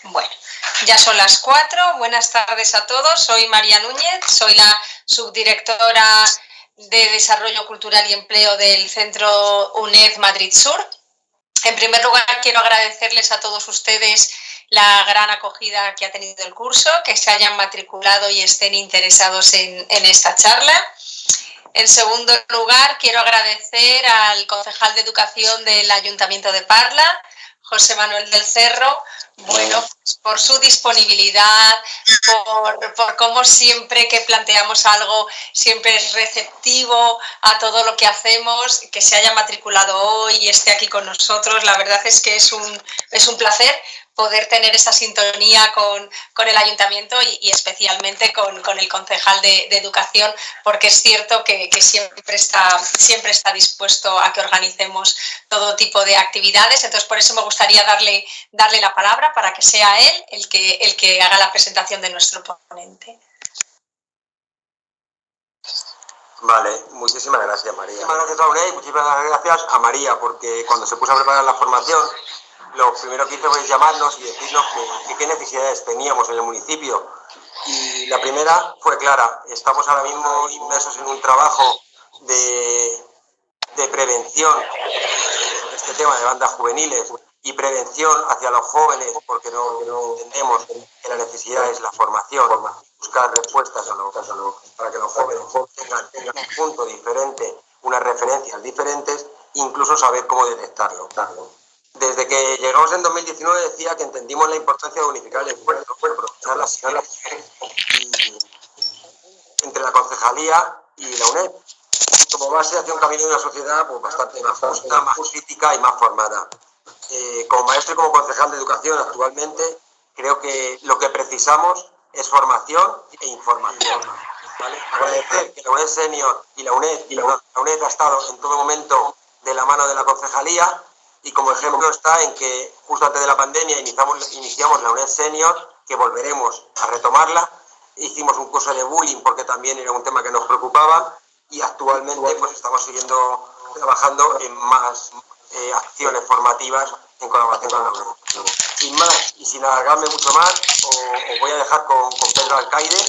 Bueno, ya son las 4. Buenas tardes a todos. Soy María Núñez, soy la subdirectora de Desarrollo Cultural y Empleo del Centro UNED Madrid Sur. En primer lugar, quiero agradecerles a todos ustedes la gran acogida que ha tenido el curso, que se hayan matriculado y estén interesados en esta charla. En segundo lugar, quiero agradecer al concejal de Educación del Ayuntamiento de Parla, José Manuel del Cerro, bueno, por su disponibilidad, por cómo siempre que planteamos algo, siempre es receptivo a todo lo que hacemos, que se haya matriculado hoy y esté aquí con nosotros. La verdad es que es un placer poder tener esa sintonía con el ayuntamiento y especialmente con el concejal de Educación, porque es cierto que siempre está dispuesto a que organicemos todo tipo de actividades. Entonces, por eso me gustaría darle la palabra para que sea él el que haga la presentación de nuestro ponente. Vale, muchísimas gracias, María. Muchísimas gracias a UNED y muchísimas gracias a María, porque cuando se puso a preparar la formación, lo primero que hizo fue llamarnos y decirnos qué necesidades teníamos en el municipio. Y la primera fue clara: estamos ahora mismo inmersos en un trabajo de prevención sobre este tema de bandas juveniles y prevención hacia los jóvenes, porque no entendemos que la necesidad es la formación, buscar respuestas para que los jóvenes tengan un punto diferente, unas referencias diferentes, incluso saber cómo detectarlo. Desde que llegamos en 2019 decía que entendimos la importancia de unificar el esfuerzo, aprovechar las sinergias entre la concejalía y la UNED, como base hacia un camino de una sociedad pues, bastante más justa, más crítica y más formada. Como maestro y como concejal de educación actualmente, creo que lo que precisamos es formación e información. ¿Vale? Agradecer que la UNED Senior y la UNED ha estado en todo momento de la mano de la concejalía, y como ejemplo está en que justo antes de la pandemia iniciamos la UNED Senior, que volveremos a retomarla. Hicimos un curso de bullying porque también era un tema que nos preocupaba, y actualmente pues estamos trabajando en más acciones formativas en colaboración con la UNED. Sin más y sin alargarme mucho más, os voy a dejar con Pedro Alcaide,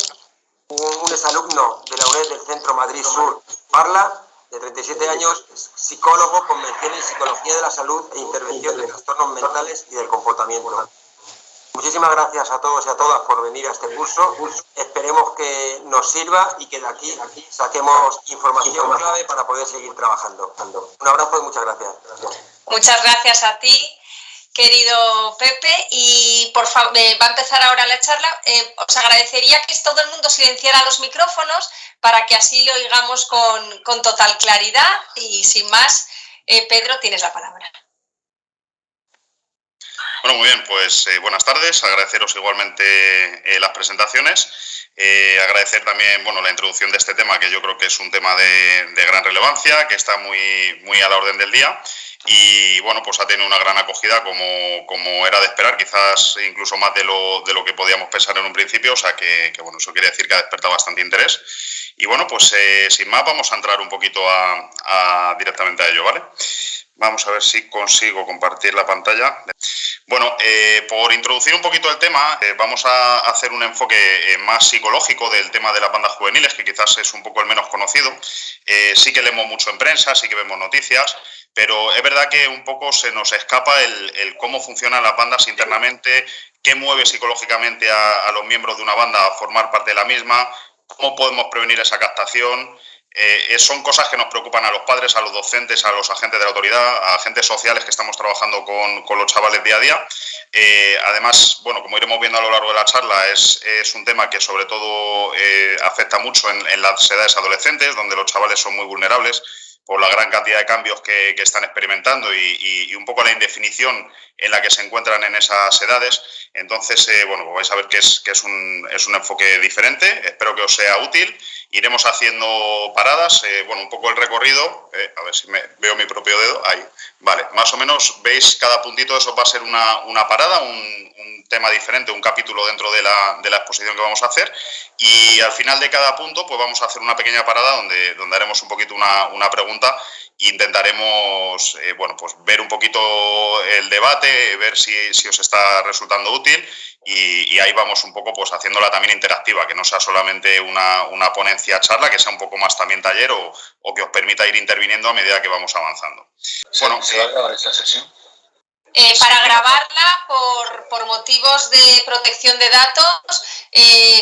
un exalumno de la UNED del Centro Madrid Sur Parla, de 37 años, psicólogo con mención en Psicología de la Salud e Intervención de Trastornos Mentales y del Comportamiento. Muchísimas gracias a todos y a todas por venir a este curso. Esperemos que nos sirva y que de aquí saquemos información clave para poder seguir trabajando. Un abrazo y muchas gracias. Muchas gracias a ti, querido Pepe, y por favor, va a empezar ahora la charla. Os agradecería que todo el mundo silenciara los micrófonos para que así le oigamos con total claridad. Y sin más, Pedro, tienes la palabra. Bueno, muy bien, pues buenas tardes. Agradeceros igualmente las presentaciones. Agradecer también la introducción de este tema, que yo creo que es un tema de gran relevancia, que está muy a la orden del día. Y pues ha tenido una gran acogida como era de esperar, quizás incluso más de lo que podíamos pensar en un principio, o sea que eso quiere decir que ha despertado bastante interés. Y pues sin más vamos a entrar un poquito directamente a ello, ¿vale? Vamos a ver si consigo compartir la pantalla. Bueno, por introducir un poquito el tema, vamos a hacer un enfoque más psicológico del tema de las bandas juveniles, que quizás es un poco el menos conocido. Sí que leemos mucho en prensa, sí que vemos noticias, pero es verdad que un poco se nos escapa el cómo funcionan las bandas internamente, qué mueve psicológicamente a los miembros de una banda a formar parte de la misma, cómo podemos prevenir esa captación. Son cosas que nos preocupan a los padres, a los docentes, a los agentes de la autoridad, a agentes sociales que estamos trabajando con los chavales día a día. Además, como iremos viendo a lo largo de la charla, es un tema que sobre todo afecta mucho en las edades adolescentes, donde los chavales son muy vulnerables por la gran cantidad de cambios que están experimentando y un poco la indefinición en la que se encuentran en esas edades. Entonces, vais a ver que es un enfoque diferente. Espero que os sea útil. Iremos haciendo paradas, un poco el recorrido, a ver si veo mi propio dedo, ahí, vale, más o menos veis cada puntito, eso va a ser una parada, un tema diferente, un capítulo dentro de la exposición que vamos a hacer, y al final de cada punto pues vamos a hacer una pequeña parada donde haremos un poquito una pregunta e intentaremos bueno, pues ver un poquito el debate, ver si os está resultando útil, y ahí vamos un poco pues haciéndola también interactiva, que no sea solamente una ponencia charla, que sea un poco más también taller o que os permita ir interviniendo a medida que vamos avanzando. Bueno, ¿se va a grabar esta sesión? Para grabarla, por motivos de protección de datos,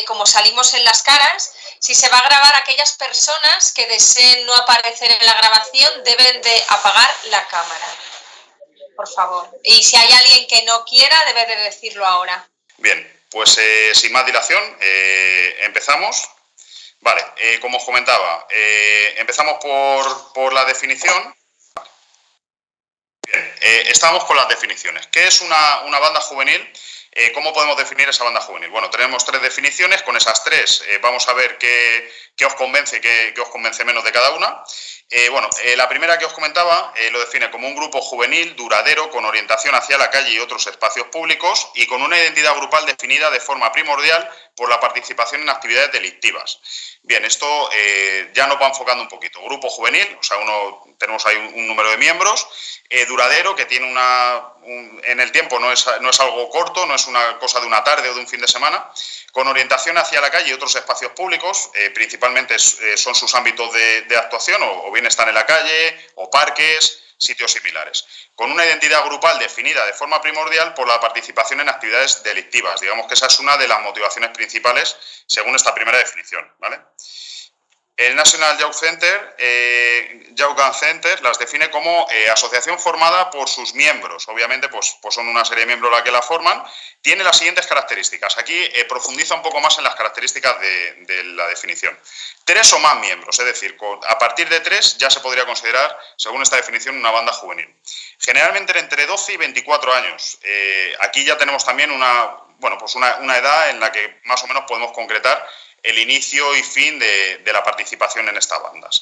como salimos en las caras, si se va a grabar, aquellas personas que deseen no aparecer en la grabación deben de apagar la cámara, por favor. Y si hay alguien que no quiera, debe de decirlo ahora. Bien, pues sin más dilación, empezamos. Vale, como os comentaba, empezamos por la definición. Bien, estamos con las definiciones. ¿Qué es una banda juvenil? ¿Cómo podemos definir esa banda juvenil? Bueno, tenemos 3 definiciones. Con esas 3 vamos a ver qué os convence, qué os convence menos de cada una. La primera que os comentaba lo define como un grupo juvenil duradero con orientación hacia la calle y otros espacios públicos y con una identidad grupal definida de forma primordial por la participación en actividades delictivas. Bien, esto ya nos va enfocando un poquito. Grupo juvenil, o sea, tenemos ahí un número de miembros, duradero, que tiene en el tiempo no es algo corto, no es una cosa de una tarde o de un fin de semana, con orientación hacia la calle y otros espacios públicos, principalmente son sus ámbitos de actuación, o bien están en la calle, o parques, sitios similares, con una identidad grupal definida de forma primordial por la participación en actividades delictivas. Digamos que esa es una de las motivaciones principales según esta primera definición, ¿vale? El National Youth Gun Center las define como asociación formada por sus miembros. Obviamente, pues son una serie de miembros la que la forman. Tiene las siguientes características. Aquí profundiza un poco más en las características de la definición. 3 o más miembros, es decir, a partir de 3 ya se podría considerar, según esta definición, una banda juvenil. Generalmente entre 12 y 24 años. Aquí ya tenemos también una edad en la que más o menos podemos concretar el inicio y fin de la participación en estas bandas.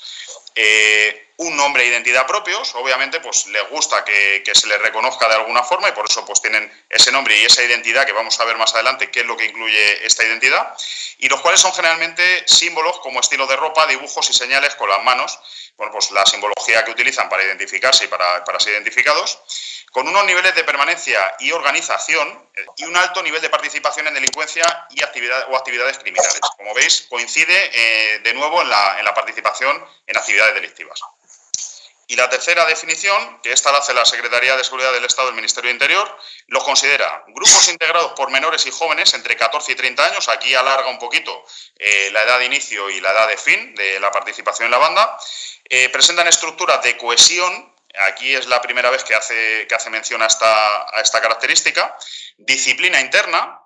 Un nombre e identidad propios, obviamente pues les gusta que se les reconozca de alguna forma, y por eso pues tienen ese nombre y esa identidad, que vamos a ver más adelante qué es lo que incluye esta identidad, y los cuales son generalmente símbolos como estilo de ropa, dibujos y señales con las manos, bueno, pues la simbología que utilizan para identificarse y para ser identificados, con unos niveles de permanencia y organización y un alto nivel de participación en delincuencia y actividades criminales. Como veis, coincide de nuevo en la participación en actividades delictivas. Y la tercera definición, que esta la hace la Secretaría de Seguridad del Estado del Ministerio de Interior, los considera grupos integrados por menores y jóvenes entre 14 y 30 años, aquí alarga un poquito la edad de inicio y la edad de fin de la participación en la banda, presentan estructuras de cohesión. Aquí es la primera vez que hace mención a esta característica. Disciplina interna.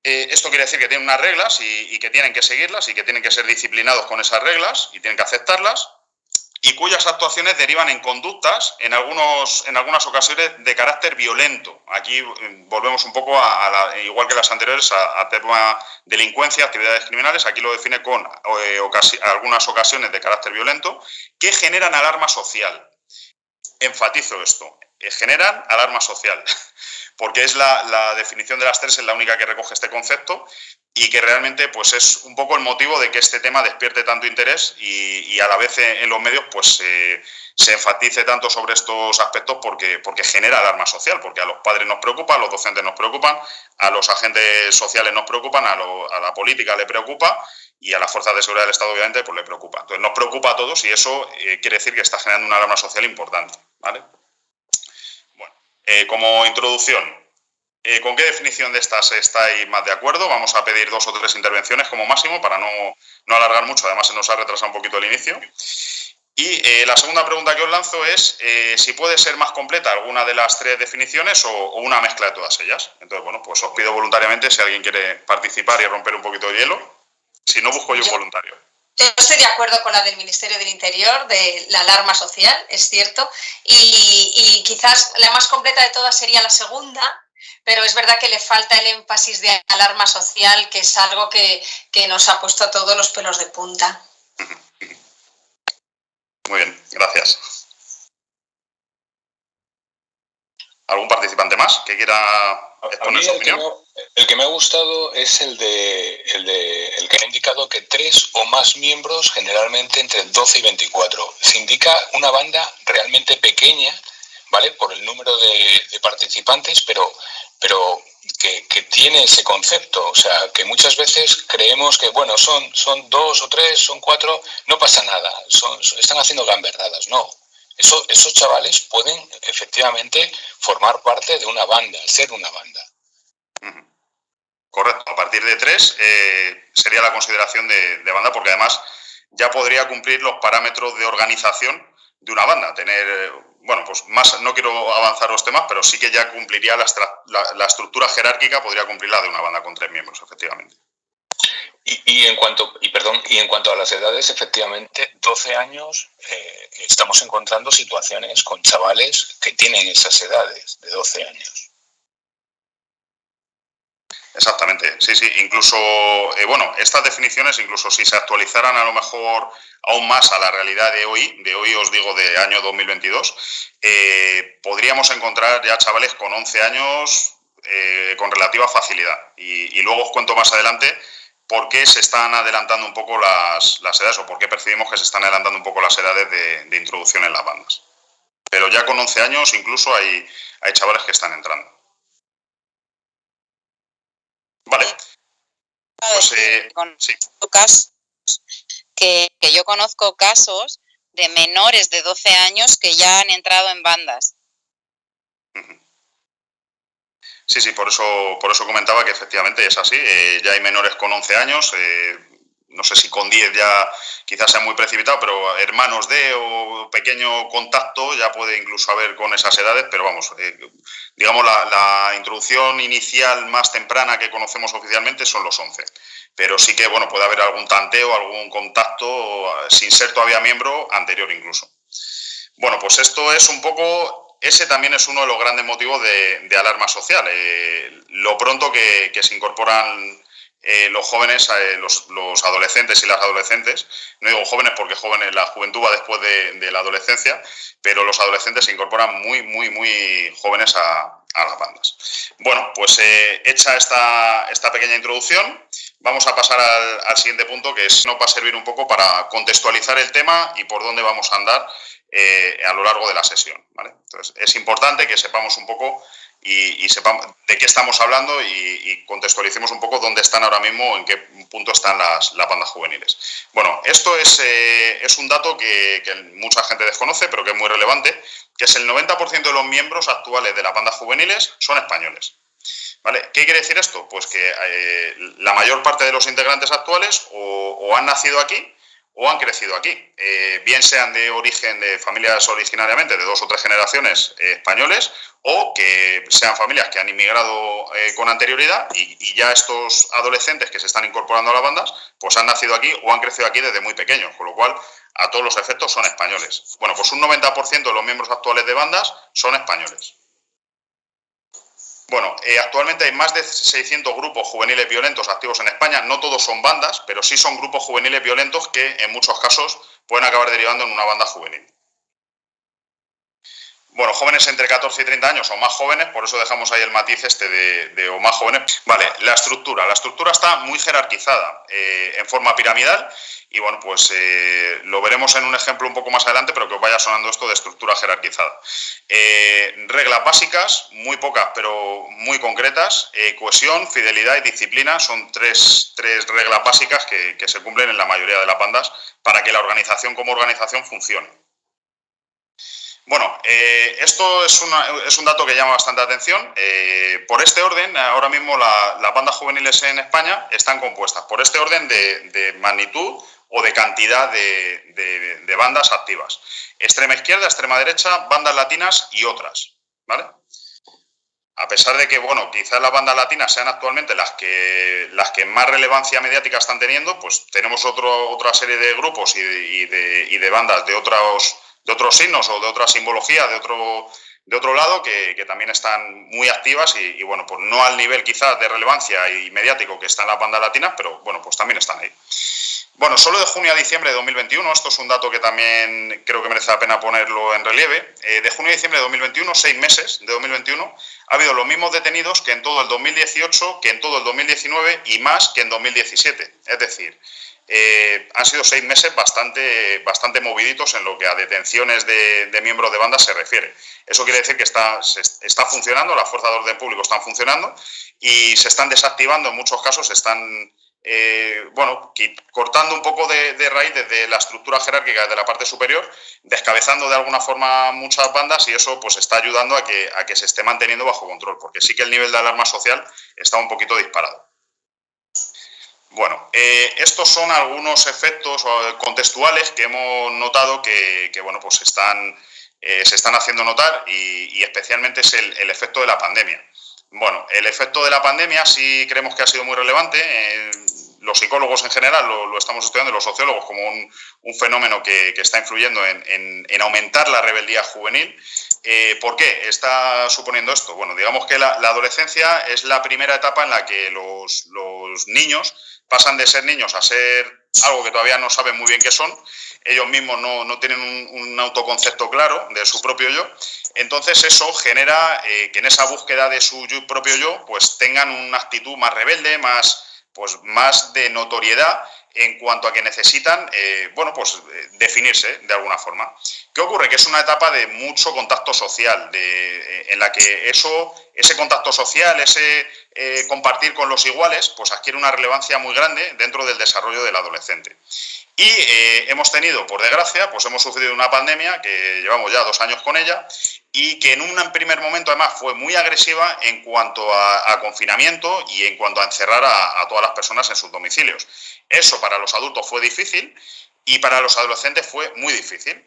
Esto quiere decir que tienen unas reglas y que tienen que seguirlas y que tienen que ser disciplinados con esas reglas y tienen que aceptarlas, y cuyas actuaciones derivan en conductas, en algunas ocasiones, de carácter violento. Aquí volvemos un poco, igual que las anteriores, a tema delincuencia, actividades criminales. Aquí lo define con algunas ocasiones de carácter violento que generan alarma social. Enfatizo esto, generan alarma social, porque es la definición de las 3, es la única que recoge este concepto, y que realmente pues es un poco el motivo de que este tema despierte tanto interés y a la vez en los medios pues se enfatice tanto sobre estos aspectos, porque genera alarma social, porque a los padres nos preocupa, a los docentes nos preocupan, a los agentes sociales nos preocupan, a la política le preocupa, y a las fuerzas de seguridad del Estado obviamente pues le preocupa. Entonces nos preocupa a todos, y eso quiere decir que está generando una alarma social importante, ¿vale? Bueno, como introducción, ¿con qué definición de estas estáis más de acuerdo? Vamos a pedir 2 o 3 intervenciones como máximo para no alargar mucho, además se nos ha retrasado un poquito el inicio. Y la segunda pregunta que os lanzo es si puede ser más completa alguna de las 3 definiciones o una mezcla de todas ellas. Entonces, bueno, pues os pido voluntariamente si alguien quiere participar y romper un poquito de hielo. Si no, busco yo un voluntario. Yo estoy de acuerdo con la del Ministerio del Interior, de la alarma social, es cierto, y quizás la más completa de todas sería la segunda, pero es verdad que le falta el énfasis de alarma social, que es algo que nos ha puesto a todos los pelos de punta. Muy bien, gracias. ¿Algún participante más que quiera exponer su opinión. El que me ha gustado es el que ha indicado que 3 o más miembros, generalmente entre 12 y 24. Se indica una banda realmente pequeña, ¿vale? Por el número de participantes, pero que tiene ese concepto. O sea, que muchas veces creemos que, bueno, son 2 o 3, son 4, no pasa nada, están haciendo gamberradas. No. Esos chavales pueden efectivamente formar parte de una banda, ser una banda. Correcto, a partir de 3 sería la consideración de banda, porque además ya podría cumplir los parámetros de organización de una banda. Tener, bueno, pues más, no quiero avanzar los temas, pero sí que ya cumpliría la estructura jerárquica, podría cumplir la de una banda con 3 miembros, efectivamente. Y en cuanto a las edades, efectivamente, 12 años, estamos encontrando situaciones con chavales que tienen esas edades de 12 años. Exactamente, sí, incluso, bueno, estas definiciones, incluso si se actualizaran a lo mejor aún más a la realidad de hoy os digo de año 2022, podríamos encontrar ya chavales con 11 años con relativa facilidad. Y luego os cuento más adelante por qué se están adelantando un poco las edades, o por qué percibimos que se están adelantando un poco las edades de introducción en las bandas. Pero ya con 11 años incluso hay chavales que están entrando. Vale. Pues, sí. Que yo conozco casos de menores de 12 años que ya han entrado en bandas. Sí, por eso comentaba que efectivamente es así. Ya hay menores con 11 años, no sé si con 10 ya quizás sea muy precipitado, pero hermanos de o pequeño contacto ya puede incluso haber con esas edades, pero vamos, digamos la introducción inicial más temprana que conocemos oficialmente son los 11. Pero sí que, bueno, puede haber algún tanteo, algún contacto, sin ser todavía miembro, anterior incluso. Bueno, pues esto es un poco... Ese también es uno de los grandes motivos de alarma social. Lo pronto que se incorporan los jóvenes, los adolescentes y las adolescentes. No digo jóvenes porque jóvenes, la juventud va después de la adolescencia, pero los adolescentes se incorporan muy jóvenes a las bandas. Bueno, pues hecha esta pequeña introducción, vamos a pasar al siguiente punto, que nos va a servir un poco para contextualizar el tema y por dónde vamos a andar a lo largo de la sesión, ¿vale? Entonces, es importante que sepamos un poco y sepamos de qué estamos hablando y contextualicemos un poco dónde están ahora mismo, en qué punto están las bandas juveniles. Bueno, esto es un dato que mucha gente desconoce, pero que es muy relevante, que es el 90% de los miembros actuales de las bandas juveniles son españoles. ¿Vale? ¿Qué quiere decir esto? Pues que la mayor parte de los integrantes actuales o han nacido aquí o han crecido aquí, bien sean de origen de familias originariamente de 2 o 3 generaciones españoles, o que sean familias que han inmigrado con anterioridad y ya estos adolescentes que se están incorporando a las bandas, pues han nacido aquí o han crecido aquí desde muy pequeños, con lo cual a todos los efectos son españoles. Bueno, pues un 90% de los miembros actuales de bandas son españoles. Bueno, actualmente hay más de 600 grupos juveniles violentos activos en España. No todos son bandas, pero sí son grupos juveniles violentos que en muchos casos pueden acabar derivando en una banda juvenil. Bueno, jóvenes entre 14 y 30 años o más jóvenes, por eso dejamos ahí el matiz de o más jóvenes. Vale, la estructura está muy jerarquizada en forma piramidal y bueno, pues lo veremos en un ejemplo un poco más adelante, pero que os vaya sonando esto de estructura jerarquizada. Reglas básicas, muy pocas pero muy concretas, cohesión, fidelidad y disciplina son tres reglas básicas que se cumplen en la mayoría de las bandas para que la organización como organización funcione. Bueno, esto es un dato que llama bastante atención. Por este orden, ahora mismo las bandas juveniles en España están compuestas por este orden de magnitud o de cantidad de bandas activas. Extrema izquierda, extrema derecha, bandas latinas y otras, ¿vale? A pesar de que, bueno, quizás las bandas latinas sean actualmente las que más relevancia mediática están teniendo, pues tenemos otra serie de grupos y de bandas de otros signos o de otra simbología, de otro lado, que también están muy activas y bueno, pues no al nivel quizás de relevancia y mediático que están las bandas latinas, pero bueno, pues también están ahí. Bueno, solo de junio a diciembre de 2021, esto es un dato que también creo que merece la pena ponerlo en relieve, de junio a diciembre de 2021, 6 meses de 2021, ha habido los mismos detenidos que en todo el 2018, que en todo el 2019 y más que en 2017. Es decir, han sido 6 meses bastante moviditos en lo que a detenciones de miembros de bandas se refiere. Eso quiere decir que está funcionando, las fuerzas de orden público están funcionando y se están desactivando, en muchos casos están cortando un poco de raíz desde la estructura jerárquica de la parte superior, descabezando de alguna forma muchas bandas y eso pues está ayudando a que se esté manteniendo bajo control, porque sí que el nivel de alarma social está un poquito disparado. Bueno, estos son algunos efectos contextuales que hemos notado que pues se están haciendo notar y especialmente es el efecto de la pandemia. Bueno, el efecto de la pandemia sí creemos que ha sido muy relevante. Los psicólogos en general lo estamos estudiando y los sociólogos como un fenómeno que está influyendo en aumentar la rebeldía juvenil. ¿Por qué está suponiendo esto? Bueno, digamos que la adolescencia es la primera etapa en la que los niños pasan de ser niños a ser algo que todavía no saben muy bien qué son. Ellos mismos no tienen un autoconcepto claro de su propio yo. Entonces eso genera que en esa búsqueda de su propio yo pues tengan una actitud más rebelde, más de notoriedad en cuanto a que necesitan definirse de alguna forma. ¿Qué ocurre? Que es una etapa de mucho contacto social, en la que ese contacto social, ese compartir con los iguales, pues adquiere una relevancia muy grande dentro del desarrollo del adolescente. Y hemos tenido, por desgracia, pues hemos sufrido una pandemia que llevamos ya 2 años con ella y que en un primer momento además fue muy agresiva en cuanto a confinamiento y en cuanto a encerrar a todas las personas en sus domicilios. Eso para los adultos fue difícil y para los adolescentes fue muy difícil.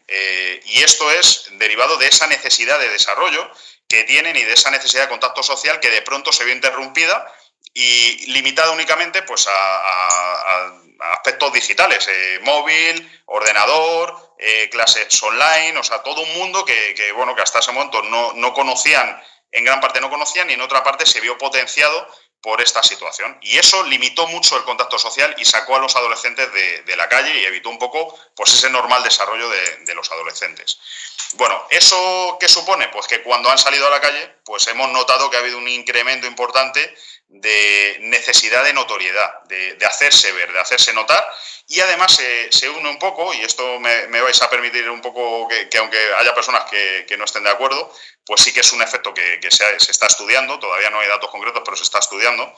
Y esto es derivado de esa necesidad de desarrollo que tienen y de esa necesidad de contacto social que de pronto se vio interrumpida y limitada únicamente pues a aspectos digitales, móvil, ordenador, clases online, o sea, todo un mundo que hasta ese momento no conocían, en gran parte no conocían y en otra parte se vio potenciado por esta situación. Y eso limitó mucho el contacto social y sacó a los adolescentes de la calle y evitó un poco pues ese normal desarrollo de los adolescentes. Bueno, ¿eso qué supone? Pues que cuando han salido a la calle, pues hemos notado que ha habido un incremento importante de necesidad de notoriedad, de hacerse ver, de hacerse notar y además se une un poco, y esto me vais a permitir un poco que aunque haya personas que no estén de acuerdo, pues sí que es un efecto que se está estudiando, todavía no hay datos concretos, pero se está estudiando,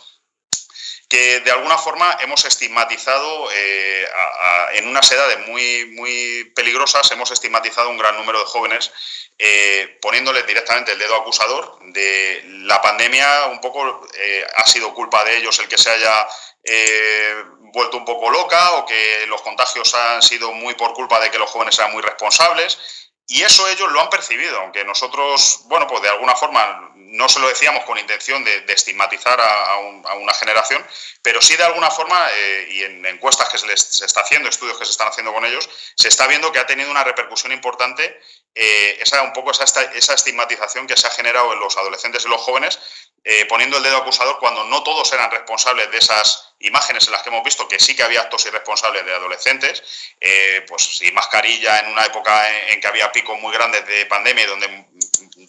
que de alguna forma hemos estigmatizado en unas edades muy peligrosas, hemos estigmatizado un gran número de jóvenes poniéndoles directamente el dedo acusador de la pandemia. Un poco ha sido culpa de ellos el que se haya vuelto un poco loca o que los contagios han sido muy por culpa de que los jóvenes eran muy responsables. Y eso ellos lo han percibido, aunque nosotros, pues de alguna forma no se lo decíamos con intención de estigmatizar a una generación, pero sí de alguna forma, y en encuestas que se está haciendo, estudios que se están haciendo con ellos, se está viendo que ha tenido una repercusión importante esa estigmatización que se ha generado en los adolescentes y los jóvenes, poniendo el dedo acusador cuando no todos eran responsables de esas imágenes en las que hemos visto que sí que había actos irresponsables de adolescentes, pues sin mascarilla en una época en que había picos muy grandes de pandemia y donde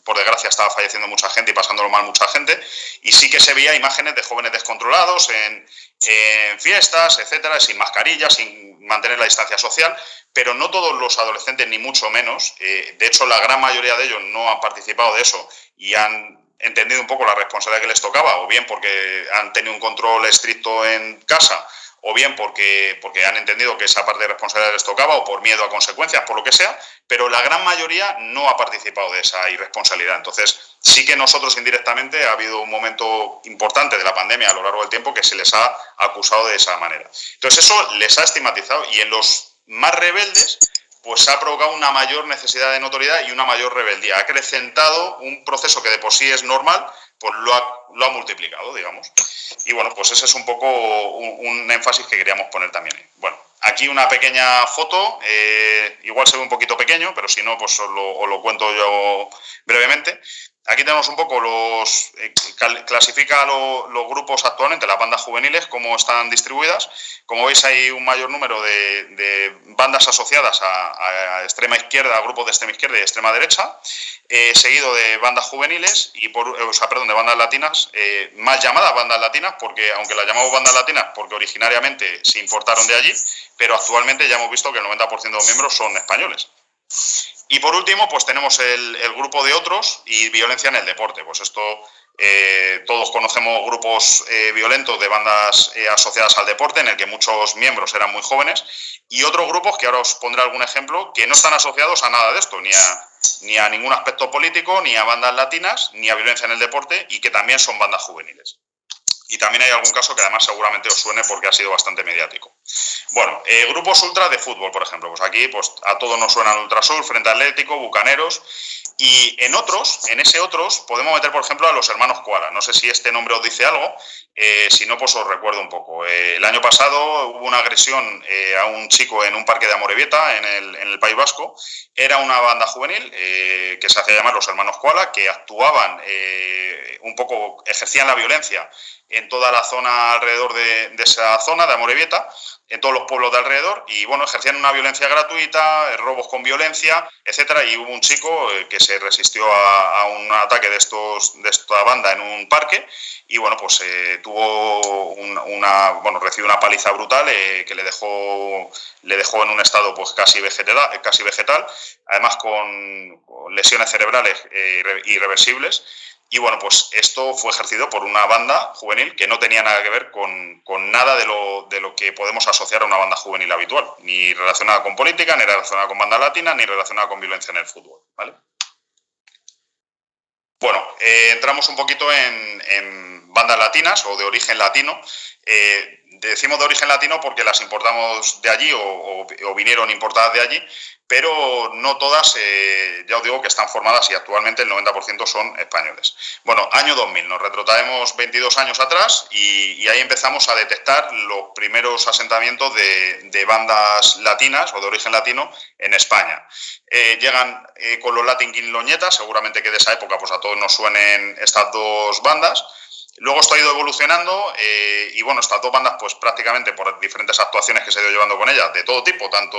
por desgracia estaba falleciendo mucha gente y pasándolo mal mucha gente, y sí que se veía imágenes de jóvenes descontrolados en fiestas, etcétera, sin mascarilla, sin mantener la distancia social, pero no todos los adolescentes, ni mucho menos. De hecho, la gran mayoría de ellos no han participado de eso y han entendido un poco la responsabilidad que les tocaba, o bien porque han tenido un control estricto en casa, o bien porque han entendido que esa parte de responsabilidad les tocaba, o por miedo a consecuencias, por lo que sea, pero la gran mayoría no ha participado de esa irresponsabilidad. Entonces, sí que nosotros indirectamente ha habido un momento importante de la pandemia a lo largo del tiempo que se les ha acusado de esa manera. Entonces, eso les ha estigmatizado y en los más rebeldes pues ha provocado una mayor necesidad de notoriedad y una mayor rebeldía. Ha acrecentado un proceso que de por sí es normal, pues lo ha multiplicado, digamos. Y bueno, pues ese es un poco un énfasis que queríamos poner también. Bueno, aquí una pequeña foto, igual se ve un poquito pequeño, pero si no, pues os lo cuento yo brevemente. Aquí tenemos un poco clasifica los grupos actualmente, las bandas juveniles, cómo están distribuidas. Como veis, hay un mayor número de bandas asociadas a extrema izquierda, a grupos de extrema izquierda y extrema derecha, seguido de bandas juveniles y de bandas latinas, mal llamadas bandas latinas, porque aunque las llamamos bandas latinas porque originariamente se importaron de allí, pero actualmente ya hemos visto que el 90% de los miembros son españoles. Y por último, pues tenemos el grupo de otros y violencia en el deporte. Pues esto, todos conocemos grupos violentos de bandas asociadas al deporte, en el que muchos miembros eran muy jóvenes, y otros grupos, que ahora os pondré algún ejemplo, que no están asociados a nada de esto, ni a ningún aspecto político, ni a bandas latinas, ni a violencia en el deporte, y que también son bandas juveniles. Y también hay algún caso que además seguramente os suene porque ha sido bastante mediático. Bueno, grupos ultra de fútbol, por ejemplo. Pues aquí pues, a todos nos suenan Ultrasur, Frente Atlético, Bucaneros. Y en ese otros, podemos meter, por ejemplo, a los hermanos Koala. No sé si este nombre os dice algo. Si no, pues os recuerdo un poco. El año pasado hubo una agresión a un chico en un parque de Amorebieta, en el País Vasco. Era una banda juvenil que se hacía llamar los hermanos Koala, que actuaban un poco, ejercían la violencia en toda la zona alrededor de esa zona de Amorebieta, en todos los pueblos de alrededor, y bueno, ejercían una violencia gratuita, robos con violencia, etcétera, y hubo un chico que se resistió a un ataque de esta banda en un parque, y bueno, pues recibió una paliza brutal que le dejó en un estado pues casi vegetal, además con lesiones cerebrales irreversibles. Y bueno, pues esto fue ejercido por una banda juvenil que no tenía nada que ver con nada de lo que podemos asociar a una banda juvenil habitual, ni relacionada con política, ni relacionada con bandas latinas, ni relacionada con violencia en el fútbol, ¿vale? Bueno, entramos un poquito en bandas latinas o de origen latino. Decimos de origen latino porque las importamos de allí o vinieron importadas de allí, pero no todas, ya os digo que están formadas y actualmente el 90% son españoles. Bueno, año 2000, nos retrotraemos 22 años atrás y ahí empezamos a detectar los primeros asentamientos de bandas latinas o de origen latino en España. Llegan con los Latin King Loñetas, seguramente que de esa época pues a todos nos suenen estas dos bandas. Luego esto ha ido evolucionando y bueno, estas dos bandas pues prácticamente por diferentes actuaciones que se ha ido llevando con ellas, de todo tipo, tanto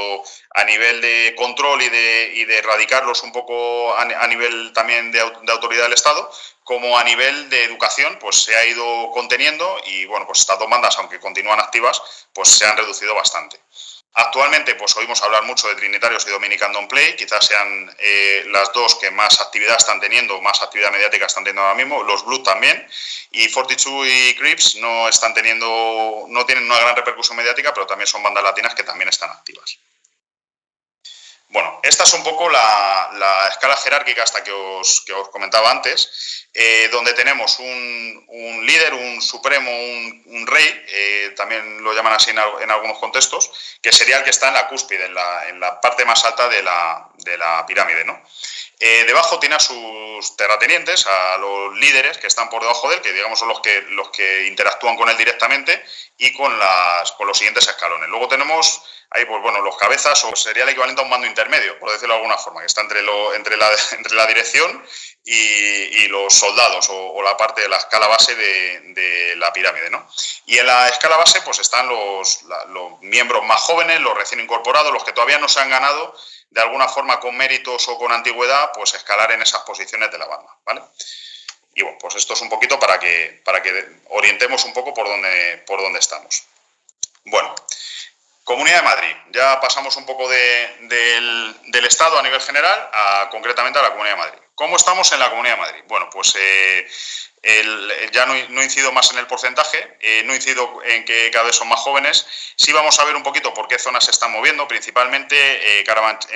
a nivel de control y de erradicarlos un poco a nivel también de autoridad del Estado, como a nivel de educación, pues se ha ido conteniendo y bueno, pues estas dos bandas, aunque continúan activas, pues se han reducido bastante. Actualmente pues oímos hablar mucho de Trinitarios y Dominican Don't Play, quizás sean las dos que más actividad están teniendo, más actividad mediática están teniendo ahora mismo, los Blood también, y 42 y Crips no tienen una gran repercusión mediática, pero también son bandas latinas que también están activas. Bueno, esta es un poco la escala jerárquica hasta que os comentaba antes, donde tenemos un líder, un supremo, un rey, también lo llaman así en algunos contextos, que sería el que está en la cúspide, en la parte más alta de la pirámide, ¿no? Debajo tiene a sus terratenientes, a los líderes que están por debajo de él, que digamos son los que interactúan con él directamente y con los siguientes escalones. Luego tenemos ahí, pues bueno, los cabezas, o sería el equivalente a un mando intermedio, por decirlo de alguna forma, que está entre la dirección y los soldados, o la parte de la escala base de la pirámide, ¿no? Y en la escala base, pues están los miembros más jóvenes, los recién incorporados, los que todavía no se han ganado de alguna forma con méritos o con antigüedad, pues escalar en esas posiciones de la banda, ¿vale? Y bueno, pues esto es un poquito para que orientemos un poco por dónde estamos. Bueno, Comunidad de Madrid. Ya pasamos un poco del Estado a nivel general concretamente a la Comunidad de Madrid. ¿Cómo estamos en la Comunidad de Madrid? Bueno, pues ya no incido más en el porcentaje, no incido en que cada vez son más jóvenes. Sí vamos a ver un poquito por qué zonas se están moviendo, principalmente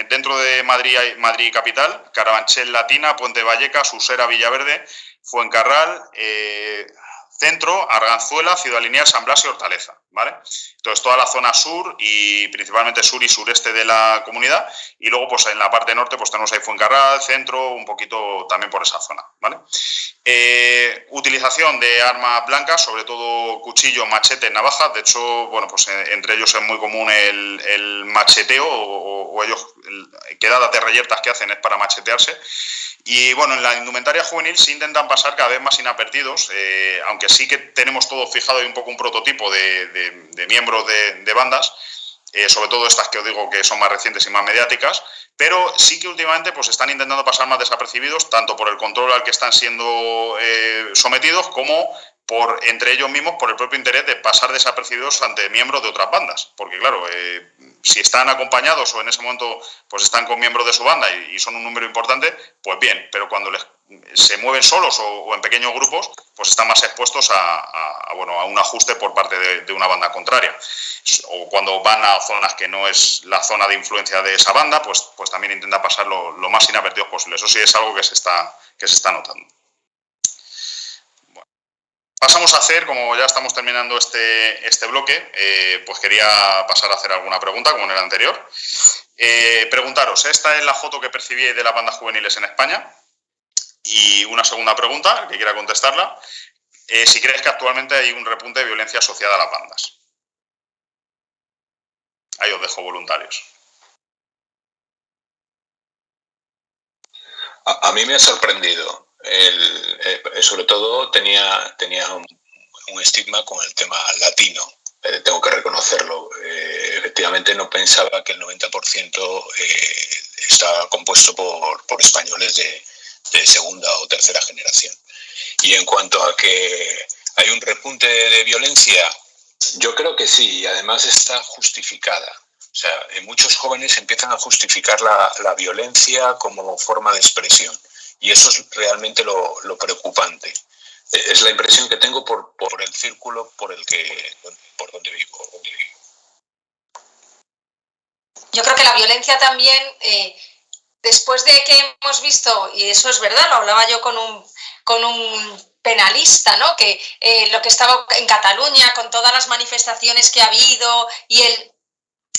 dentro de Madrid capital, Carabanchel Latina, Puente Vallecas, Usera, Villaverde, Fuencarral, Centro, Arganzuela, Ciudad Lineal, San Blas y Hortaleza, ¿vale? Entonces, toda la zona sur y principalmente sur y sureste de la comunidad. Y luego, pues en la parte norte, pues tenemos ahí Fuencarral, Centro, un poquito también por esa zona, ¿vale? Utilización de armas blancas, sobre todo cuchillo, machete, navajas. De hecho, bueno, pues entre ellos es muy común el macheteo o ellos quedadas de reyertas que hacen es para machetearse. Y bueno, en la indumentaria juvenil sí intentan pasar cada vez más inadvertidos, aunque sí que tenemos todo fijado y un poco un prototipo de miembros de bandas, sobre todo estas que os digo que son más recientes y más mediáticas, pero sí que últimamente pues están intentando pasar más desapercibidos, tanto por el control al que están siendo sometidos, como por entre ellos mismos por el propio interés de pasar desapercibidos ante miembros de otras bandas. Porque claro, si están acompañados o en ese momento pues están con miembros de su banda y son un número importante, pues bien, pero cuando se mueven solos o en pequeños grupos, pues están más expuestos a un ajuste por parte de una banda contraria. O cuando van a zonas que no es la zona de influencia de esa banda, pues también intenta pasar lo más inadvertidos posible. Eso sí es algo que se está notando. Bueno, pasamos a hacer, como ya estamos terminando este bloque, pues quería pasar a hacer alguna pregunta, como en el anterior. Preguntaros, ¿esta es la foto que percibíais de las bandas juveniles en España? Y una segunda pregunta, que quiera contestarla, si crees que actualmente hay un repunte de violencia asociada a las bandas. Ahí os dejo voluntarios. A mí me ha sorprendido. Sobre todo tenía un estigma con el tema latino. Tengo que reconocerlo. Efectivamente no pensaba que el 90% estaba compuesto por españoles de segunda o tercera generación. Y en cuanto a que hay un repunte de violencia, yo creo que sí, y además está justificada. O sea, muchos jóvenes empiezan a justificar la violencia como forma de expresión. Y eso es realmente lo preocupante. Es la impresión que tengo por el círculo por donde vivo. Yo creo que la violencia también, después de que hemos visto, y eso es verdad, lo hablaba yo con un penalista, ¿no? Que lo que estaba en Cataluña, con todas las manifestaciones que ha habido y el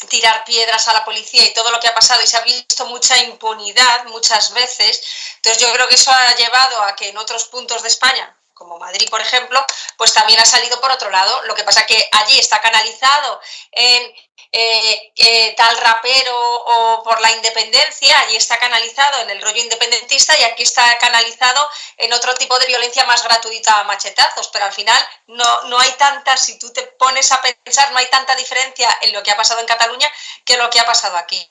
tirar piedras a la policía y todo lo que ha pasado, y se ha visto mucha impunidad muchas veces. Entonces yo creo que eso ha llevado a que en otros puntos de España, como Madrid, por ejemplo, pues también ha salido por otro lado. Lo que pasa que allí está canalizado en tal rapero o por la independencia, allí está canalizado en el rollo independentista y aquí está canalizado en otro tipo de violencia más gratuita a machetazos, pero al final no hay tanta, si tú te pones a pensar, no hay tanta diferencia en lo que ha pasado en Cataluña que lo que ha pasado aquí.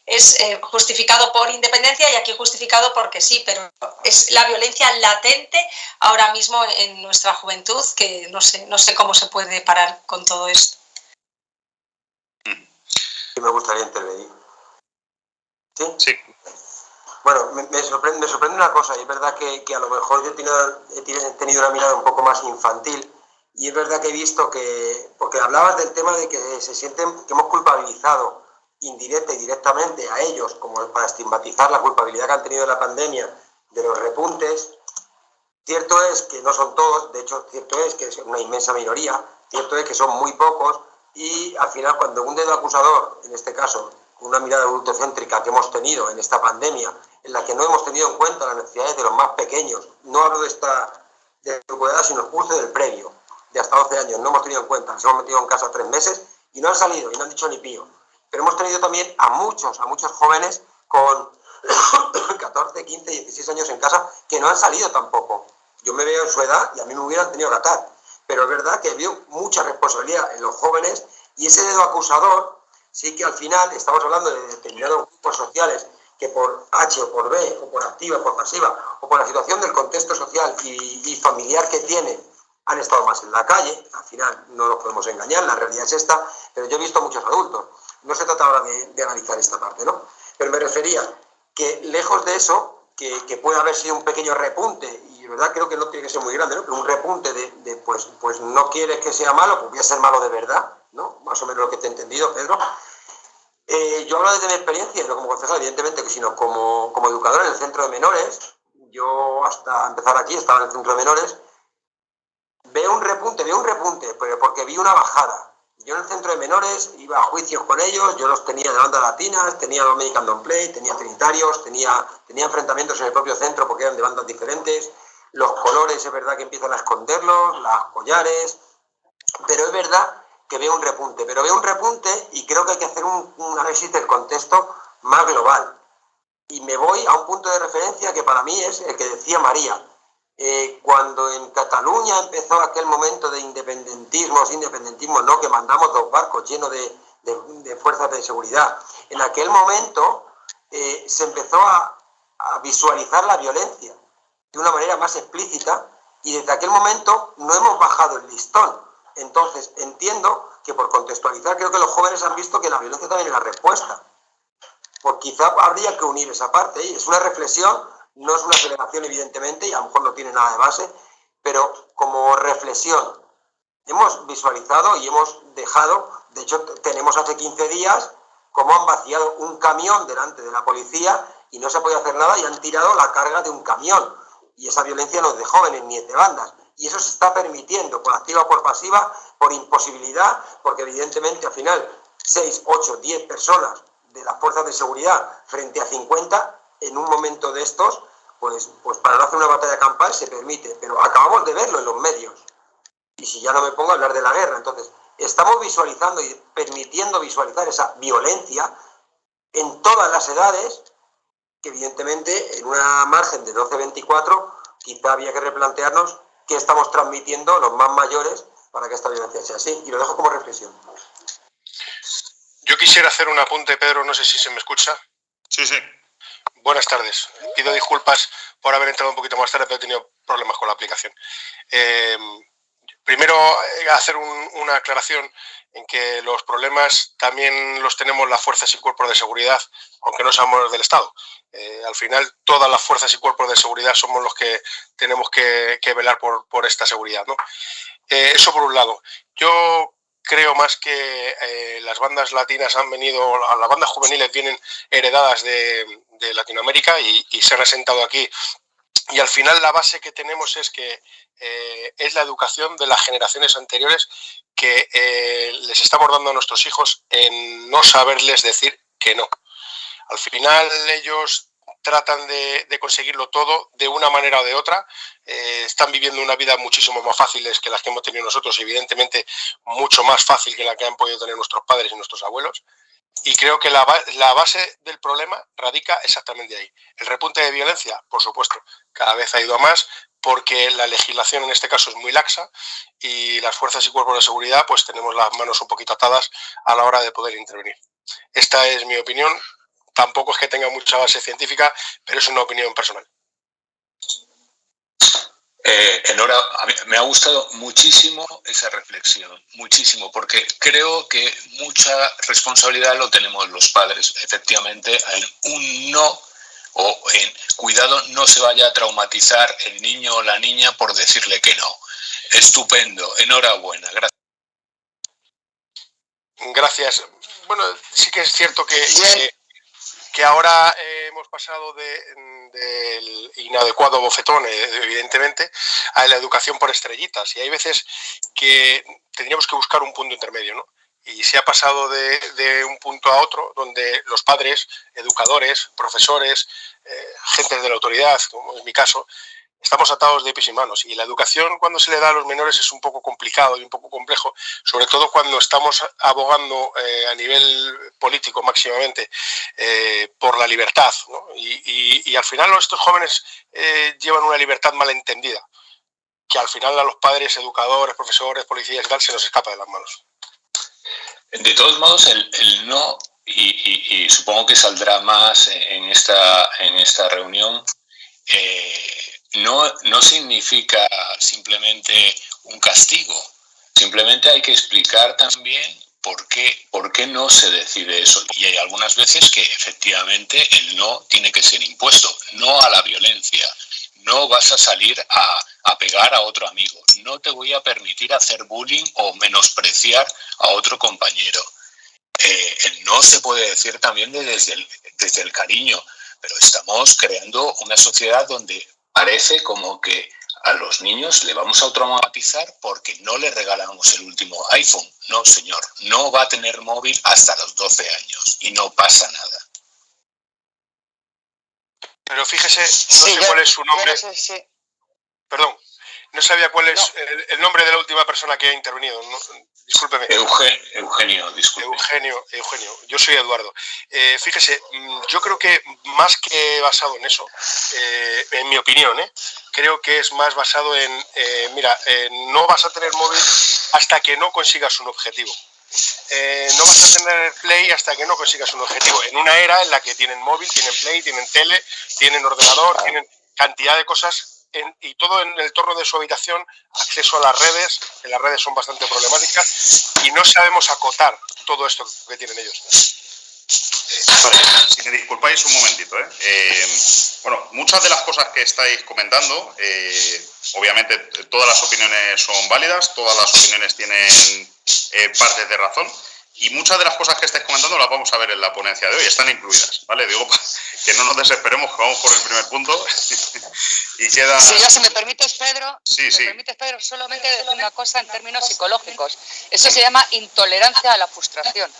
Es justificado por independencia y aquí justificado porque sí, pero es la violencia latente ahora mismo en nuestra juventud, que no sé cómo se puede parar con todo esto. Sí, me gustaría intervenir. ¿Sí? Sí. Bueno, me sorprende una cosa, y es verdad que a lo mejor yo he tenido una mirada un poco más infantil, y es verdad que he visto porque hablabas del tema de que se sienten, que hemos culpabilizado indirecta y directamente a ellos, como para estigmatizar la culpabilidad que han tenido en la pandemia de los repuntes. Cierto es que no son todos, de hecho cierto es que es una inmensa minoría, cierto es que son muy pocos, y al final cuando un dedo acusador, en este caso una mirada adultocéntrica que hemos tenido en esta pandemia, en la que no hemos tenido en cuenta las necesidades de los más pequeños, no hablo de grupo de edad, sino justo del previo, de hasta 12 años, no hemos tenido en cuenta, nos hemos metido en casa 3 meses y no han salido y no han dicho ni pío. Pero hemos tenido también a muchos jóvenes con 14, 15, 16 años en casa que no han salido tampoco. Yo me veo en su edad y a mí me hubieran tenido que atar. Pero es verdad que veo mucha responsabilidad en los jóvenes, y ese dedo acusador sí que al final estamos hablando de determinados grupos sociales que por H o por B, o por activa o por pasiva, o por la situación del contexto social y familiar que tienen, han estado más en la calle. Al final no nos podemos engañar, la realidad es esta, pero yo he visto a muchos adultos. No se trata ahora de analizar esta parte, ¿no? Pero me refería que lejos de eso, que puede haber sido un pequeño repunte, y de verdad creo que no tiene que ser muy grande, ¿no? Pero un repunte pues no quieres que sea malo, pues voy a ser malo de verdad, ¿no? Más o menos lo que te he entendido, Pedro. Yo hablo desde mi experiencia, no como concejal, evidentemente, sino como educador en el centro de menores. Yo hasta empezar aquí estaba en el centro de menores. Veo un repunte, pero porque vi una bajada. Yo en el centro de menores iba a juicios con ellos, yo los tenía de bandas latinas, tenía los American Don't Play, tenía trinitarios, tenía enfrentamientos en el propio centro porque eran de bandas diferentes. Los colores es verdad que empiezan a esconderlos, las collares, pero es verdad que veo un repunte, y creo que hay que hacer un análisis del contexto más global. Y me voy a un punto de referencia que para mí es el que decía María. Cuando en Cataluña empezó aquel momento de independentismo, no, que mandamos 2 barcos llenos de fuerzas de seguridad, en aquel momento se empezó a visualizar la violencia de una manera más explícita y desde aquel momento no hemos bajado el listón. Entonces entiendo que, por contextualizar, creo que los jóvenes han visto que la violencia también es la respuesta. Pues quizá habría que unir esa parte, y es una reflexión, no es una celebración evidentemente, y a lo mejor no tiene nada de base, pero como reflexión hemos visualizado y hemos dejado, de hecho tenemos hace 15 días cómo han vaciado un camión delante de la policía y no se puede hacer nada y han tirado la carga de un camión, y esa violencia no es de jóvenes ni es de bandas, y eso se está permitiendo por activa o por pasiva, por imposibilidad, porque evidentemente al final 6, 8, 10 personas de las fuerzas de seguridad frente a 50, en un momento de estos, pues para no hacer una batalla campal se permite, pero acabamos de verlo en los medios. Y si ya no me pongo a hablar de la guerra, entonces estamos visualizando y permitiendo visualizar esa violencia en todas las edades, que evidentemente en una margen de 12-24 quizá había que replantearnos qué estamos transmitiendo los más mayores para que esta violencia sea así. Y lo dejo como reflexión. Yo quisiera hacer un apunte, Pedro, no sé si se me escucha. Sí, sí. Buenas tardes. Pido disculpas por haber entrado un poquito más tarde, pero he tenido problemas con la aplicación. Primero, hacer una aclaración en que los problemas también los tenemos las fuerzas y cuerpos de seguridad, aunque no seamos del Estado. Al final, todas las fuerzas y cuerpos de seguridad somos los que tenemos que velar por esta seguridad, ¿no? Eso por un lado. Yo creo más que las bandas latinas han venido, las bandas juveniles vienen heredadas de Latinoamérica y se han asentado aquí. Y al final la base que tenemos es que es la educación de las generaciones anteriores que les estamos dando a nuestros hijos en no saberles decir que no. Al final ellos tratan de conseguirlo todo de una manera o de otra, están viviendo una vida muchísimo más fáciles que las que hemos tenido nosotros, evidentemente mucho más fácil que la que han podido tener nuestros padres y nuestros abuelos. Y creo que la base del problema radica exactamente ahí. El repunte de violencia, por supuesto, cada vez ha ido a más porque la legislación en este caso es muy laxa y las fuerzas y cuerpos de seguridad pues tenemos las manos un poquito atadas a la hora de poder intervenir. Esta es mi opinión. Tampoco es que tenga mucha base científica, pero es una opinión personal. A mí me ha gustado muchísimo esa reflexión, muchísimo, porque creo que mucha responsabilidad lo tenemos los padres, efectivamente, en un no o en cuidado, no se vaya a traumatizar el niño o la niña por decirle que no. Estupendo, enhorabuena, gracias. Gracias. Bueno, sí que es cierto que ahora hemos pasado del inadecuado bofetón, evidentemente, a la educación por estrellitas. Y hay veces que tendríamos que buscar un punto intermedio, ¿no? Y se ha pasado de un punto a otro, donde los padres, educadores, profesores, gentes de la autoridad, como es mi caso, estamos atados de pies y manos. Y la educación, cuando se le da a los menores, es un poco complicado y un poco complejo, sobre todo cuando estamos abogando a nivel político máximamente por la libertad, ¿no? Y al final estos jóvenes llevan una libertad malentendida, que al final a los padres, educadores, profesores, policías y tal, se nos escapa de las manos. De todos modos, el no, y supongo que saldrá más en esta reunión, no significa simplemente un castigo. Simplemente hay que explicar también por qué no se decide eso. Y hay algunas veces que efectivamente el no tiene que ser impuesto, no a la violencia. No vas a salir a pegar a otro amigo. No te voy a permitir hacer bullying o menospreciar a otro compañero. El no se puede decir también desde el cariño, pero estamos creando una sociedad donde parece como que a los niños le vamos a traumatizar porque no le regalamos el último iPhone. No, señor, no va a tener móvil hasta los 12 años y no pasa nada. Pero fíjese, no sé cuál es su nombre. Perdón, No sabía cuál es el nombre de la última persona que ha intervenido. No, discúlpeme. Eugenio, disculpe. Eugenio. Yo soy Eduardo. Fíjese, yo creo que más que basado en eso, en mi opinión, creo que es más basado en, no vas a tener móvil hasta que no consigas un objetivo. No vas a tener Play hasta que no consigas un objetivo. En una era en la que tienen móvil, tienen Play, tienen tele, tienen ordenador, tienen cantidad de cosas y todo en el entorno de su habitación, acceso a las redes, que las redes son bastante problemáticas y no sabemos acotar todo esto que tienen ellos. Vale, si me disculpáis un momentito. Bueno, muchas de las cosas que estáis comentando, obviamente todas las opiniones son válidas, todas las opiniones tienen partes de razón y muchas de las cosas que estáis comentando las vamos a ver en la ponencia de hoy, están incluidas, ¿vale? Digo, que no nos desesperemos, que vamos por el primer punto y queda... Sí, ya si me permites, Pedro, sí. Solamente decir una cosa en términos psicológicos. Eso se llama intolerancia a la frustración.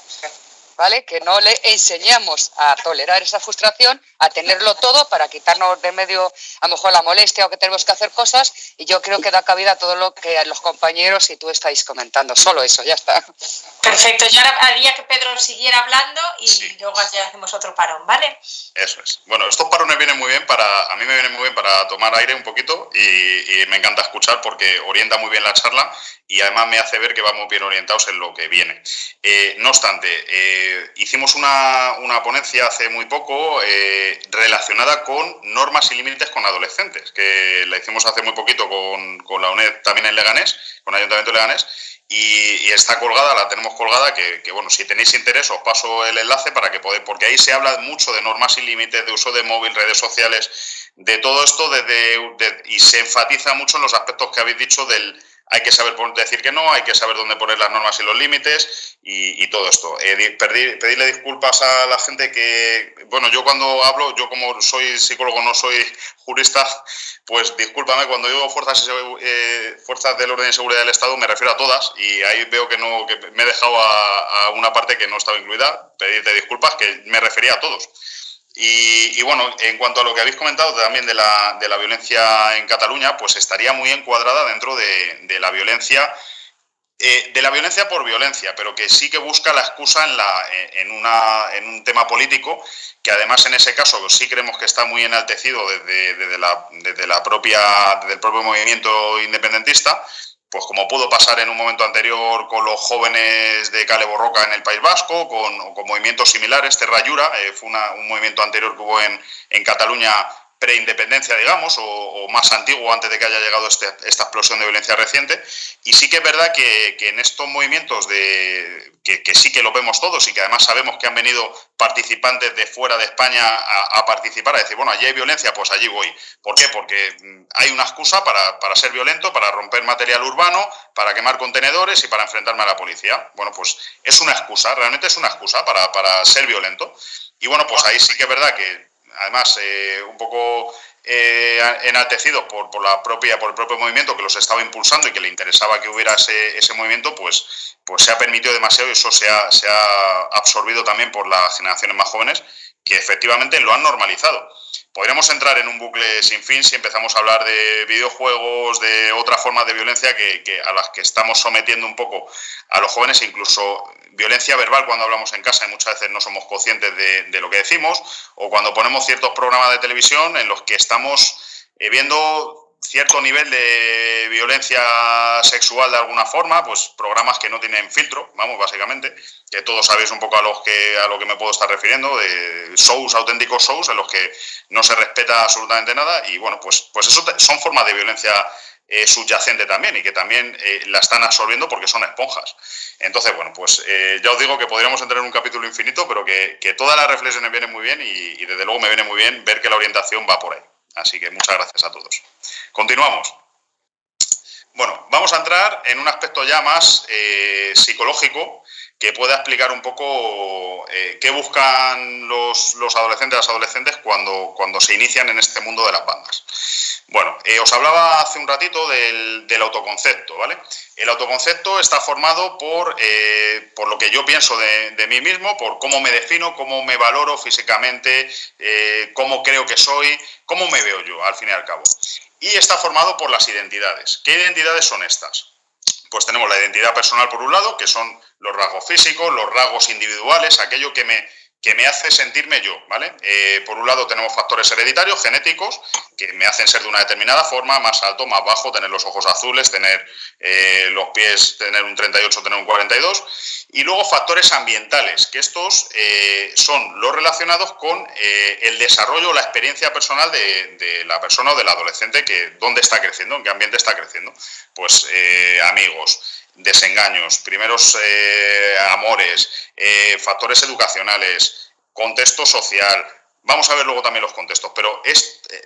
¿Vale? Que no le enseñamos a tolerar esa frustración, a tenerlo todo para quitarnos de medio a lo mejor la molestia o que tenemos que hacer cosas, y yo creo que da cabida a todo lo que los compañeros y tú estáis comentando. Solo eso, ya está. Perfecto, yo ahora haría que Pedro siguiera hablando y luego ya hacemos otro parón, ¿vale? Eso es. Bueno, estos parones vienen muy bien a mí me vienen muy bien para tomar aire un poquito y me encanta escuchar porque orienta muy bien la charla y además me hace ver que vamos bien orientados en lo que viene. No obstante, hicimos una ponencia hace muy poco relacionada con normas y límites con adolescentes, que la hicimos hace muy poquito con la UNED también en Leganés, con el Ayuntamiento de Leganés, y está colgada, la tenemos colgada, que bueno, si tenéis interés os paso el enlace para que podáis, porque ahí se habla mucho de normas y límites, de uso de móvil, redes sociales, de todo esto, y se enfatiza mucho en los aspectos que habéis dicho del... Hay que saber decir que no, hay que saber dónde poner las normas y los límites y todo esto. Pedirle disculpas a la gente que, bueno, yo cuando hablo, yo como soy psicólogo, no soy jurista, pues discúlpame, cuando digo fuerzas del orden y seguridad del Estado me refiero a todas y ahí veo que no, que me he dejado a una parte que no estaba incluida. Pedirte disculpas, que me refería a todos. Y bueno, en cuanto a lo que habéis comentado también de la violencia en Cataluña, pues estaría muy encuadrada dentro de la violencia por violencia, pero que sí que busca la excusa en un tema político, que además en ese caso sí creemos que está muy enaltecido desde el propio movimiento independentista, pues como pudo pasar en un momento anterior con los jóvenes de Kale Borroka en el País Vasco, con movimientos similares. Terra Llura fue un movimiento anterior que hubo en Cataluña preindependencia, digamos, o más antiguo, antes de que haya llegado esta explosión de violencia reciente. Y sí que es verdad que en estos movimientos que sí que lo vemos todos y que además sabemos que han venido participantes de fuera de España a participar, a decir, bueno, allí hay violencia, pues allí voy. ¿Por qué? Porque hay una excusa para ser violento, para romper material urbano, para quemar contenedores y para enfrentarme a la policía. Bueno, pues es una excusa, realmente es una excusa para ser violento. Y bueno, pues ahí sí que es verdad que además un poco enaltecidos por el propio movimiento que los estaba impulsando y que le interesaba que hubiera ese movimiento, pues se ha permitido demasiado y eso se ha absorbido también por las generaciones más jóvenes que efectivamente lo han normalizado. Podríamos entrar en un bucle sin fin si empezamos a hablar de videojuegos, de otras formas de violencia a las que estamos sometiendo un poco a los jóvenes, incluso violencia verbal cuando hablamos en casa y muchas veces no somos conscientes de lo que decimos, o cuando ponemos ciertos programas de televisión en los que estamos viendo cierto nivel de violencia sexual de alguna forma, pues programas que no tienen filtro, vamos, básicamente, que todos sabéis un poco a lo que me puedo estar refiriendo, de shows, auténticos shows en los que no se respeta absolutamente nada y bueno, pues eso son formas de violencia subyacente también y que también la están absorbiendo porque son esponjas. Entonces, bueno, pues ya os digo que podríamos entrar en un capítulo infinito, pero que todas las reflexiones vienen muy bien y desde luego me viene muy bien ver que la orientación va por ahí. Así que muchas gracias a todos. Continuamos. Bueno, vamos a entrar en un aspecto ya más psicológico que pueda explicar un poco qué buscan los adolescentes y las adolescentes cuando se inician en este mundo de las bandas. Bueno, os hablaba hace un ratito del autoconcepto, ¿vale? El autoconcepto está formado por lo que yo pienso de mí mismo, por cómo me defino, cómo me valoro físicamente, cómo creo que soy, cómo me veo yo, al fin y al cabo. y está formado por las identidades. ¿Qué identidades son estas? Pues tenemos la identidad personal por un lado, que son los rasgos físicos, los rasgos individuales, aquello que me hace sentirme yo, ¿vale? Por un lado tenemos factores hereditarios, genéticos, que me hacen ser de una determinada forma, más alto, más bajo, tener los ojos azules, tener los pies, tener un 38, tener un 42, y luego factores ambientales, que estos son los relacionados con el desarrollo o la experiencia personal de la persona o del adolescente, que dónde está creciendo, en qué ambiente está creciendo. Pues amigos, desengaños, primeros amores, factores educacionales, contexto social. Vamos a ver luego también los contextos, pero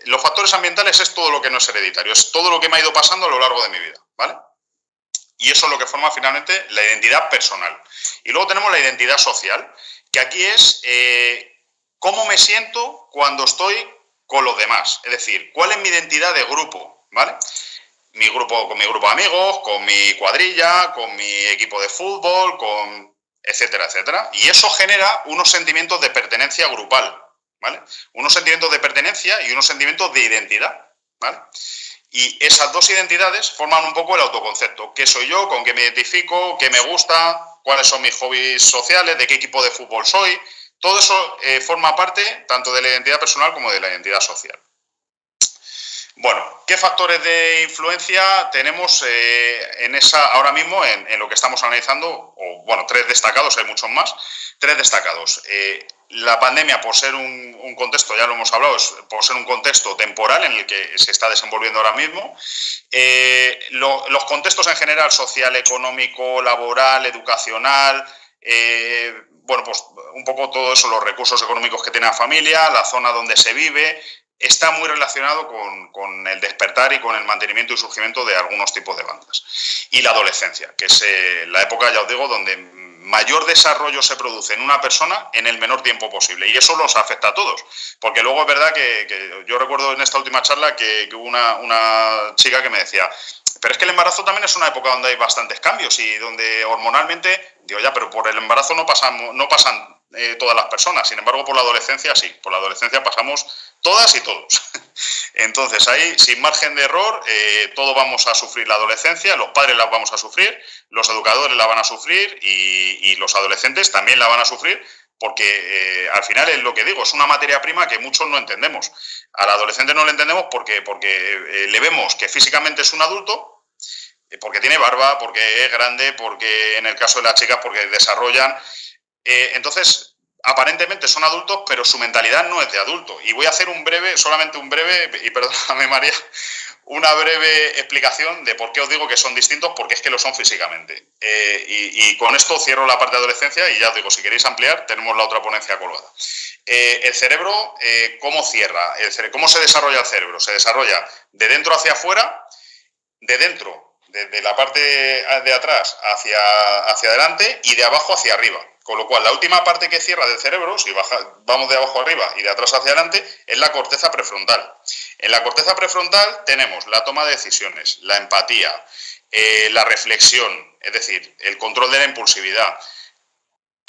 los factores ambientales es todo lo que no es hereditario, es todo lo que me ha ido pasando a lo largo de mi vida, ¿vale? Y eso es lo que forma finalmente la identidad personal. Y luego tenemos la identidad social, que aquí es cómo me siento cuando estoy con los demás. Es decir, cuál es mi identidad de grupo, ¿vale? Con mi grupo de amigos, con mi cuadrilla, con mi equipo de fútbol, con etcétera, etcétera. Y eso genera unos sentimientos de pertenencia grupal, ¿vale? Unos sentimientos de pertenencia y unos sentimientos de identidad, ¿vale? Y esas dos identidades forman un poco el autoconcepto. ¿Qué soy yo? ¿Con qué me identifico? ¿Qué me gusta? ¿Cuáles son mis hobbies sociales? ¿De qué equipo de fútbol soy? Todo eso forma parte tanto de la identidad personal como de la identidad social. Bueno, ¿qué factores de influencia tenemos ahora mismo en lo que estamos analizando? Bueno, tres destacados, hay muchos más. Tres destacados. La pandemia, por ser un contexto, ya lo hemos hablado, por ser un contexto temporal en el que se está desenvolviendo ahora mismo. Los contextos en general, social, económico, laboral, educacional, bueno, pues un poco todo eso, los recursos económicos que tiene la familia, la zona donde se vive, está muy relacionado con el despertar y con el mantenimiento y surgimiento de algunos tipos de bandas. Y la adolescencia, que es la época, ya os digo, donde mayor desarrollo se produce en una persona en el menor tiempo posible. Y eso los afecta a todos. Porque luego es verdad que yo recuerdo en esta última charla que hubo una chica que me decía, pero es que el embarazo también es una época donde hay bastantes cambios y donde hormonalmente, digo ya, pero por el embarazo no pasan todas las personas. Sin embargo, por la adolescencia sí. Por la adolescencia pasamos todas y todos. Entonces, ahí, sin margen de error, todos vamos a sufrir la adolescencia, los padres la vamos a sufrir, los educadores la van a sufrir y los adolescentes también la van a sufrir, porque al final es lo que digo, es una materia prima que muchos no entendemos. Al adolescente no le entendemos porque le vemos que físicamente es un adulto, porque tiene barba, porque es grande, porque en el caso de las chicas, porque desarrollan. Entonces, aparentemente son adultos, pero su mentalidad no es de adulto. Y voy a hacer solamente un breve, y perdóname María, una breve explicación de por qué os digo que son distintos, porque es que lo son físicamente. Y con esto cierro la parte de adolescencia y ya os digo, si queréis ampliar, tenemos la otra ponencia colgada. El cerebro, ¿cómo cierra? ¿Cómo se desarrolla el cerebro? Se desarrolla de dentro hacia afuera, de dentro, desde la parte de atrás hacia adelante y de abajo hacia arriba. Con lo cual, la última parte que cierra del cerebro, si vamos de abajo arriba y de atrás hacia adelante, es la corteza prefrontal. En la corteza prefrontal tenemos la toma de decisiones, la empatía, la reflexión, es decir, el control de la impulsividad.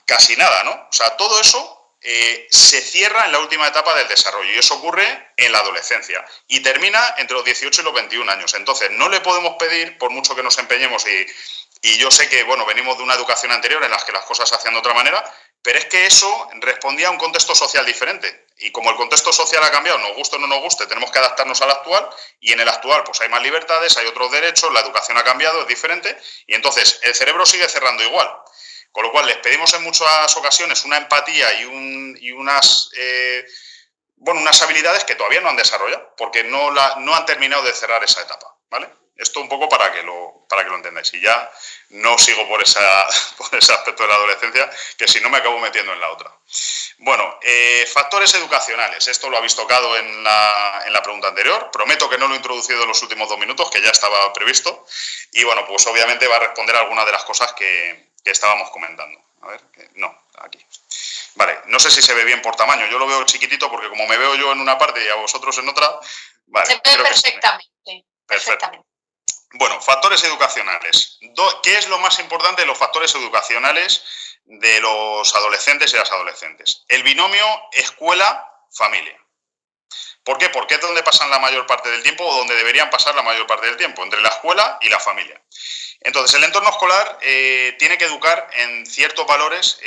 Casi nada, ¿no? O sea, todo eso se cierra en la última etapa del desarrollo y eso ocurre en la adolescencia y termina entre los 18 y los 21 años. Entonces, no le podemos pedir, por mucho que nos empeñemos y yo sé que, bueno, venimos de una educación anterior en la que las cosas se hacían de otra manera, pero es que eso respondía a un contexto social diferente. Y como el contexto social ha cambiado, nos guste o no nos guste, tenemos que adaptarnos al actual y en el actual pues hay más libertades, hay otros derechos, la educación ha cambiado, es diferente y entonces el cerebro sigue cerrando igual. Con lo cual les pedimos en muchas ocasiones una empatía y unas habilidades que todavía no han desarrollado porque no han terminado de cerrar esa etapa, ¿vale? Esto un poco para que lo entendáis. Y ya no sigo por ese aspecto de la adolescencia, que si no me acabo metiendo en la otra. Bueno, factores educacionales. Esto lo habéis tocado en la pregunta anterior. Prometo que no lo he introducido en los últimos 2 minutos, que ya estaba previsto. Y bueno, pues obviamente va a responder a algunas de las cosas que estábamos comentando. A ver, no, aquí. Vale, no sé si se ve bien por tamaño. Yo lo veo chiquitito porque como me veo yo en una parte y a vosotros en otra... Vale, se ve perfectamente. Perfectamente. Bueno, factores educacionales. ¿Qué es lo más importante de los factores educacionales de los adolescentes y las adolescentes? El binomio escuela-familia. ¿Por qué? Porque es donde pasan la mayor parte del tiempo o donde deberían pasar la mayor parte del tiempo, entre la escuela y la familia. Entonces, el entorno escolar tiene que educar en ciertos valores,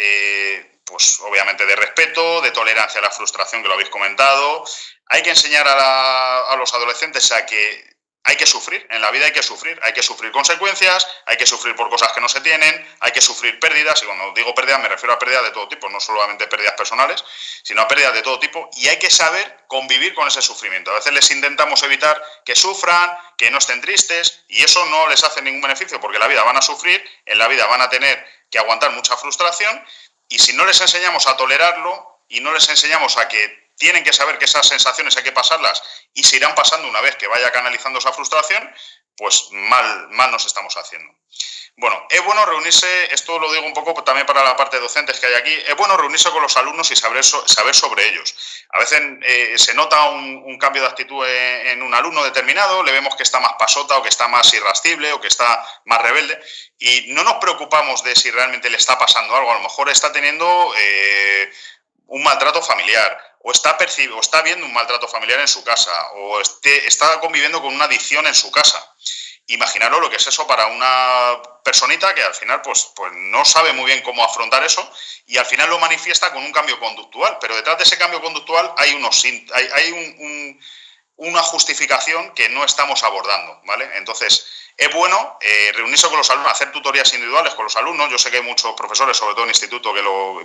pues obviamente de respeto, de tolerancia a la frustración, que lo habéis comentado. Hay que enseñar a los adolescentes a que hay que sufrir, en la vida hay que sufrir consecuencias, hay que sufrir por cosas que no se tienen, hay que sufrir pérdidas, y cuando digo pérdidas me refiero a pérdidas de todo tipo, no solamente pérdidas personales, sino a pérdidas de todo tipo, y hay que saber convivir con ese sufrimiento. A veces les intentamos evitar que sufran, que no estén tristes, y eso no les hace ningún beneficio, porque en la vida van a sufrir, en la vida van a tener que aguantar mucha frustración, y si no les enseñamos a tolerarlo, y no les enseñamos a que tienen que saber que esas sensaciones hay que pasarlas y se irán pasando una vez que vaya canalizando esa frustración, pues mal nos estamos haciendo. Bueno, es bueno reunirse, esto lo digo un poco también para la parte de docentes que hay aquí, es bueno reunirse con los alumnos y saber sobre ellos. A veces se nota un cambio de actitud en un alumno determinado, le vemos que está más pasota o que está más irascible o que está más rebelde y no nos preocupamos de si realmente le está pasando algo, a lo mejor está teniendo un maltrato familiar, o está viendo un maltrato familiar en su casa, o está conviviendo con una adicción en su casa. Imaginaros lo que es eso para una personita que al final pues no sabe muy bien cómo afrontar eso y al final lo manifiesta con un cambio conductual, pero detrás de ese cambio conductual hay una justificación que no estamos abordando, ¿vale? Entonces, es bueno reunirse con los alumnos, hacer tutorías individuales con los alumnos. Yo sé que hay muchos profesores, sobre todo en instituto,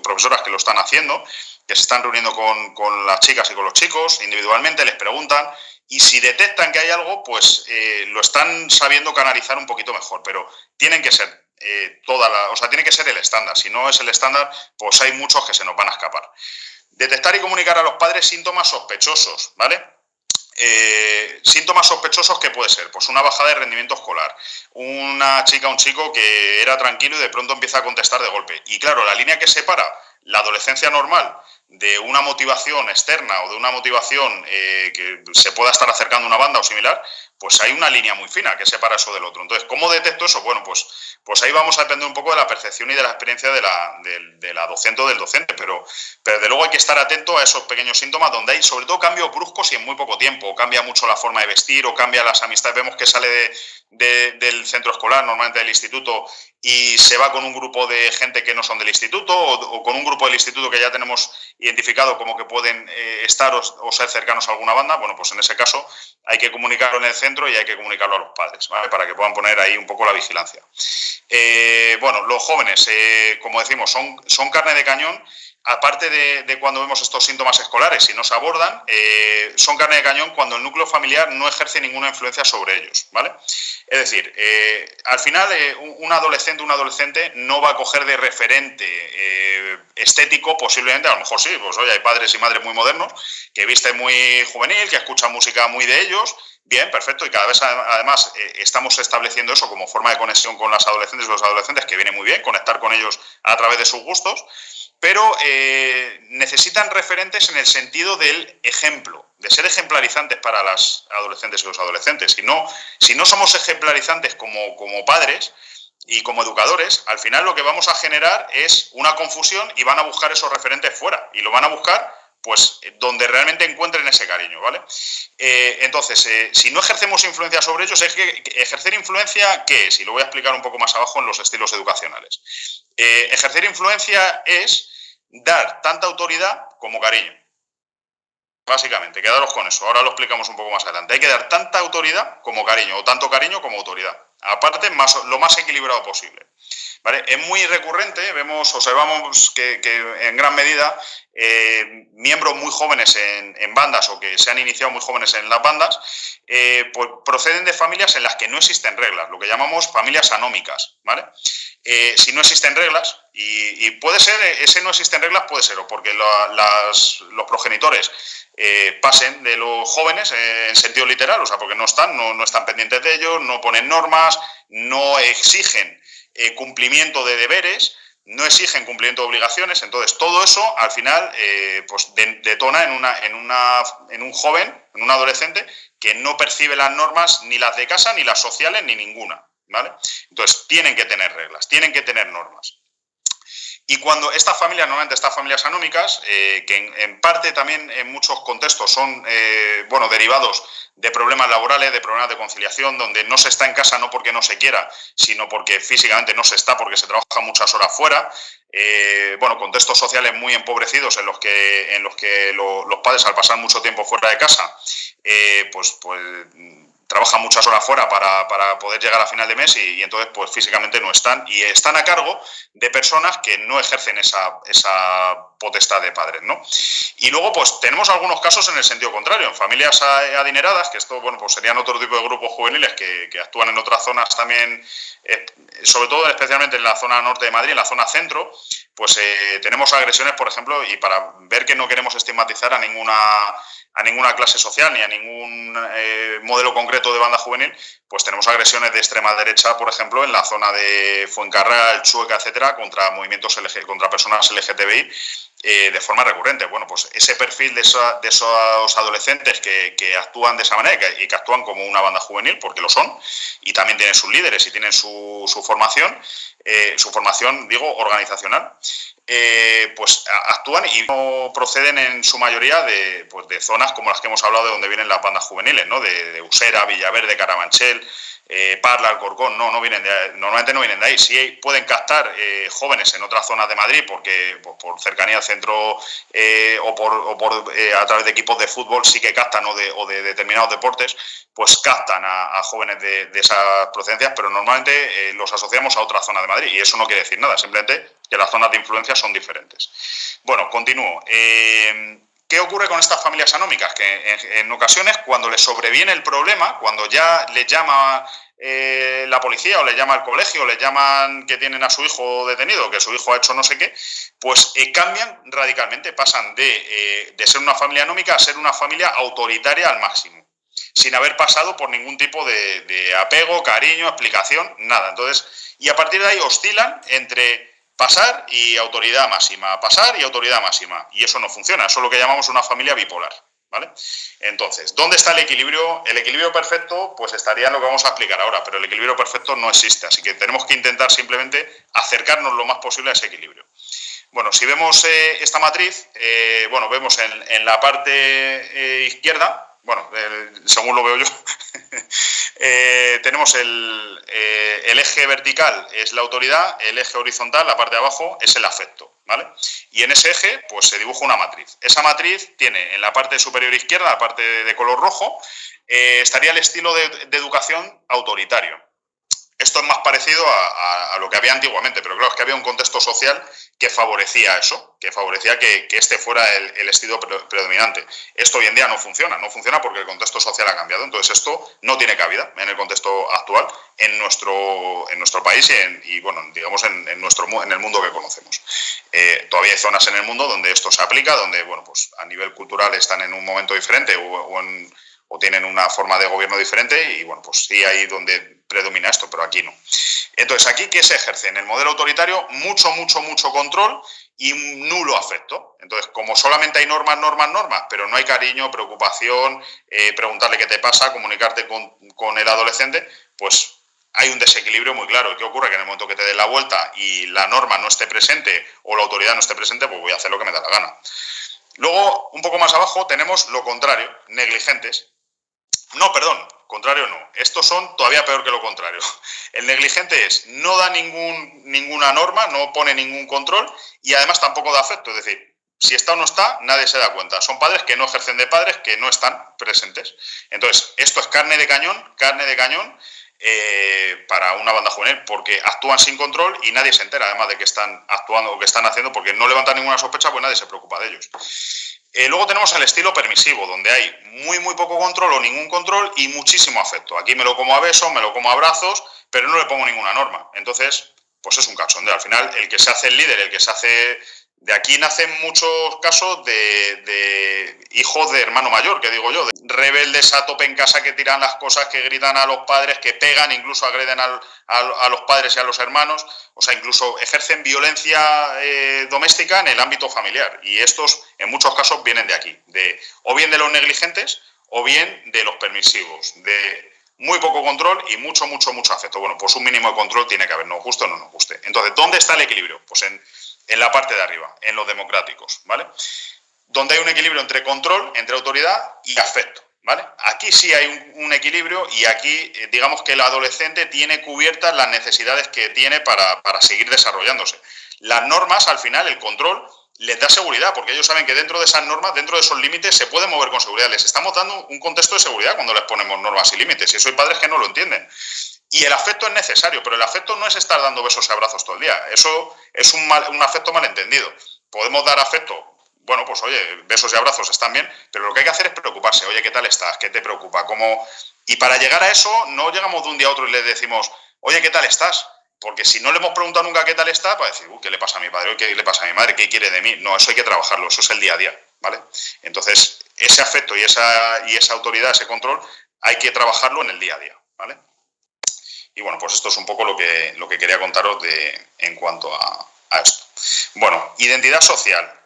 profesoras que lo están haciendo, que se están reuniendo con las chicas y con los chicos individualmente, les preguntan y si detectan que hay algo, pues lo están sabiendo canalizar un poquito mejor, pero tienen que ser tiene que ser el estándar. Si no es el estándar, pues hay muchos que se nos van a escapar. Detectar y comunicar a los padres síntomas sospechosos, ¿vale? Síntomas sospechosos, ¿qué puede ser? Pues una bajada de rendimiento escolar, una chica o un chico que era tranquilo y de pronto empieza a contestar de golpe. Y claro, la línea que separa la adolescencia normal de una motivación externa o de una motivación que se pueda estar acercando a una banda o similar, pues hay una línea muy fina que separa eso del otro. Entonces, ¿cómo detecto eso? Bueno, pues ahí vamos a depender un poco de la percepción y de la experiencia de la docente o del docente, pero desde luego hay que estar atento a esos pequeños síntomas donde hay sobre todo cambios bruscos y en muy poco tiempo, o cambia mucho la forma de vestir, o cambia las amistades, vemos que sale del centro escolar, normalmente del instituto, y se va con un grupo de gente que no son del instituto, o con un grupo del instituto que ya tenemos identificado como que pueden estar o ser cercanos a alguna banda. Bueno, pues en ese caso hay que comunicarlo en el centro y hay que comunicarlo a los padres, ¿vale? Para que puedan poner ahí un poco la vigilancia. Bueno, los jóvenes, como decimos, son carne de cañón. Aparte de cuando vemos estos síntomas escolares, si no se abordan, son carne de cañón cuando el núcleo familiar no ejerce ninguna influencia sobre ellos, ¿vale? Es decir, al final un adolescente no va a coger de referente estético, posiblemente, a lo mejor sí, pues oye, hay padres y madres muy modernos que visten muy juvenil, que escuchan música muy de ellos. Bien, perfecto, y cada vez además estamos estableciendo eso como forma de conexión con las adolescentes y los adolescentes, que viene muy bien, conectar con ellos a través de sus gustos, pero necesitan referentes en el sentido del ejemplo, de ser ejemplarizantes para las adolescentes y los adolescentes. Si no somos ejemplarizantes como padres y como educadores, al final lo que vamos a generar es una confusión y van a buscar esos referentes fuera, y lo van a buscar pues donde realmente encuentren ese cariño, ¿vale? Entonces, si no ejercemos influencia sobre ellos, es que ejercer influencia, ¿qué es? Y lo voy a explicar un poco más abajo en los estilos educacionales. Ejercer influencia es dar tanta autoridad como cariño. Básicamente, quedaros con eso. Ahora lo explicamos un poco más adelante. Hay que dar tanta autoridad como cariño, o tanto cariño como autoridad. Aparte, lo más equilibrado posible. ¿Vale? Es muy recurrente, observamos que en gran medida miembros muy jóvenes en bandas o que se han iniciado muy jóvenes en las bandas pues proceden de familias en las que no existen reglas, lo que llamamos familias anómicas, ¿vale? Si no existen reglas, y puede ser, ese no existen reglas puede ser o porque los progenitores pasen de los jóvenes en sentido literal, o sea, porque no están pendientes de ellos, no ponen normas, no exigen cumplimiento de deberes, no exigen cumplimiento de obligaciones. Entonces todo eso al final pues detona en un joven, en un adolescente que no percibe las normas, ni las de casa, ni las sociales, ni ninguna, ¿vale? Entonces tienen que tener reglas, tienen que tener normas. Y cuando estas familias, normalmente estas familias anómicas, que en parte también en muchos contextos son derivados de problemas laborales, de problemas de conciliación, donde no se está en casa no porque no se quiera, sino porque físicamente no se está, porque se trabaja muchas horas fuera, contextos sociales muy empobrecidos en los que los padres, al pasar mucho tiempo fuera de casa, trabajan muchas horas fuera para poder llegar a final de mes y entonces pues físicamente no están, y están a cargo de personas que no ejercen esa potestad de padres, ¿no? Y luego pues tenemos algunos casos en el sentido contrario, en familias adineradas, que esto pues serían otro tipo de grupos juveniles que actúan en otras zonas también, sobre todo especialmente en la zona norte de Madrid, en la zona centro, pues tenemos agresiones, por ejemplo, y para ver que no queremos estigmatizar a ninguna clase social ni a ningún modelo concreto de banda juvenil, pues tenemos agresiones de extrema derecha, por ejemplo, en la zona de Fuencarral, Chueca, etcétera, contra movimientos contra personas LGTBI de forma recurrente. Bueno, pues ese perfil de esos adolescentes que actúan de esa manera y que actúan como una banda juvenil, porque lo son, y también tienen sus líderes y tienen su formación, digo, organizacional, pues actúan y no proceden en su mayoría de zonas como las que hemos hablado, de donde vienen las bandas juveniles, ¿no? De Usera, Villaverde, Carabanchel, Parla, Alcorcón, normalmente no vienen de ahí. Sí pueden captar jóvenes en otras zonas de Madrid porque por cercanía al centro a través de equipos de fútbol sí que captan, o de determinados deportes, pues captan a jóvenes de esas procedencias, pero normalmente los asociamos a otra zona de Madrid, y eso no quiere decir nada, simplemente que las zonas de influencia son diferentes. Bueno, continúo. ¿Qué ocurre con estas familias anómicas? Que en ocasiones, cuando les sobreviene el problema, cuando ya les llama la policía o les llama el colegio, o les llaman que tienen a su hijo detenido, que su hijo ha hecho no sé qué, pues cambian radicalmente, pasan de ser una familia anómica a ser una familia autoritaria al máximo, sin haber pasado por ningún tipo de apego, cariño, explicación, nada. Entonces, y a partir de ahí oscilan entre pasar y autoridad máxima, pasar y autoridad máxima. Y eso no funciona, eso es lo que llamamos una familia bipolar, ¿vale? Entonces, ¿dónde está el equilibrio? El equilibrio perfecto pues estaría en lo que vamos a explicar ahora, pero el equilibrio perfecto no existe, así que tenemos que intentar simplemente acercarnos lo más posible a ese equilibrio. Bueno, si vemos esta matriz, vemos en la parte izquierda, según lo veo yo, tenemos el eje vertical es la autoridad, el eje horizontal, la parte de abajo, es el afecto, ¿vale? Y en ese eje pues se dibuja una matriz. Esa matriz tiene en la parte superior izquierda, la parte de color rojo, estaría el estilo de educación autoritario. Esto es más parecido a lo que había antiguamente, pero claro, es que había un contexto social que favorecía eso, que favorecía que este fuera el estilo predominante. Esto hoy en día no funciona porque el contexto social ha cambiado, entonces esto no tiene cabida en el contexto actual, en nuestro país y digamos en el mundo que conocemos. Todavía hay zonas en el mundo donde esto se aplica, donde pues a nivel cultural están en un momento diferente o tienen una forma de gobierno diferente y pues sí hay donde predomina esto, pero aquí no. Entonces, ¿aquí qué se ejerce? En el modelo autoritario, mucho control y nulo afecto. Entonces, como solamente hay normas, pero no hay cariño, preocupación, preguntarle qué te pasa, comunicarte con el adolescente, pues hay un desequilibrio muy claro. ¿Qué ocurre? Que en el momento que te des la vuelta y la norma no esté presente o la autoridad no esté presente, pues voy a hacer lo que me da la gana. Luego, un poco más abajo, tenemos lo contrario, negligentes. No, perdón, contrario no. Estos son todavía peor que lo contrario. El negligente no da ninguna norma, no pone ningún control y además tampoco da afecto. Es decir, si está o no está, nadie se da cuenta. Son padres que no ejercen de padres, que no están presentes. Entonces, esto es carne de cañón para una banda juvenil, porque actúan sin control y nadie se entera, además de que están actuando o que están haciendo, porque no levantan ninguna sospecha, pues nadie se preocupa de ellos. Luego tenemos el estilo permisivo, donde hay muy poco control o ningún control y muchísimo afecto. Aquí me lo como a besos, me lo como a abrazos, pero no le pongo ninguna norma. Entonces, pues es un cachondeo. Al final, el que se hace el líder, el que se hace... De aquí nacen muchos casos de hijos de hermano mayor, que digo yo, de rebeldes a tope en casa que tiran las cosas, que gritan a los padres, que pegan, incluso agreden a los padres y a los hermanos, o sea, incluso ejercen violencia doméstica en el ámbito familiar. Y estos, en muchos casos, vienen de aquí, o bien de los negligentes o bien de los permisivos, de muy poco control y mucho afecto. Bueno, pues un mínimo de control tiene que haber, nos guste o no nos guste. Entonces, ¿dónde está el equilibrio? Pues en la parte de arriba, en los democráticos, ¿vale? Donde hay un equilibrio entre control, entre autoridad y afecto, ¿vale? Aquí sí hay un equilibrio y aquí, digamos que el adolescente tiene cubiertas las necesidades que tiene para seguir desarrollándose. Las normas, al final, el control, les da seguridad, porque ellos saben que dentro de esas normas, dentro de esos límites, se pueden mover con seguridad. Les estamos dando un contexto de seguridad cuando les ponemos normas y límites, y eso hay padres que no lo entienden. Y el afecto es necesario, pero el afecto no es estar dando besos y abrazos todo el día. Eso es un afecto malentendido. Podemos dar afecto, bueno, pues oye, besos y abrazos están bien, pero lo que hay que hacer es preocuparse. Oye, ¿qué tal estás? ¿Qué te preocupa? ¿Cómo? Y para llegar a eso, no llegamos de un día a otro y le decimos, oye, ¿qué tal estás? Porque si no le hemos preguntado nunca qué tal está, va a decir, ¿qué le pasa a mi padre? ¿Qué le pasa a mi madre? ¿Qué quiere de mí? No, eso hay que trabajarlo, eso es el día a día, ¿vale? Entonces, ese afecto y esa autoridad, ese control, hay que trabajarlo en el día a día, ¿vale? Y bueno, pues esto es un poco lo que quería contaros en cuanto a esto. Bueno, identidad social.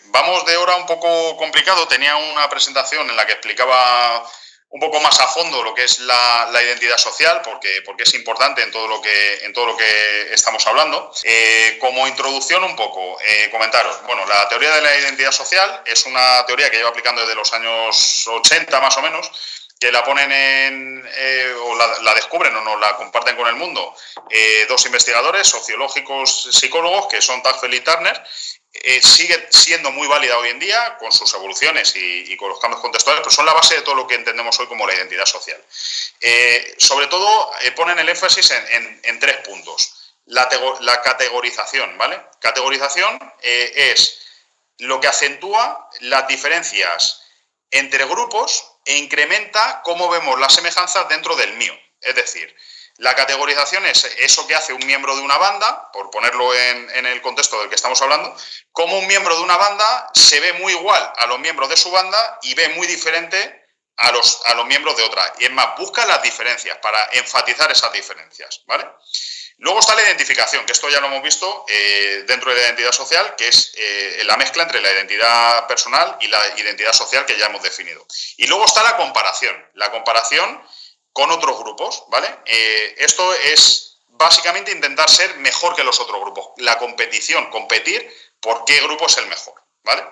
Vamos de hora un poco complicado. Tenía una presentación en la que explicaba un poco más a fondo lo que es la identidad social, porque es importante en todo lo que estamos hablando. Como introducción un poco, comentaros, bueno, la teoría de la identidad social es una teoría que lleva aplicando desde los años 80 más o menos, que la ponen o la descubren o nos la comparten con el mundo dos investigadores sociológicos, psicólogos, que son Tagfel y Turner. Sigue siendo muy válida hoy en día con sus evoluciones y con los cambios contextuales, pero son la base de todo lo que entendemos hoy como la identidad social. Sobre todo ponen el énfasis en 3 puntos. La categorización, ¿vale? Categorización es lo que acentúa las diferencias entre grupos e incrementa cómo vemos las semejanzas dentro del mío. Es decir, la categorización es eso que hace un miembro de una banda, por ponerlo en el contexto del que estamos hablando, como un miembro de una banda se ve muy igual a los miembros de su banda y ve muy diferente a los miembros de otra. Y es más, busca las diferencias para enfatizar esas diferencias, ¿vale? Luego está la identificación, que esto ya lo hemos visto dentro de la identidad social, que es la mezcla entre la identidad personal y la identidad social que ya hemos definido. Y luego está la comparación con otros grupos, ¿vale? Esto es básicamente intentar ser mejor que los otros grupos. La competición, competir por qué grupo es el mejor, ¿vale?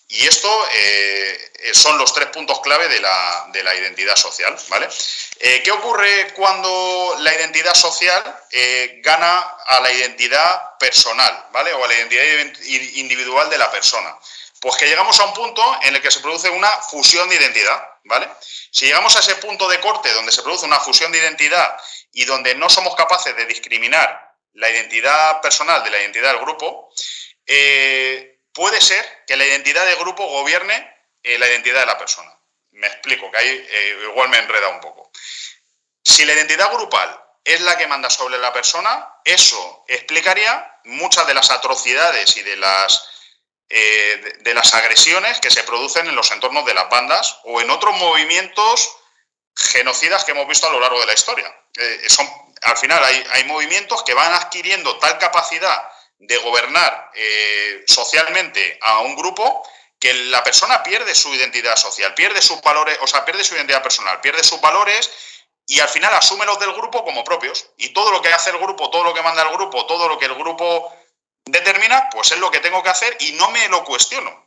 Y esto son los 3 puntos clave de la identidad social, ¿vale? ¿Qué ocurre cuando la identidad social gana a la identidad personal, ¿vale? O a la identidad individual de la persona? Pues que llegamos a un punto en el que se produce una fusión de identidad, ¿vale? Si llegamos a ese punto de corte donde se produce una fusión de identidad y donde no somos capaces de discriminar la identidad personal de la identidad del grupo, puede ser que la identidad de grupo gobierne la identidad de la persona. Me explico, que ahí igual me enreda un poco. Si la identidad grupal es la que manda sobre la persona, eso explicaría muchas de las atrocidades y de las agresiones que se producen en los entornos de las bandas o en otros movimientos genocidas que hemos visto a lo largo de la historia. Al final hay movimientos que van adquiriendo tal capacidad de gobernar socialmente a un grupo que la persona pierde su identidad social, pierde sus valores, o sea, pierde su identidad personal, pierde sus valores y al final asume los del grupo como propios. Y todo lo que hace el grupo, todo lo que manda el grupo, todo lo que el grupo determina, pues es lo que tengo que hacer y no me lo cuestiono.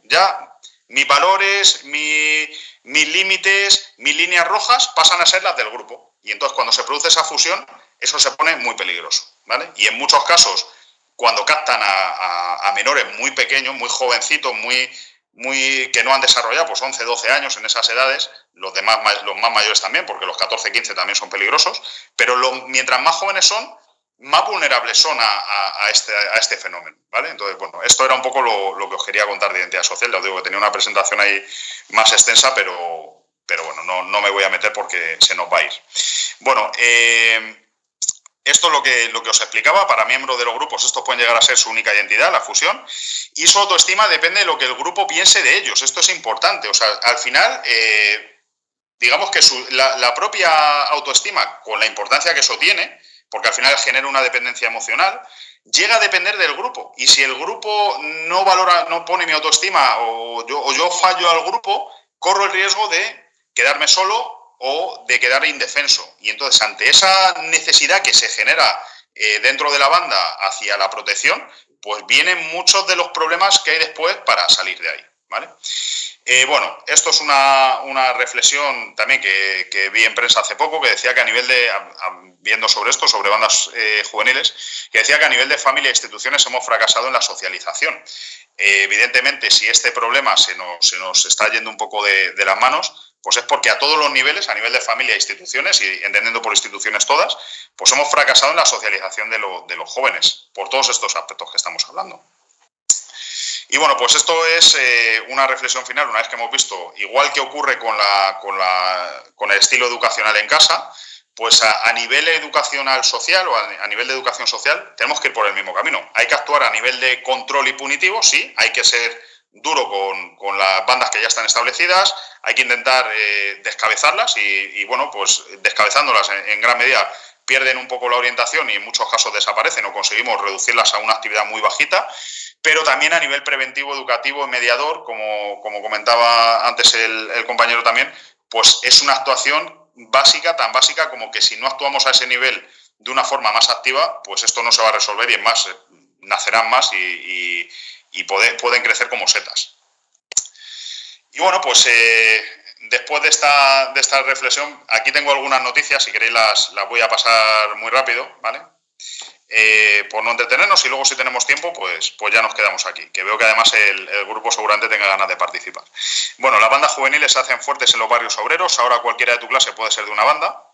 Ya mis valores, mis límites, mis líneas rojas pasan a ser las del grupo. Y entonces cuando se produce esa fusión, eso se pone muy peligroso, ¿vale? Y en muchos casos, cuando captan a menores muy pequeños, muy jovencitos, que no han desarrollado, pues 11, 12 años en esas edades, los más mayores también, porque los 14, 15 también son peligrosos, pero mientras más jóvenes son, más vulnerables son a este fenómeno, ¿vale? Entonces, bueno, esto era un poco lo que os quería contar de identidad social. Ya os digo que tenía una presentación ahí más extensa, pero bueno, no me voy a meter porque se nos va a ir. Bueno, esto es lo que os explicaba. Para miembros de los grupos, estos pueden llegar a ser su única identidad, la fusión, y su autoestima depende de lo que el grupo piense de ellos. Esto es importante. O sea, al final, digamos que la propia autoestima, con la importancia que eso tiene, porque al final genera una dependencia emocional, llega a depender del grupo. Y si el grupo no valora, no pone mi autoestima o yo fallo al grupo, corro el riesgo de quedarme solo o de quedar indefenso. Y entonces, ante esa necesidad que se genera dentro de la banda hacia la protección, pues vienen muchos de los problemas que hay después para salir de ahí, ¿vale? Bueno, esto es una reflexión también que vi en prensa hace poco, que decía que a nivel de, viendo sobre esto, sobre bandas juveniles, que decía que a nivel de familia e instituciones hemos fracasado en la socialización. Evidentemente, si este problema se nos está yendo un poco de las manos, pues es porque a todos los niveles, a nivel de familia e instituciones, y entendiendo por instituciones todas, pues hemos fracasado en la socialización de los jóvenes, por todos estos aspectos que estamos hablando. Y bueno, pues esto es una reflexión final, una vez que hemos visto, igual que ocurre con el estilo educacional en casa, pues a nivel educacional social o a nivel de educación social tenemos que ir por el mismo camino. Hay que actuar a nivel de control y punitivo, sí, hay que ser duro con las bandas que ya están establecidas, hay que intentar descabezarlas y bueno, pues descabezándolas en gran medida pierden un poco la orientación y en muchos casos desaparecen o conseguimos reducirlas a una actividad muy bajita, pero también a nivel preventivo, educativo y mediador, como comentaba antes el compañero también, pues es una actuación básica, tan básica como que si no actuamos a ese nivel de una forma más activa, pues esto no se va a resolver y es más, nacerán más y pueden crecer como setas. Y bueno, pues después de esta reflexión, aquí tengo algunas noticias, si queréis las voy a pasar muy rápido, ¿vale? Por no entretenernos y luego si tenemos tiempo, pues ya nos quedamos aquí, que veo que además el grupo seguramente tenga ganas de participar. Bueno, las bandas juveniles se hacen fuertes en los barrios obreros, ahora cualquiera de tu clase puede ser de una banda.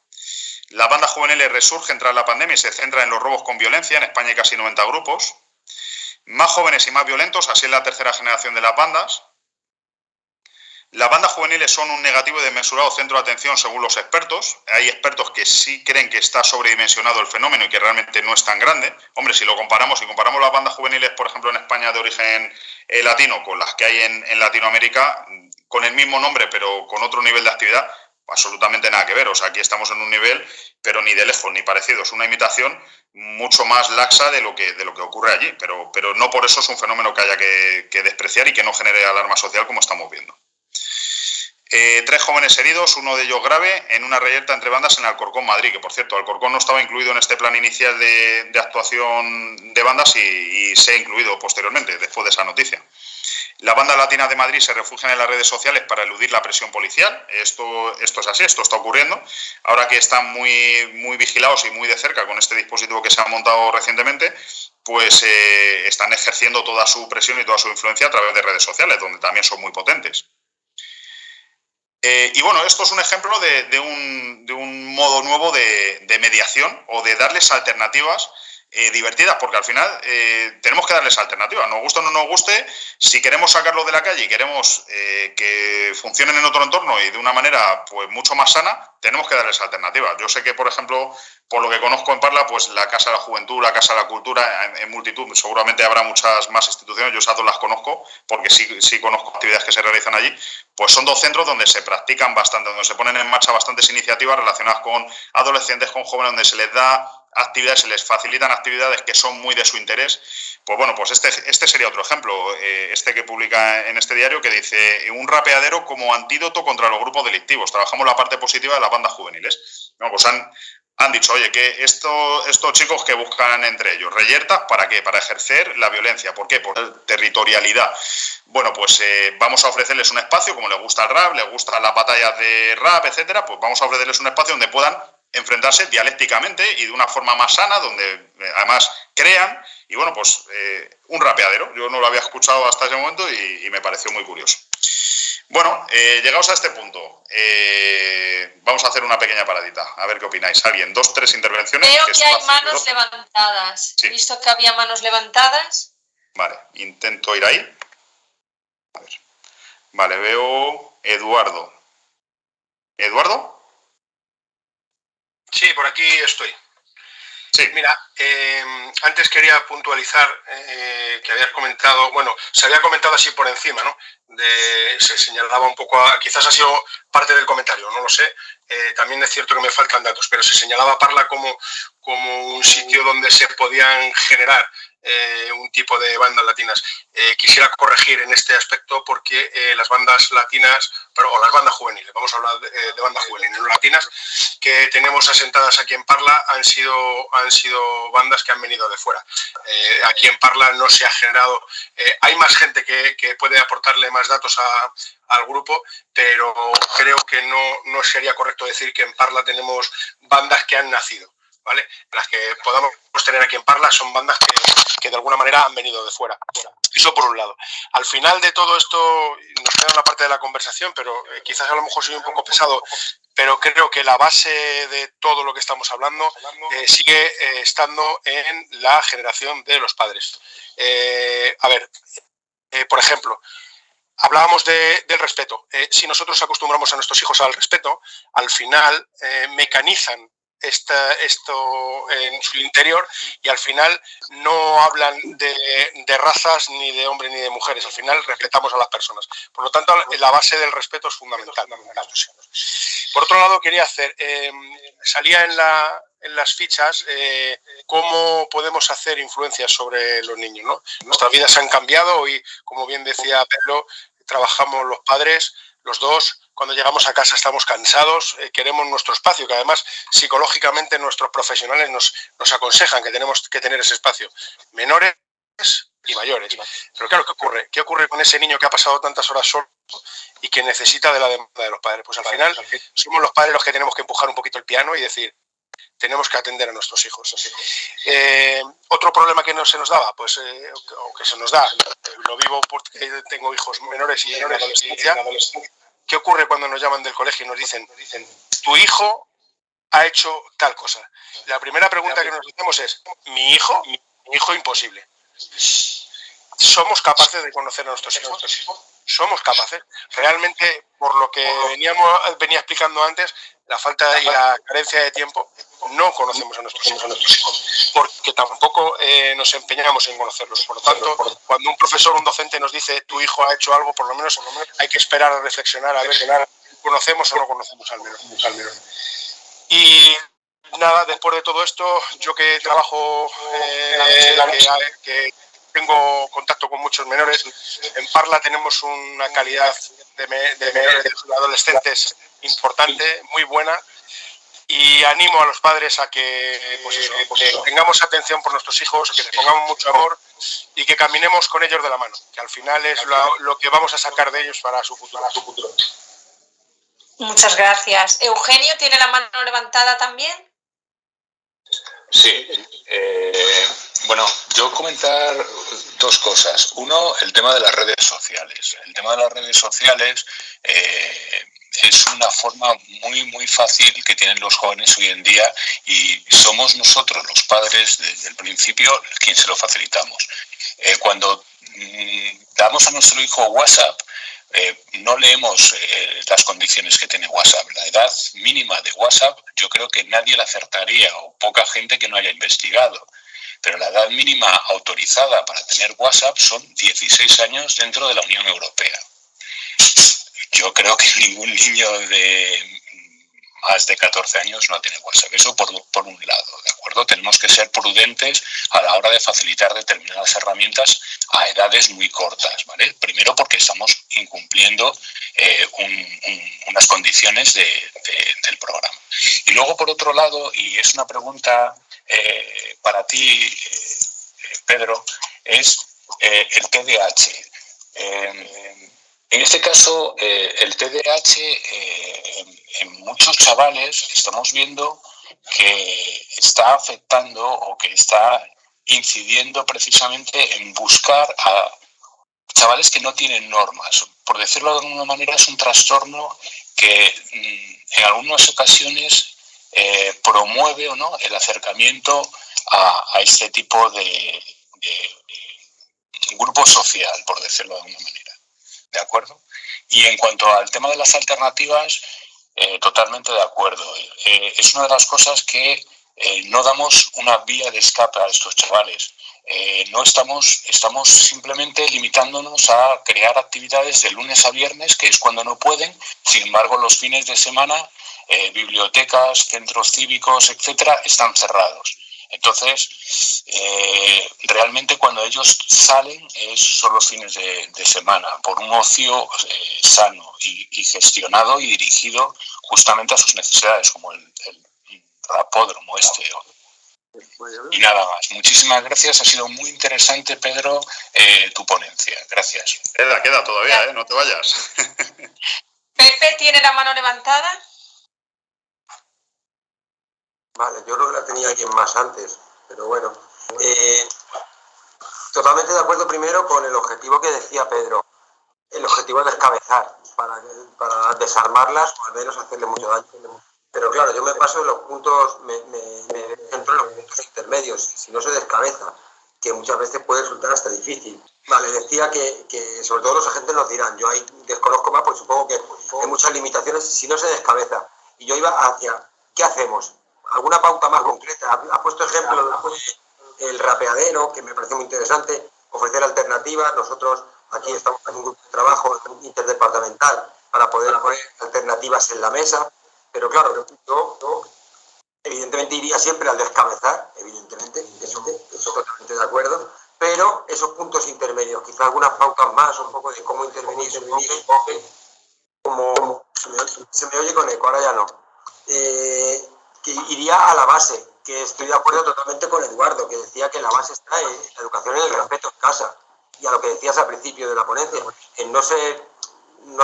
Las bandas juveniles resurgen tras la pandemia y se centran en los robos con violencia, en España hay casi 90 grupos. Más jóvenes y más violentos, así es la tercera generación de las bandas. Las bandas juveniles son un negativo y desmesurado centro de atención según los expertos. Hay expertos que sí creen que está sobredimensionado el fenómeno y que realmente no es tan grande. Hombre, si comparamos las bandas juveniles, por ejemplo, en España de origen latino con las que hay en Latinoamérica, con el mismo nombre pero con otro nivel de actividad, absolutamente nada que ver. O sea, aquí estamos en un nivel, pero ni de lejos ni parecido. Es una imitación mucho más laxa de lo que ocurre allí, pero no por eso es un fenómeno que haya que despreciar y que no genere alarma social como estamos viendo. 3 jóvenes heridos, uno de ellos grave, en una reyerta entre bandas en Alcorcón, Madrid, que por cierto, Alcorcón no estaba incluido en este plan inicial de actuación de bandas y se ha incluido posteriormente, después de esa noticia. Las bandas latinas de Madrid se refugian en las redes sociales para eludir la presión policial. Esto es así, esto está ocurriendo. Ahora que están muy vigilados y muy de cerca con este dispositivo que se ha montado recientemente, pues están ejerciendo toda su presión y toda su influencia a través de redes sociales, donde también son muy potentes. Y bueno, esto es un ejemplo de un modo nuevo de mediación o de darles alternativas divertidas, porque al final tenemos que darles alternativas, nos guste o no nos guste. Si queremos sacarlos de la calle y queremos que funcionen en otro entorno y de una manera pues mucho más sana, tenemos que darles alternativas. Yo sé que, por ejemplo, por lo que conozco en Parla, pues la Casa de la Juventud, la Casa de la Cultura, en multitud, seguramente habrá muchas más instituciones, yo esas dos las conozco porque sí conozco actividades que se realizan allí, pues son 2 centros donde se practican bastante, donde se ponen en marcha bastantes iniciativas relacionadas con adolescentes, con jóvenes, donde se les da actividades, se les facilitan actividades que son muy de su interés. Pues bueno, pues este sería otro ejemplo, este que publica en este diario, que dice: un rapeadero como antídoto contra los grupos delictivos. Trabajamos la parte positiva de las bandas juveniles. Bueno, pues han dicho, oye, que estos chicos que buscan entre ellos reyertas, ¿para qué? Para ejercer la violencia. ¿Por qué? Por territorialidad. Bueno, pues vamos a ofrecerles un espacio, como les gusta el rap, les gustan las batallas de rap, etcétera, pues vamos a ofrecerles un espacio donde puedan enfrentarse dialécticamente y de una forma más sana, donde además crean. Y bueno, pues un rapeadero. Yo no lo había escuchado hasta ese momento y me pareció muy curioso. Bueno, llegados a este punto, vamos a hacer una pequeña paradita, a ver qué opináis. ¿Alguien? 2, 3 intervenciones. Veo que hay manos levantadas. Sí. He visto que había manos levantadas. Vale, intento ir ahí. A ver. Vale, veo Eduardo. ¿Eduardo? Sí, por aquí estoy. Sí. Mira, antes quería puntualizar que habías comentado, bueno, se había comentado así por encima, ¿no? Se señalaba un poco, quizás ha sido parte del comentario, no lo sé. También es cierto que me faltan datos, pero se señalaba Parla como un sitio donde se podían generar un tipo de bandas latinas. Quisiera corregir en este aspecto porque las bandas latinas, o las bandas juveniles, vamos a hablar de bandas juveniles, no latinas, que tenemos asentadas aquí en Parla han sido bandas que han venido de fuera. Aquí en Parla no se ha generado, hay más gente que puede aportarle más datos al grupo, pero creo que no sería correcto decir que en Parla tenemos bandas que han nacido, ¿vale? Las que podamos tener aquí en Parla son bandas que de alguna manera han venido de fuera. Eso por un lado. Al final de todo esto, nos queda una parte de la conversación, pero quizás a lo mejor soy un poco pesado, pero creo que la base de todo lo que estamos hablando sigue estando en la generación de los padres. Por ejemplo, hablábamos del respeto. Si nosotros acostumbramos a nuestros hijos al respeto, al final mecanizan esto en su interior y al final no hablan de razas ni de hombres ni de mujeres. Al final respetamos a las personas. Por lo tanto, la base del respeto es fundamental. Por otro lado, quería hacer, salía en las fichas cómo podemos hacer influencias sobre los niños, ¿no? Nuestras vidas han cambiado y, como bien decía Pedro, trabajamos los padres, los dos. Cuando llegamos a casa estamos cansados, queremos nuestro espacio, que además psicológicamente nuestros profesionales nos aconsejan que tenemos que tener ese espacio. Menores y mayores. Pero claro, ¿qué ocurre? ¿Qué ocurre con ese niño que ha pasado tantas horas solo y que necesita de la demanda de los padres? Pues al final somos los padres los que tenemos que empujar un poquito el piano y decir, tenemos que atender a nuestros hijos. Otro problema que no se nos daba, pues, o que se nos da, lo vivo porque tengo hijos menores y en adolescencia. ¿Qué ocurre cuando nos llaman del colegio y nos dicen, tu hijo ha hecho tal cosa? La primera pregunta que nos hacemos es, ¿mi hijo? Mi hijo imposible. ¿Somos capaces de conocer a nuestros hijos? ¿Somos capaces? Realmente, por lo que venía explicando antes, la falta y la carencia de tiempo, no conocemos a nuestros hijos, porque tampoco nos empeñamos en conocerlos. Por lo tanto, cuando un profesor o un docente nos dice tu hijo ha hecho algo, por lo menos hay que esperar a reflexionar, a ver si conocemos o no conocemos al menos. Y nada, después de todo esto, yo que trabajo, que tengo contacto con muchos menores, en Parla tenemos una calidad de menores, de adolescentes importante, muy buena, y animo a los padres a que, que tengamos atención por nuestros hijos, que les pongamos mucho amor y que caminemos con ellos de la mano, que al final es lo que vamos a sacar de ellos para su futuro. Muchas gracias. ¿Eugenio tiene la mano levantada también? Sí. Bueno, yo comentar dos cosas. Uno, el tema de las redes sociales. El tema de las redes sociales es una forma muy fácil que tienen los jóvenes hoy en día y somos nosotros, los padres, desde el principio, quien se lo facilitamos. Cuando damos a nuestro hijo WhatsApp, no leemos las condiciones que tiene WhatsApp. La edad mínima de WhatsApp yo creo que nadie la acertaría o poca gente que no haya investigado. Pero la edad mínima autorizada para tener WhatsApp son 16 años dentro de la Unión Europea. Yo creo que ningún niño de más de 14 años no tiene WhatsApp. Eso por un lado, ¿de acuerdo? Tenemos que ser prudentes a la hora de facilitar determinadas herramientas a edades muy cortas, ¿vale? Primero porque estamos incumpliendo unas condiciones del programa. Y luego, por otro lado, y es una pregunta para ti, Pedro, es el TDAH. En este caso, el TDAH, en muchos chavales estamos viendo que está afectando o que está incidiendo precisamente en buscar a chavales que no tienen normas. Por decirlo de alguna manera, es un trastorno que en algunas ocasiones promueve o no el acercamiento a este tipo de grupo social, por decirlo de alguna manera. ¿De acuerdo? Y en cuanto al tema de las alternativas, totalmente de acuerdo. Es una de las cosas que no damos una vía de escape a estos chavales. No estamos simplemente limitándonos a crear actividades de lunes a viernes, que es cuando no pueden. Sin embargo, los fines de semana, bibliotecas, centros cívicos, etcétera, están cerrados. Entonces, realmente cuando ellos salen son los fines de semana, por un ocio sano y gestionado y dirigido justamente a sus necesidades, como el rapódromo este. Y nada más. Muchísimas gracias. Ha sido muy interesante, Pedro, tu ponencia. Gracias. Queda todavía, no te vayas. Pepe tiene la mano levantada. Vale, yo creo que la tenía alguien más antes, pero bueno. Totalmente de acuerdo primero con el objetivo que decía Pedro. El objetivo es descabezar, para desarmarlas o al menos hacerle mucho daño. Pero claro, yo me paso en los puntos, me centro en los puntos intermedios. Si no se descabeza, que muchas veces puede resultar hasta difícil. Vale, decía que sobre todo los agentes nos dirán, yo ahí desconozco más, pues supongo que hay muchas limitaciones si no se descabeza. Y yo iba hacia, ¿qué hacemos? ¿Alguna pauta más concreta? Ha puesto ejemplo el rapeadero, que me parece muy interesante, ofrecer alternativas. Nosotros aquí estamos en un grupo de trabajo interdepartamental para poder poner alternativas en la mesa. Pero claro, yo evidentemente iría siempre al descabezar, evidentemente, eso totalmente de acuerdo, pero esos puntos intermedios, quizá algunas pautas más, un poco de cómo intervenir, como se me oye con eco, ahora ya no, que iría a la base, que estoy de acuerdo totalmente con Eduardo, que decía que la base está en la educación y el respeto en casa, y a lo que decías al principio de la ponencia, en no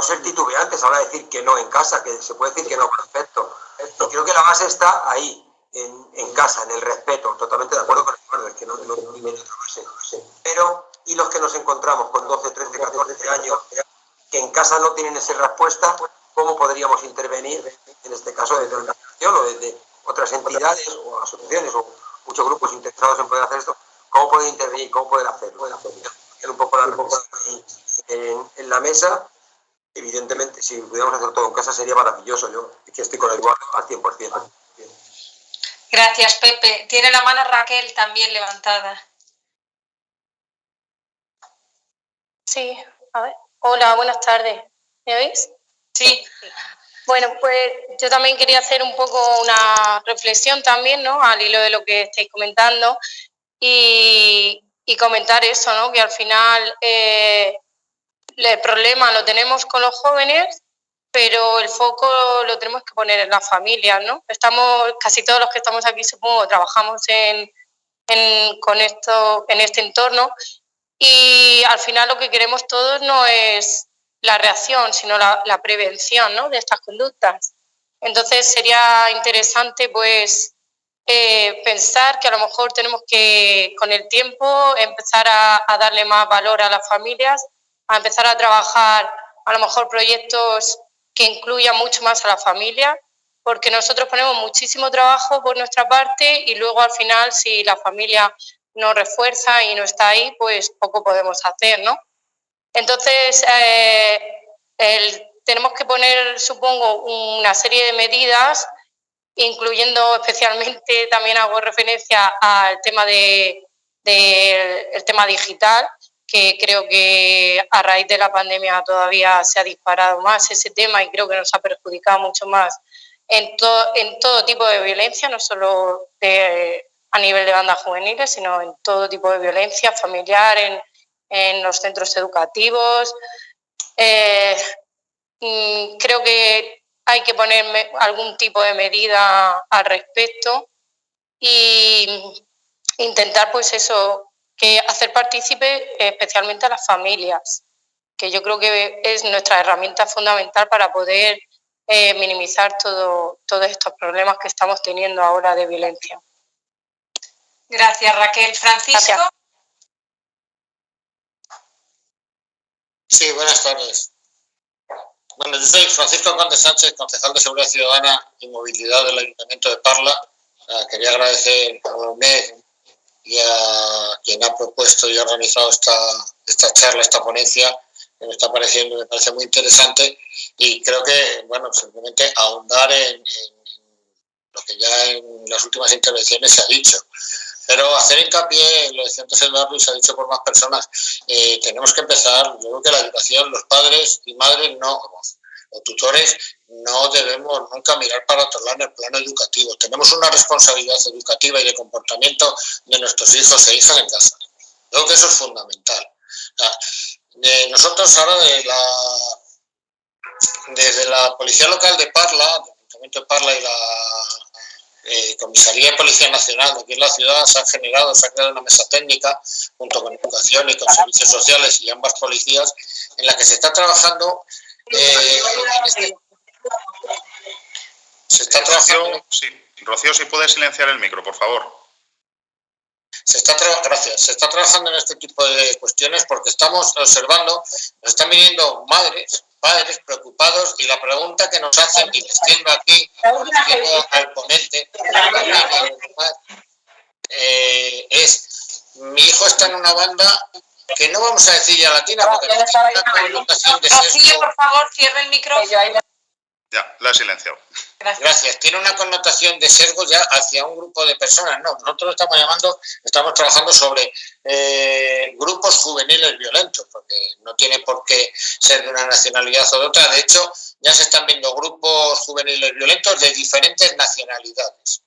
ser titubeantes, ahora decir que no en casa, que se puede decir que no, perfecto. Y creo que la base está ahí, en casa, en el respeto, totalmente de acuerdo con Eduardo, es que no invento otra base. Pero, y los que nos encontramos con 12, 13, 14 años, que en casa no tienen esa respuesta, ¿cómo podríamos intervenir, en este caso desde la organización o desde otras entidades o asociaciones o muchos grupos interesados en poder hacer esto? ¿Cómo poder intervenir? ¿Cómo poder hacerlo? Un poco la reflexión en la mesa. Evidentemente, si pudiéramos hacer todo en casa sería maravilloso. Yo es que estoy con Eduardo al 100%. Gracias, Pepe. Tiene la mano Raquel también levantada. Sí, a ver. Hola, buenas tardes. ¿Me oís? Sí. Bueno, pues yo también quería hacer un poco una reflexión también, ¿no? Al hilo de lo que estáis comentando y comentar eso, ¿no? Que al final el problema lo tenemos con los jóvenes, pero el foco lo tenemos que poner en las familias, ¿no? Casi todos los que estamos aquí, supongo, trabajamos en este entorno y al final lo que queremos todos no es la reacción, sino la prevención, ¿no? De estas conductas. Entonces sería interesante, pues, pensar que a lo mejor tenemos que, con el tiempo, empezar a darle más valor a las familias, a empezar a trabajar a lo mejor proyectos que incluyan mucho más a la familia, porque nosotros ponemos muchísimo trabajo por nuestra parte y luego al final si la familia no refuerza y no está ahí, pues poco podemos hacer, ¿no? Entonces, tenemos que poner, supongo, una serie de medidas, incluyendo especialmente, también hago referencia al tema el tema digital, que creo que a raíz de la pandemia todavía se ha disparado más ese tema y creo que nos ha perjudicado mucho más en todo tipo de violencia, no solo a nivel de bandas juveniles, sino en todo tipo de violencia familiar, en los centros educativos. Creo que hay que poner algún tipo de medida al respecto y intentar, pues eso, que hacer partícipe especialmente a las familias, que yo creo que es nuestra herramienta fundamental para poder minimizar todos estos problemas que estamos teniendo ahora de violencia. Gracias, Raquel. Francisco. Gracias. Sí, buenas tardes. Bueno, yo soy Francisco Conde Sánchez, concejal de Seguridad Ciudadana y Movilidad del Ayuntamiento de Parla. Quería agradecer a la UNED y a quien ha propuesto y organizado esta charla, esta ponencia, que me parece muy interesante y creo que, bueno, simplemente ahondar en lo que ya en las últimas intervenciones se ha dicho. Pero hacer hincapié, lo decía antes Eduardo y se ha dicho por más personas, tenemos que empezar, yo creo que la educación, los padres y madres o tutores, no debemos nunca mirar para otro lado en el plano educativo. Tenemos una responsabilidad educativa y de comportamiento de nuestros hijos e hijas en casa. Creo que eso es fundamental. Nosotros ahora desde la Policía Local de Parla, el Ayuntamiento de Parla y la Comisaría de Policía Nacional de aquí en la ciudad, se ha creado una mesa técnica junto con Educación y con Servicios Sociales y ambas policías, en la que se está trabajando Rocío, si puedes silenciar el micro, por favor. Se está trabajando en este tipo de cuestiones porque estamos observando, nos están viniendo madres, padres preocupados, y la pregunta que nos hacen, y les tengo aquí, al ponente, es: mi hijo está en una banda que no vamos a decir ya latina, porque tiene una connotación de sesgo. Por favor, cierre el micro. Ya, la he silenciado. Gracias. Tiene una connotación de sesgo ya hacia un grupo de personas. No, nosotros estamos trabajando sobre grupos juveniles violentos, porque no tiene por qué ser de una nacionalidad o de otra. De hecho, ya se están viendo grupos juveniles violentos de diferentes nacionalidades,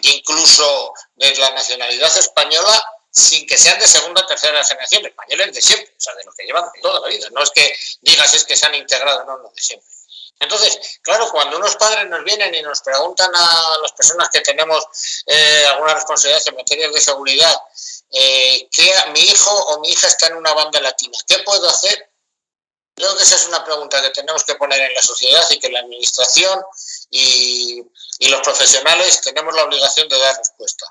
incluso de la nacionalidad española, sin que sean de segunda o tercera generación, españoles de siempre, o sea, de los que llevan toda la vida. No es que digas es que se han integrado, no, de siempre. Entonces, claro, cuando unos padres nos vienen y nos preguntan a las personas que tenemos alguna responsabilidad en materias de seguridad, que mi hijo o mi hija está en una banda latina, ¿qué puedo hacer? Creo que esa es una pregunta que tenemos que poner en la sociedad y que la administración y los profesionales tenemos la obligación de dar respuesta.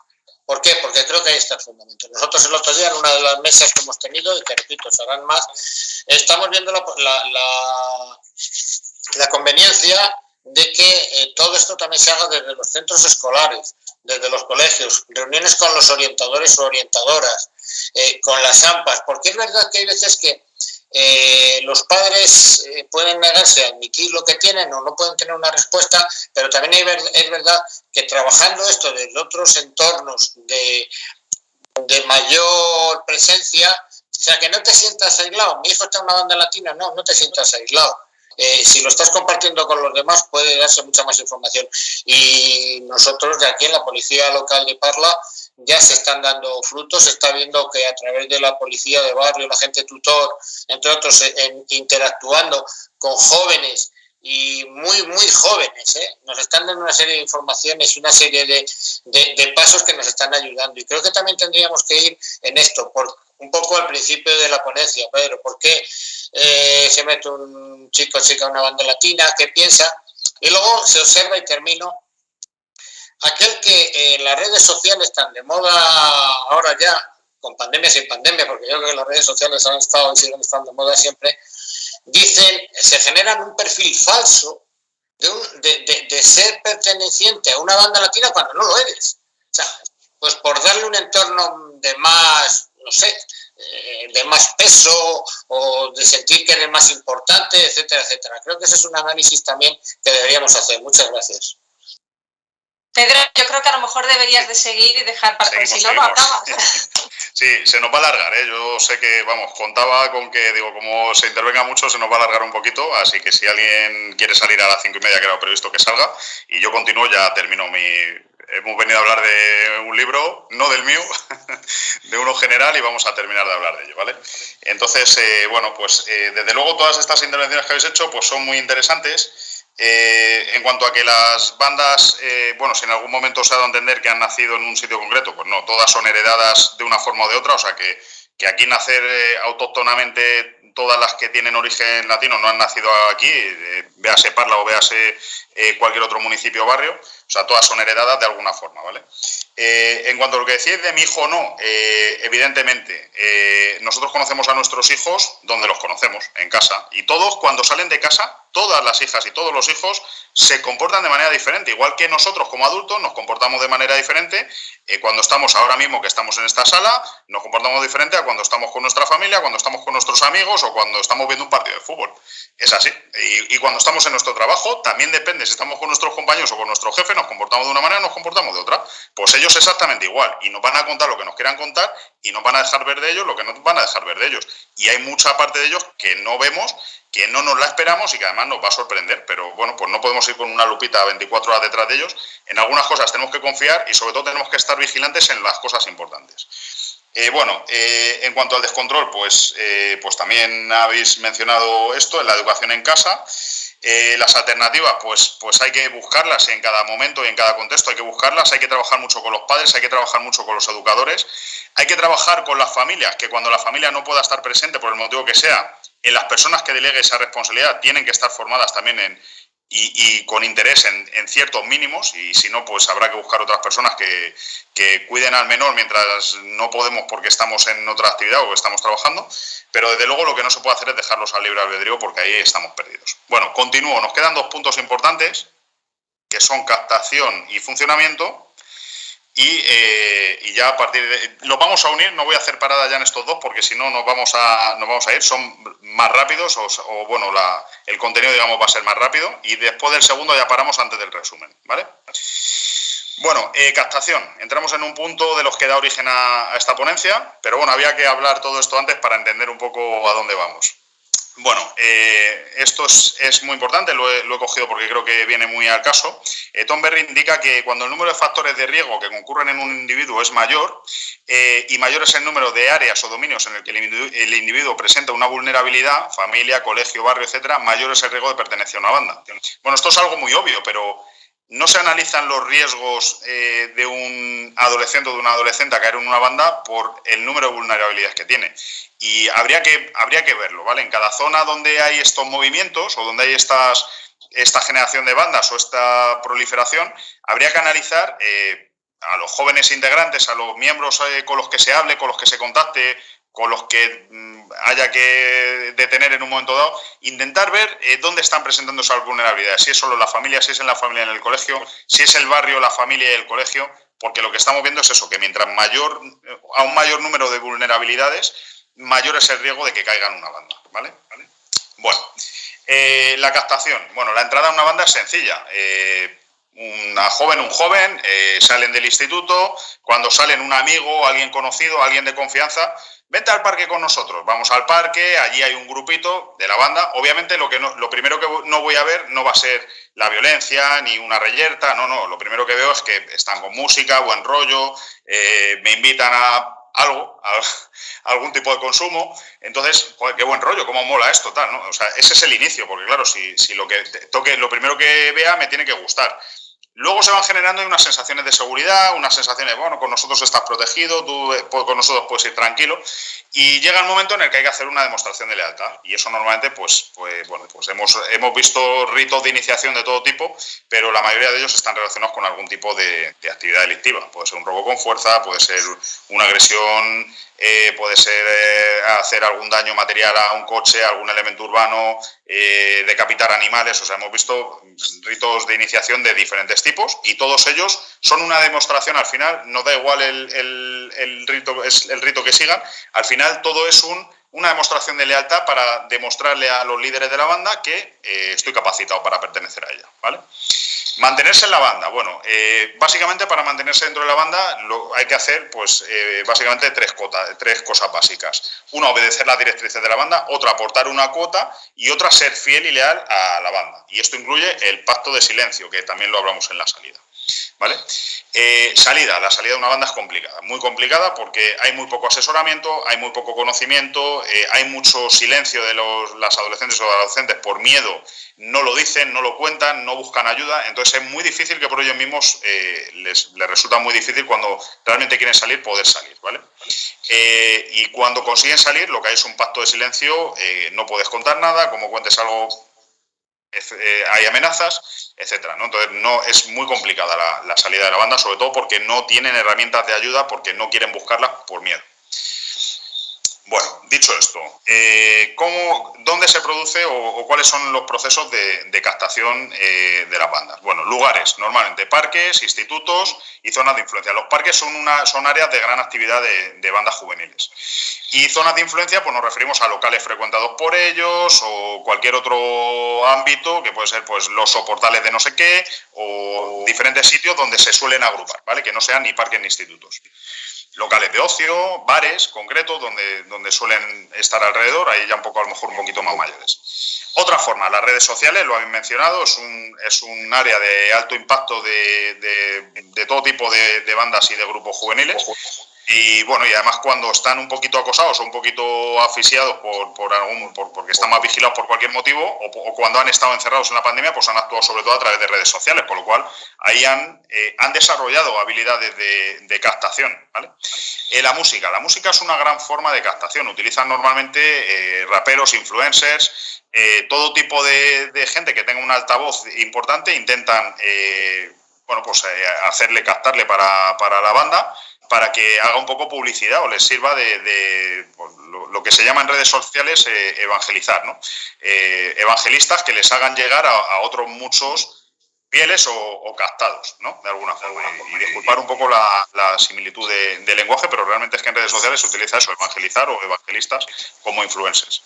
¿Por qué? Porque creo que ahí está el fundamento. Nosotros el otro día, en una de las mesas que hemos tenido, y que repito, serán más, estamos viendo la conveniencia de que todo esto también se haga desde los centros escolares, desde los colegios, reuniones con los orientadores o orientadoras, con las AMPAs, porque es verdad que hay veces que los padres pueden negarse a admitir lo que tienen o no pueden tener una respuesta, pero también es verdad que trabajando esto desde otros entornos de mayor presencia, o sea, que no te sientas aislado. Mi hijo está en una banda latina, no te sientas aislado. Si lo estás compartiendo con los demás, puede darse mucha más información. Y nosotros de aquí en la Policía Local de Parla ya se están dando frutos. Se está viendo que a través de la policía de barrio, la gente tutor, entre otros, interactuando con jóvenes y muy, muy jóvenes, nos están dando una serie de informaciones y una serie de pasos que nos están ayudando. Y creo que también tendríamos que ir en esto, por un poco al principio de la ponencia, Pedro, ¿por qué se mete un chico o chica a una banda latina? ¿Qué piensa? Y luego se observa, y termino, aquel que en las redes sociales están de moda ahora ya, con pandemia, sin pandemia, porque yo creo que las redes sociales han estado y siguen estando de moda siempre, dicen, se generan un perfil falso de ser perteneciente a una banda latina cuando no lo eres. O sea, pues por darle un entorno de más, no sé, de más peso o de sentir que eres más importante, etcétera, etcétera. Creo que ese es un análisis también que deberíamos hacer. Muchas gracias. Pedro, yo creo que a lo mejor deberías de seguir y dejar para que si no lo acabas. Sí, se nos va a alargar, ¿eh? Yo sé que, contaba con que, como se intervenga mucho, se nos va a alargar un poquito, así que si alguien quiere salir a las 5:30, que era previsto que salga, y yo continúo, ya termino hemos venido a hablar de un libro, no del mío, de uno general, y vamos a terminar de hablar de ello, ¿vale? Entonces, desde luego todas estas intervenciones que habéis hecho pues son muy interesantes. En cuanto a que las bandas, si en algún momento se ha dado a entender que han nacido en un sitio concreto, pues no, todas son heredadas de una forma o de otra, o sea que aquí nacer autóctonamente, todas las que tienen origen latino no han nacido aquí, véase Parla o véase cualquier otro municipio o barrio, o sea, todas son heredadas de alguna forma, ¿vale? En cuanto a lo que decís de mi hijo o no, evidentemente, nosotros conocemos a nuestros hijos donde los conocemos, en casa, y todos cuando salen de casa, todas las hijas y todos los hijos se comportan de manera diferente, igual que nosotros como adultos nos comportamos de manera diferente. Cuando estamos ahora mismo que estamos en esta sala, nos comportamos diferente a cuando estamos con nuestra familia, cuando estamos con nuestros amigos o cuando estamos viendo un partido de fútbol. Es así. Y cuando estamos en nuestro trabajo también depende si estamos con nuestros compañeros o con nuestro jefe, nos comportamos de una manera, nos comportamos de otra. Pues ellos exactamente igual. Y nos van a contar lo que nos quieran contar y nos van a dejar ver de ellos lo que nos van a dejar ver de ellos. Y hay mucha parte de ellos que no vemos, que no nos la esperamos y que además nos va a sorprender. Pero bueno, pues no podemos ir con una lupita 24 horas detrás de ellos. En algunas cosas tenemos que confiar y sobre todo tenemos que estar vigilantes en las cosas importantes. En cuanto al descontrol, pues también habéis mencionado esto, en la educación en casa. Las alternativas, pues hay que buscarlas en cada momento y en cada contexto, hay que buscarlas, hay que trabajar mucho con los padres, hay que trabajar mucho con los educadores, hay que trabajar con las familias, que cuando la familia no pueda estar presente por el motivo que sea, en las personas que delegue esa responsabilidad tienen que estar formadas también y con interés en ciertos mínimos, y si no, pues habrá que buscar otras personas que cuiden al menor mientras no podemos porque estamos en otra actividad o estamos trabajando, pero desde luego lo que no se puede hacer es dejarlos al libre albedrío porque ahí estamos perdidos. Bueno, continúo, nos quedan 2 puntos importantes, que son captación y funcionamiento, y ya a partir de... Los vamos a unir, no voy a hacer parada ya en estos 2 porque si no nos vamos a ir, son más rápidos o bueno, el contenido digamos va a ser más rápido y después del segundo ya paramos antes del resumen, ¿vale? Bueno, captación. Entramos en un punto de los que da origen a esta ponencia, pero bueno, había que hablar todo esto antes para entender un poco a dónde vamos. Bueno, esto es muy importante, lo he cogido porque creo que viene muy al caso. Tom Berry indica que cuando el número de factores de riesgo que concurren en un individuo es mayor y mayor es el número de áreas o dominios en el que el individuo presenta una vulnerabilidad, familia, colegio, barrio, etcétera, mayor es el riesgo de pertenecer a una banda. Bueno, esto es algo muy obvio, pero no se analizan los riesgos de un adolescente o de una adolescente a caer en una banda por el número de vulnerabilidades que tiene. Y habría que verlo, ¿vale? En cada zona donde hay estos movimientos o donde hay esta generación de bandas o esta proliferación, habría que analizar a los jóvenes integrantes, a los miembros con los que se hable, con los que se contacte, con los que haya que detener en un momento dado, intentar ver dónde están presentando esas vulnerabilidades, si es solo la familia, si es en la familia, en el colegio, si es el barrio, la familia y el colegio, porque lo que estamos viendo es eso, que mientras a un mayor número de vulnerabilidades, mayor es el riesgo de que caiga en una banda, ¿vale? Bueno, la captación. Bueno, la entrada a una banda es sencilla. Un joven, salen del instituto, cuando salen un amigo, alguien conocido, alguien de confianza, vente al parque con nosotros, vamos al parque, allí hay un grupito de la banda, obviamente lo primero que no voy a ver no va a ser la violencia ni una reyerta, no, lo primero que veo es que están con música, buen rollo, me invitan a algún tipo de consumo, entonces, joder, qué buen rollo, cómo mola esto, tal, ¿no? O sea, ese es el inicio, porque claro, si lo que toque, lo primero que vea me tiene que gustar. Luego se van generando unas sensaciones de seguridad, unas sensaciones, bueno, con nosotros estás protegido, tú con nosotros puedes ir tranquilo, y llega el momento en el que hay que hacer una demostración de lealtad, y eso normalmente, pues hemos visto ritos de iniciación de todo tipo, pero la mayoría de ellos están relacionados con algún tipo de actividad delictiva. Puede ser un robo con fuerza, puede ser una agresión, puede ser hacer algún daño material a un coche, a algún elemento urbano, decapitar animales. O sea, hemos visto ritos de iniciación de diferentes tipos y todos ellos son una demostración. Al final, no da igual el rito que sigan, al final todo es una demostración de lealtad para demostrarle a los líderes de la banda que estoy capacitado para pertenecer a ella, ¿vale? Mantenerse en la banda. Bueno, básicamente para mantenerse dentro de la banda hay que hacer pues básicamente tres cosas básicas. Una, obedecer las directrices de la banda, otra, aportar una cuota y otra, ser fiel y leal a la banda. Y esto incluye el pacto de silencio, que también lo hablamos en la salida, ¿vale? La salida de una banda es complicada, muy complicada porque hay muy poco asesoramiento, hay muy poco conocimiento, hay mucho silencio de las adolescentes o adolescentes por miedo, no lo dicen, no lo cuentan, no buscan ayuda, entonces es muy difícil que por ellos mismos les resulta muy difícil cuando realmente quieren salir, poder salir, ¿vale? Y cuando consiguen salir, lo que hay es un pacto de silencio, no puedes contar nada, como cuentes algo, hay amenazas, etcétera, ¿no? Entonces es muy complicada la salida de la banda, sobre todo porque no tienen herramientas de ayuda, porque no quieren buscarlas por miedo. Bueno, dicho esto, ¿dónde se produce o cuáles son los procesos de captación de las bandas? Bueno, lugares, normalmente parques, institutos y zonas de influencia. Los parques son áreas de gran actividad de bandas juveniles. Y zonas de influencia, pues nos referimos a locales frecuentados por ellos o cualquier otro ámbito, que puede ser pues los soportales de no sé qué o diferentes sitios donde se suelen agrupar, ¿vale? Que no sean ni parques ni institutos. Locales de ocio, bares concretos, donde suelen estar alrededor, ahí ya a lo mejor un poquito más mayores. Otra forma, las redes sociales, lo habéis mencionado, es un área de alto impacto de todo tipo de bandas y de grupos juveniles. Y bueno, y además cuando están un poquito acosados o un poquito asfixiados porque están más vigilados por cualquier motivo o cuando han estado encerrados en la pandemia, pues han actuado sobre todo a través de redes sociales, por lo cual ahí han desarrollado habilidades de captación, ¿vale? La música es una gran forma de captación. Utilizan normalmente raperos, influencers, todo tipo de gente que tenga un altavoz importante, intentan captarle para la banda, para que haga un poco publicidad o les sirva de lo que se llama en redes sociales evangelizar, ¿no? Evangelistas que les hagan llegar a otros muchos fieles o captados, ¿no? De alguna forma. Y disculpar un poco la similitud de lenguaje, pero realmente es que en redes sociales se utiliza eso, evangelizar o evangelistas como influencers.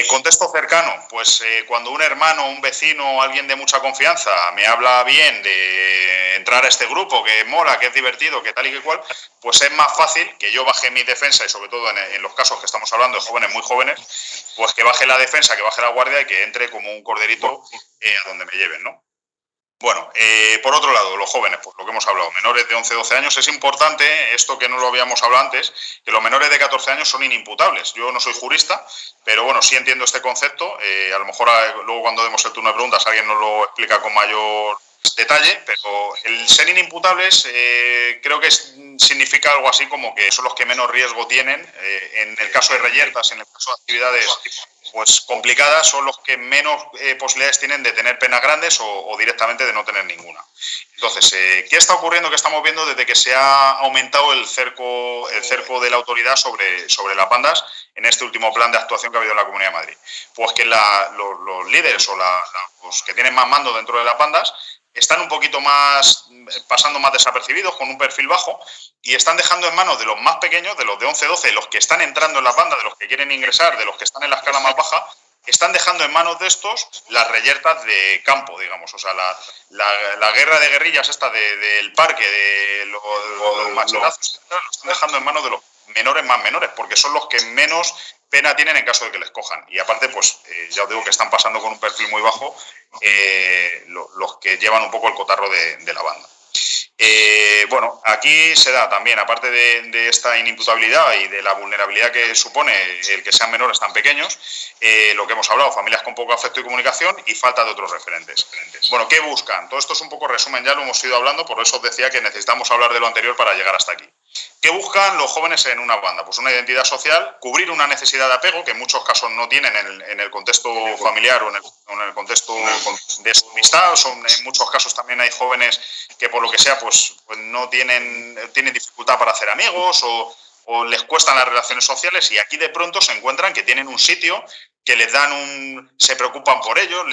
Contexto cercano, pues cuando un hermano, un vecino, alguien de mucha confianza me habla bien de entrar a este grupo, que mola, que es divertido, que tal y que cual, pues es más fácil que yo baje mi defensa y sobre todo en los casos que estamos hablando de jóvenes muy jóvenes, pues que baje la defensa, que baje la guardia y que entre como un corderito a donde me lleven, ¿no? Bueno, por otro lado, los jóvenes, pues lo que hemos hablado, menores de 11-12 años, es importante, esto que no lo habíamos hablado antes, que los menores de 14 años son inimputables. Yo no soy jurista, pero bueno, sí entiendo este concepto. A lo mejor luego cuando demos el turno de preguntas alguien nos lo explica con mayor detalle, pero el ser inimputables creo que significa algo así como que son los que menos riesgo tienen. En el caso de reyertas, en el caso de actividades pues complicadas, son los que menos posibilidades tienen de tener penas grandes o directamente de no tener ninguna. Entonces, ¿qué está ocurriendo? ¿Qué estamos viendo desde que se ha aumentado el cerco de la autoridad sobre las bandas en este último plan de actuación que ha habido en la Comunidad de Madrid? Pues que los líderes o los que tienen más mando dentro de las bandas están un poquito más, pasando más desapercibidos, con un perfil bajo, y están dejando en manos de los más pequeños, de los de 11-12, los que están entrando en las bandas, de los que quieren ingresar, de los que están en la escala más baja, están dejando en manos de estos las reyertas de campo, digamos. O sea, la guerra de guerrillas esta del parque, de los machetazos, lo están dejando en manos de los menores más menores, porque son los que menos pena tienen en caso de que les cojan. Y aparte, pues ya os digo que están pasando con un perfil muy bajo los que llevan un poco el cotarro de la banda. Bueno, aquí se da también, aparte de esta inimputabilidad y de la vulnerabilidad que supone el que sean menores tan pequeños, lo que hemos hablado, familias con poco afecto y comunicación y falta de otros referentes. Bueno, ¿qué buscan? Todo esto es un poco resumen, ya lo hemos ido hablando, por eso os decía que necesitamos hablar de lo anterior para llegar hasta aquí. ¿Qué buscan los jóvenes en una banda? Pues una identidad social, cubrir una necesidad de apego que en muchos casos no tienen en el contexto familiar o en el contexto de su amistad. En muchos casos también hay jóvenes que por lo que sea pues no tienen dificultad para hacer amigos o les cuestan las relaciones sociales y aquí de pronto se encuentran que tienen un sitio que les dan se preocupan por ellos.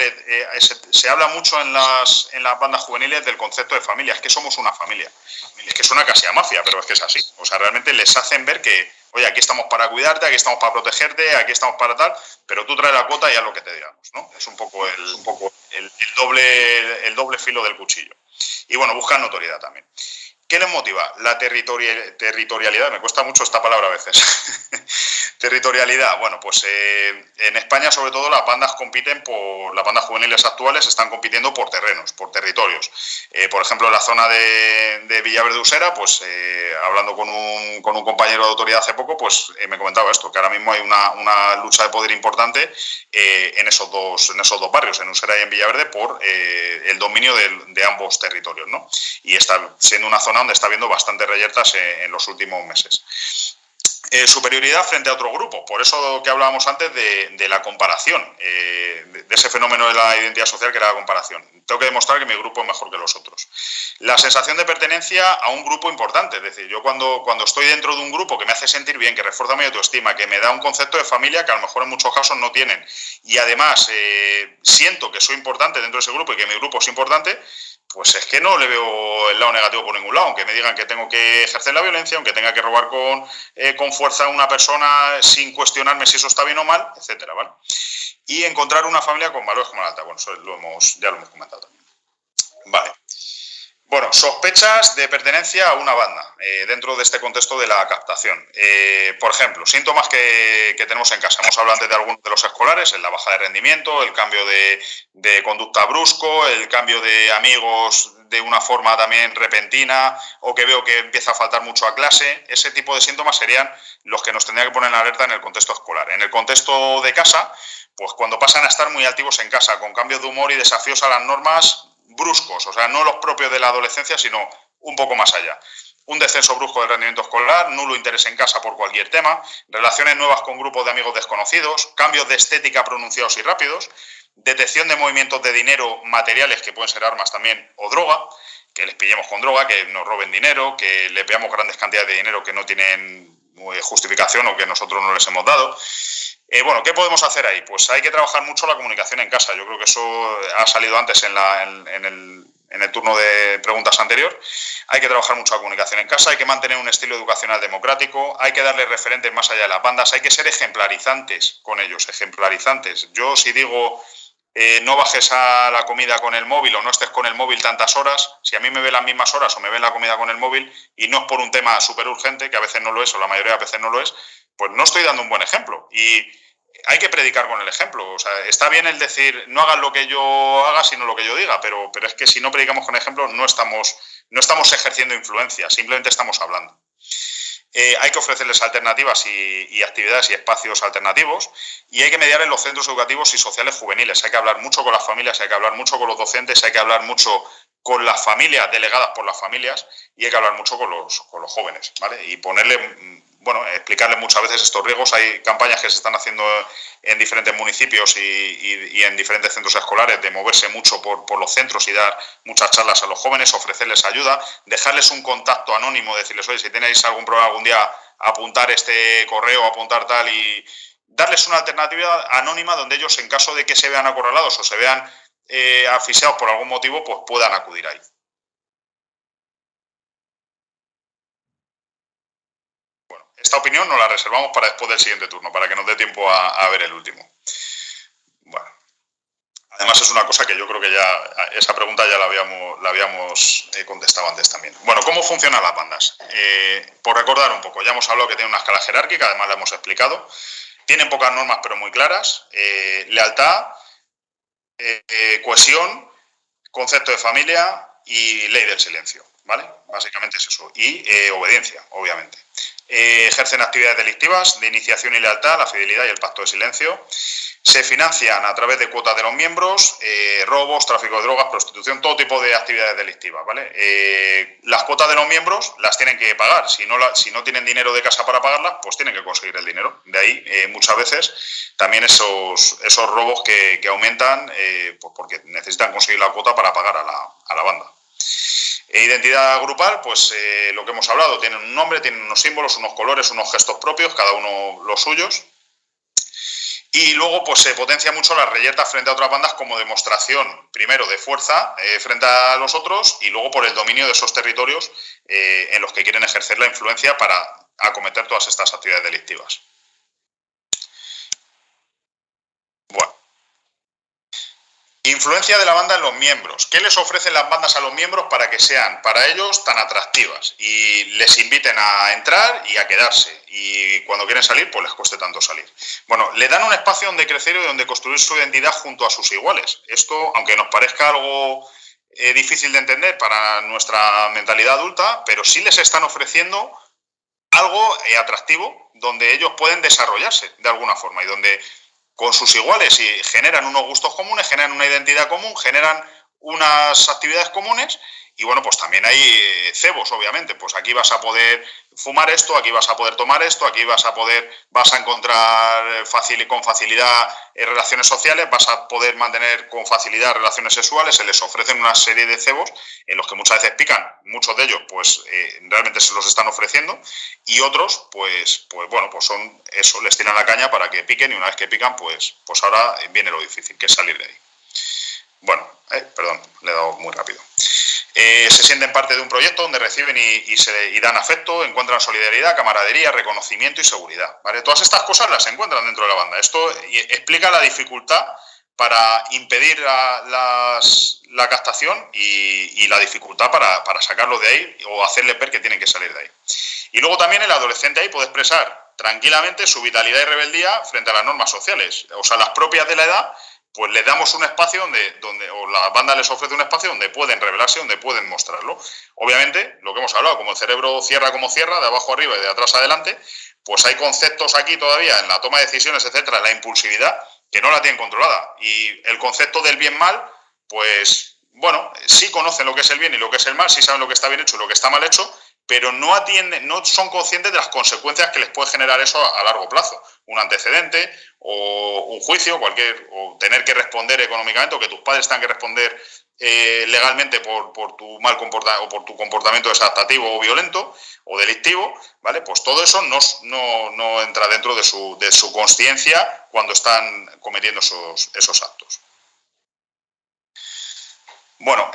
Se habla mucho en las bandas juveniles del concepto de familia, es que somos una familia. Es que suena casi a mafia, pero es que es así. O sea, realmente les hacen ver que, oye, aquí estamos para cuidarte, aquí estamos para protegerte, aquí estamos para tal, pero tú traes la cuota y haz lo que te digamos, ¿no? Es un poco el doble filo del cuchillo. Y bueno, buscan notoriedad también. ¿Qué les motiva? La territorialidad, me cuesta mucho esta palabra a veces. Territorialidad, bueno, pues en España sobre todo las bandas juveniles actuales están compitiendo por terrenos, por territorios. Por ejemplo, en la zona de Villaverde de Usera, pues hablando con un compañero de autoridad hace poco, pues me comentaba esto, que ahora mismo hay una lucha de poder importante en esos dos barrios, en Usera y en Villaverde, por el dominio de ambos territorios, ¿no? Y está siendo una zona donde está habiendo bastantes reyertas en los últimos meses. superioridad frente a otro grupo. Por eso que hablábamos antes de la comparación, de ese fenómeno de la identidad social que era la comparación. Tengo que demostrar que mi grupo es mejor que los otros. La sensación de pertenencia a un grupo importante, es decir, yo cuando estoy dentro de un grupo que me hace sentir bien, que refuerza mi autoestima, que me da un concepto de familia que a lo mejor en muchos casos no tienen, y además siento que soy importante dentro de ese grupo y que mi grupo es importante, pues es que no le veo el lado negativo por ningún lado, aunque me digan que tengo que ejercer la violencia, aunque tenga que robar con fuerza a una persona sin cuestionarme si eso está bien o mal, etcétera, ¿vale? Y encontrar una familia con valores como la alta. Bueno, eso ya lo hemos comentado también. Vale. Bueno, sospechas de pertenencia a una banda dentro de este contexto de la captación. Por ejemplo, síntomas que tenemos en casa. Hemos hablado antes de algunos de los escolares, la baja de rendimiento, el cambio de conducta brusco, el cambio de amigos de una forma también repentina, o que veo que empieza a faltar mucho a clase. Ese tipo de síntomas serían los que nos tendrían que poner en alerta en el contexto escolar. En el contexto de casa, pues cuando pasan a estar muy altivos en casa, con cambios de humor y desafíos a las normas bruscos, o sea, no los propios de la adolescencia, sino un poco más allá. Un descenso brusco del rendimiento escolar, nulo interés en casa por cualquier tema, relaciones nuevas con grupos de amigos desconocidos, cambios de estética pronunciados y rápidos, detección de movimientos de dinero materiales, que pueden ser armas también, o droga, que les pillemos con droga, que nos roben dinero, que les veamos grandes cantidades de dinero que no tienen justificación o que nosotros no les hemos dado. Bueno, ¿qué podemos hacer ahí? Pues hay que trabajar mucho la comunicación en casa. Yo creo que eso ha salido antes en el turno de preguntas anterior. Hay que trabajar mucho la comunicación en casa, hay que mantener un estilo educacional democrático, hay que darle referentes más allá de las bandas, hay que ser ejemplarizantes con ellos, ejemplarizantes. Yo si digo no bajes a la comida con el móvil o no estés con el móvil tantas horas, si a mí me ven las mismas horas o me ven la comida con el móvil y no es por un tema súper urgente, que a veces no lo es o la mayoría de veces no lo es, pues no estoy dando un buen ejemplo. Y hay que predicar con el ejemplo. O sea, está bien el decir, no hagas lo que yo haga, sino lo que yo diga, pero es que si no predicamos con ejemplo, no estamos ejerciendo influencia, simplemente estamos hablando. Hay que ofrecerles alternativas y actividades y espacios alternativos, y hay que mediar en los centros educativos y sociales juveniles. Hay que hablar mucho con las familias, hay que hablar mucho con los docentes, hay que hablar mucho con las familias delegadas por las familias, y hay que hablar mucho con los jóvenes, ¿vale? Y explicarles muchas veces estos riesgos. Hay campañas que se están haciendo en diferentes municipios y en diferentes centros escolares de moverse mucho por los centros y dar muchas charlas a los jóvenes, ofrecerles ayuda, dejarles un contacto anónimo, decirles, oye, si tenéis algún problema algún día, apuntar este correo, apuntar tal, y darles una alternativa anónima donde ellos, en caso de que se vean acorralados o se vean asfixiados por algún motivo, pues puedan acudir ahí. Esta opinión nos la reservamos para después del siguiente turno, para que nos dé tiempo a ver el último. Bueno, además es una cosa que yo creo que ya, esa pregunta ya la habíamos contestado antes también. Bueno, ¿cómo funcionan las bandas? Por recordar un poco, ya hemos hablado que tiene una escala jerárquica, además la hemos explicado. Tienen pocas normas pero muy claras. Lealtad, cohesión, concepto de familia y ley del silencio, ¿vale? Básicamente es eso. Y obediencia, obviamente. Ejercen actividades delictivas de iniciación y lealtad, la fidelidad y el pacto de silencio. Se financian a través de cuotas de los miembros, robos, tráfico de drogas, prostitución, todo tipo de actividades delictivas, ¿vale? Las cuotas de los miembros las tienen que pagar. Si no tienen dinero de casa para pagarlas, pues tienen que conseguir el dinero. De ahí, muchas veces, también esos robos que aumentan pues porque necesitan conseguir la cuota para pagar a la banda. Identidad grupal, pues lo que hemos hablado, tienen un nombre, tienen unos símbolos, unos colores, unos gestos propios, cada uno los suyos. Y luego pues se potencia mucho las reyertas frente a otras bandas como demostración, primero de fuerza frente a los otros, y luego por el dominio de esos territorios en los que quieren ejercer la influencia para acometer todas estas actividades delictivas. Bueno. Influencia de la banda en los miembros. ¿Qué les ofrecen las bandas a los miembros para que sean para ellos tan atractivas y les inviten a entrar y a quedarse? Y cuando quieren salir, pues les cueste tanto salir. Bueno, le dan un espacio donde crecer y donde construir su identidad junto a sus iguales. Esto, aunque nos parezca algo difícil de entender para nuestra mentalidad adulta, pero sí les están ofreciendo algo atractivo donde ellos pueden desarrollarse de alguna forma y donde con sus iguales y generan unos gustos comunes, generan una identidad común, generan unas actividades comunes Y bueno, pues también hay cebos, obviamente. Pues aquí vas a poder fumar esto, aquí vas a poder tomar esto, aquí vas a encontrar con facilidad relaciones sociales, vas a poder mantener con facilidad relaciones sexuales. Se les ofrecen una serie de cebos en los que muchas veces pican. Muchos de ellos, pues realmente se los están ofreciendo, y otros, pues bueno, pues son eso, les tiran la caña para que piquen, y una vez que pican, pues ahora viene lo difícil, que es salir de ahí. Bueno, perdón, le he dado muy rápido. Se sienten parte de un proyecto donde reciben y dan afecto, encuentran solidaridad, camaradería, reconocimiento y seguridad, ¿vale? Todas estas cosas las encuentran dentro de la banda. Esto explica la dificultad para impedir la captación y la dificultad para sacarlo de ahí o hacerles ver que tienen que salir de ahí. Y luego también el adolescente ahí puede expresar tranquilamente su vitalidad y rebeldía frente a las normas sociales, o sea, las propias de la edad. Pues les damos un espacio o la banda les ofrece un espacio donde pueden revelarse, donde pueden mostrarlo. Obviamente, lo que hemos hablado, como el cerebro cierra como cierra, de abajo arriba y de atrás adelante, pues hay conceptos aquí todavía en la toma de decisiones, etcétera, la impulsividad, que no la tienen controlada. Y el concepto del bien-mal, pues, bueno, sí conocen lo que es el bien y lo que es el mal, sí saben lo que está bien hecho y lo que está mal hecho, pero no son conscientes de las consecuencias que les puede generar eso a largo plazo. Un antecedente o un juicio, o tener que responder económicamente, o que tus padres tengan que responder legalmente por tu mal comportamiento o por tu comportamiento desadaptativo o violento o delictivo, ¿vale? Pues todo eso no entra dentro de su consciencia cuando están cometiendo esos actos. Bueno,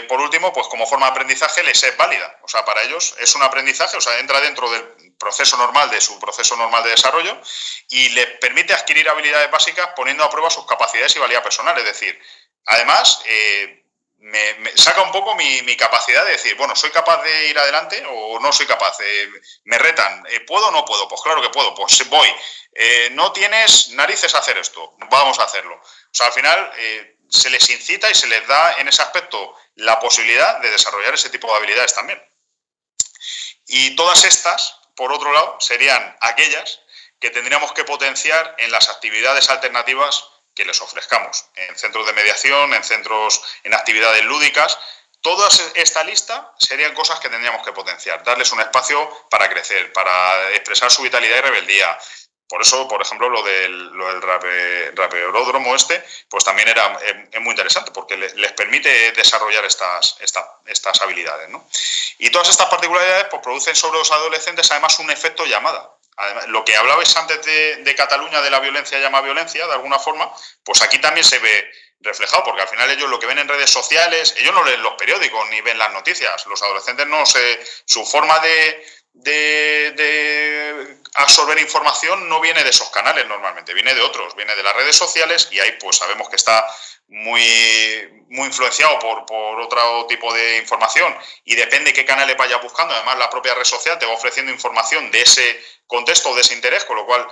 por último, pues como forma de aprendizaje les es válida. O sea, para ellos es un aprendizaje, o sea, entra dentro del proceso normal, de su proceso normal de desarrollo, y les permite adquirir habilidades básicas poniendo a prueba sus capacidades y valía personal. Es decir, además, me saca un poco mi capacidad de decir, bueno, ¿soy capaz de ir adelante o no soy capaz? Me retan, ¿puedo o no puedo? Pues claro que puedo, pues voy. No tienes narices a hacer esto, vamos a hacerlo. O sea, al final se les incita y se les da en ese aspecto la posibilidad de desarrollar ese tipo de habilidades también. Y todas estas, por otro lado, serían aquellas que tendríamos que potenciar en las actividades alternativas que les ofrezcamos, en centros de mediación, en actividades lúdicas. Toda esta lista serían cosas que tendríamos que potenciar, darles un espacio para crecer, para expresar su vitalidad y rebeldía. Por eso, por ejemplo, lo del rapeoródromo pues también es muy interesante, porque les permite desarrollar estas habilidades, ¿no? Y todas estas particularidades pues producen sobre los adolescentes además un efecto llamada. Además, lo que hablabais antes de Cataluña, de la violencia llama violencia, de alguna forma, pues aquí también se ve reflejado, porque al final ellos lo que ven en redes sociales, ellos no leen los periódicos ni ven las noticias. Los adolescentes su forma de absorber información no viene de esos canales normalmente, viene de otros, viene de las redes sociales, y ahí pues sabemos que está muy influenciado por otro tipo de información, y depende qué canales vayas buscando. Además, la propia red social te va ofreciendo información de ese contexto o de ese interés, con lo cual